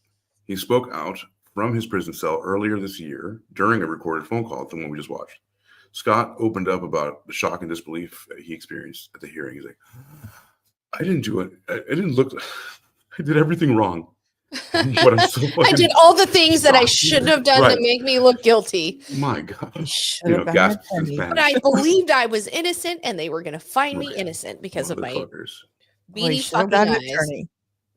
He spoke out from his prison cell earlier this year during a recorded phone call, the one we just watched. Scott opened up about the shock and disbelief he experienced at the hearing. He's like, I didn't do it. I didn't look. I did everything wrong. But I'm so I did all the things that I shouldn't have done Right. to make me look guilty. My God. Should've been gasps an in attorney. Spanish. But I believed I was innocent and they were going to find me innocent because of my Motherfuckers. Well, he beady should have fucking got an eyes. attorney.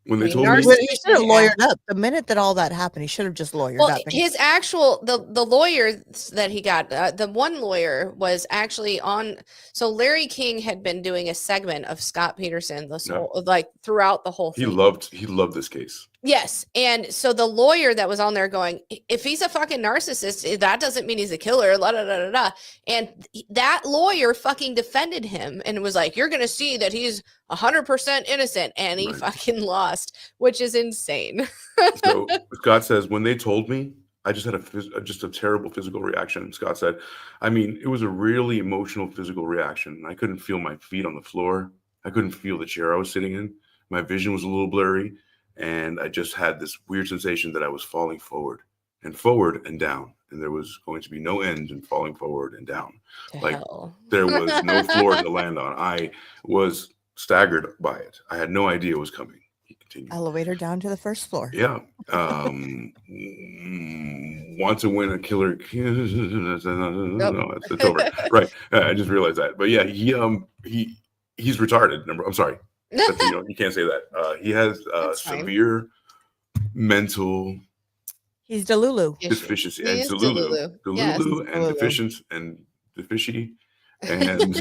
When they I mean, told me, Well, he should have lawyered up. The minute that all that happened, he should have just lawyered Well, up. his actual the lawyer that he got, the one lawyer was actually on. So Larry King had been doing a segment of Scott Peterson, like throughout the whole he thing. loved this case. Yes, and so the lawyer that was on there going, if he's a fucking narcissist, that doesn't mean he's a killer. La da da da da. And that lawyer fucking defended him and was like, "You're gonna see that he's 100% innocent," and he fucking lost, which is insane. So Scott says, when they told me, I just had a terrible physical reaction. Scott said, I mean, it was a really emotional physical reaction. I couldn't feel my feet on the floor. I couldn't feel the chair I was sitting in. My vision was a little blurry. And I just had this weird sensation that I was falling forward and down. And there was going to be no end in falling forward and down. There was no floor to land on. I was staggered by it. I had no idea it was coming. He continued. Elevator down to the first floor. Yeah. Want to win a killer? No, it's over. Right. I just realized that. But yeah, he's retarded. I'm sorry. You can't say that. He has severe mental. He's Delulu. Deficiency He and is Delulu. Delulu. Yes. And deficient and deficient and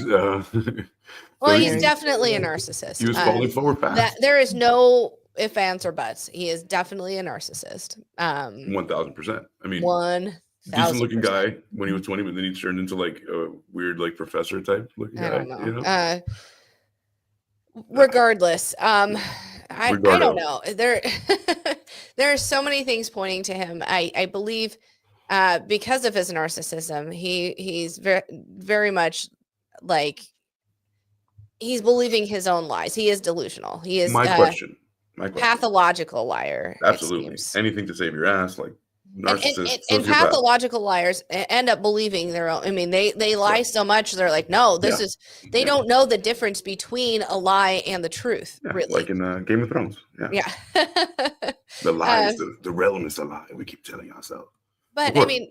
Well, so he's definitely a narcissist. He was falling forward fast. There is no ifs, ands, or buts. He is definitely a narcissist. 1,000%. I mean, 1,000%. decent looking guy when he was 20, but then he turned into like a weird like professor type looking guy. I don't know. You know? Regardless, I don't know. There are so many things pointing to him. I believe because of his narcissism, he's very, very much like he's believing his own lies. He is delusional. He is My question. Pathological liar. Absolutely. Anything to save your ass, like narcissist. And pathological liars end up believing their own. I mean, they lie so much they're like, no, this is. They don't know the difference between a lie and the truth. Yeah, really, like in Game of Thrones. Yeah. The lie is the realm is a lie. We keep telling ourselves. But I mean,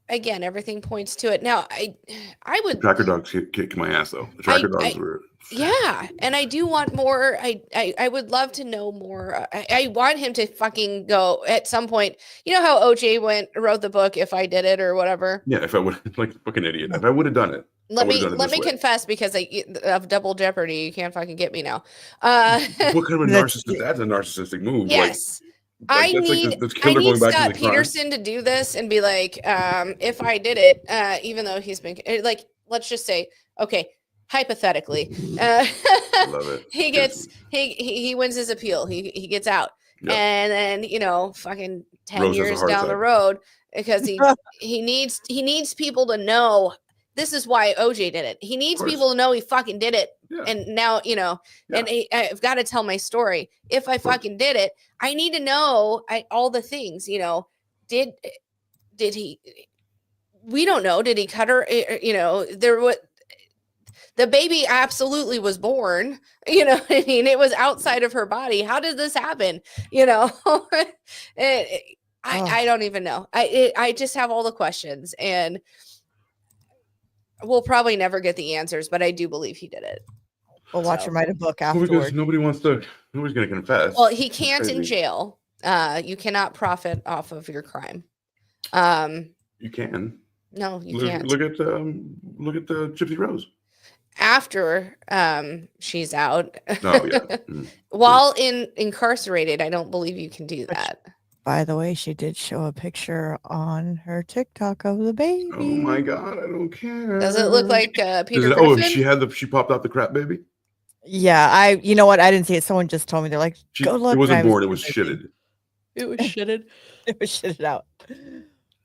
again, everything points to it. Now, I would. The tracker dogs kicked my ass though. The tracker dogs were. Yeah, and I do want more. I would love to know more. I want him to fucking go at some point. You know how OJ wrote the book "If I Did It" or whatever. Yeah, if I would, like fucking idiot. If I would have done it. Let me confess, because of Double Jeopardy, you can't fucking get me now. What kind of a narcissist? That's a narcissistic move. Yes. Like, I need Scott Peterson to do this and be like, if I did it, even though he's been like, let's just say, okay, hypothetically, love it. he wins his appeal, he gets out, and then fucking 10 years down the road, because he needs people to know. This is why OJ did it. He needs people to know he fucking did it. Yeah. And now, and I've got to tell my story. If I fucking did it, I need to know all the things, did he, we don't know. Did he cut her? The baby absolutely was born, what I mean? It was outside of her body. How did this happen? I don't even know. I just have all the questions, and we'll probably never get the answers, but I do believe he did it. We'll watch him write a book afterwards. Because nobody's going to confess. Well, he can't in jail. You cannot profit off of your crime. You can. No, you can't. Look at the Gypsy Rose. After she's out. Oh, yeah. While incarcerated, I don't believe you can do that. By the way, she did show a picture on her TikTok of the baby. Oh my God, I don't care. Does it look like Peter Griffin? She popped out the crap baby? Yeah, you know what? I didn't see it. Someone just told me. They're like, go look. It wasn't born, it was shitted. It was shitted. It was shitted out.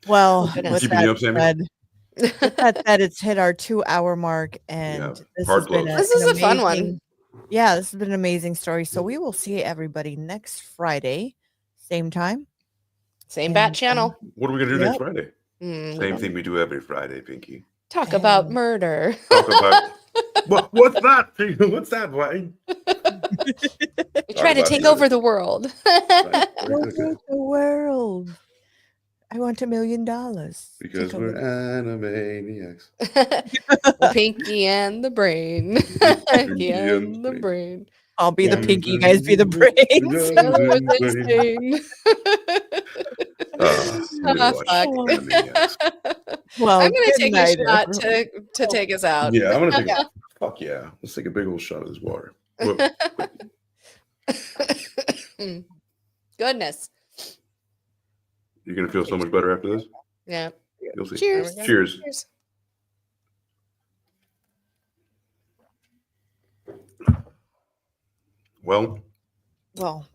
Well, with that said, it's hit our 2-hour mark, and this is a fun one. Yeah, this has been an amazing story. So we will see everybody next Friday. Same time. Same bat channel. What are we going to do next Friday? Same thing we do every Friday, Pinky. Talk about murder. Talk about... What's that? What's that, Wayne? We try to take over the world. Over the world. I want $1 million. Because we're animaniacs. Pinky and the brain. Pinky and the brain. I'll be the pinky, you guys be the brains. Well, I'm gonna take a shot to take us out. Yeah, I'm gonna take fuck yeah. Let's take a big old shot of this water. Goodness. You're gonna feel so much better after this? Yeah. You'll see. Cheers. Cheers. Cheers. Well,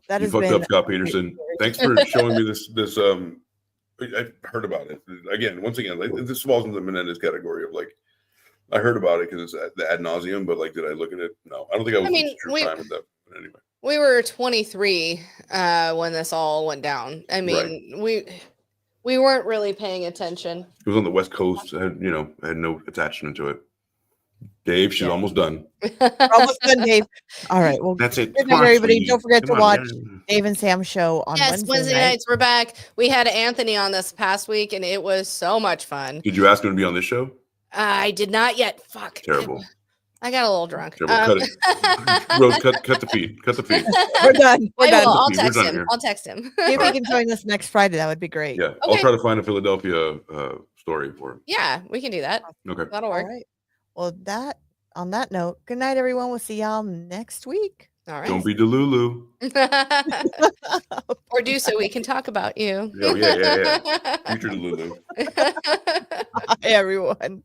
that you has fucked been up, Scott Peterson. Thanks for showing me this. I heard about it again. Once again, like, this falls into the Menendez category of like, I heard about it because it's ad nauseum, but like, did I look at it? No, I don't think I was. True time at that. But anyway, we were 23 when this all went down. I mean, we weren't really paying attention. It was on the West Coast. I had no attachment to it. Dave, she's almost done. Almost done, Dave. All right. Well, that's it. Good night, everybody. Don't forget to watch Dave and Sam's show on Wednesday nights. We're back. We had Anthony on this past week, and it was so much fun. Did you ask him to be on this show? I did not yet. Fuck. Terrible. I got a little drunk. Cut it. Rose, cut the feed. Cut the feed. We're done. We're done. I'll text him. I'll text him. If he can join us next Friday, that would be great. Yeah. Okay. I'll try to find a Philadelphia story for him. Yeah, we can do that. Okay. That'll work. All right. Well, on that note, good night, everyone. We'll see y'all next week. All right. Don't be Delulu. Or do so we can talk about you. Yeah. Future Delulu. Bye, everyone.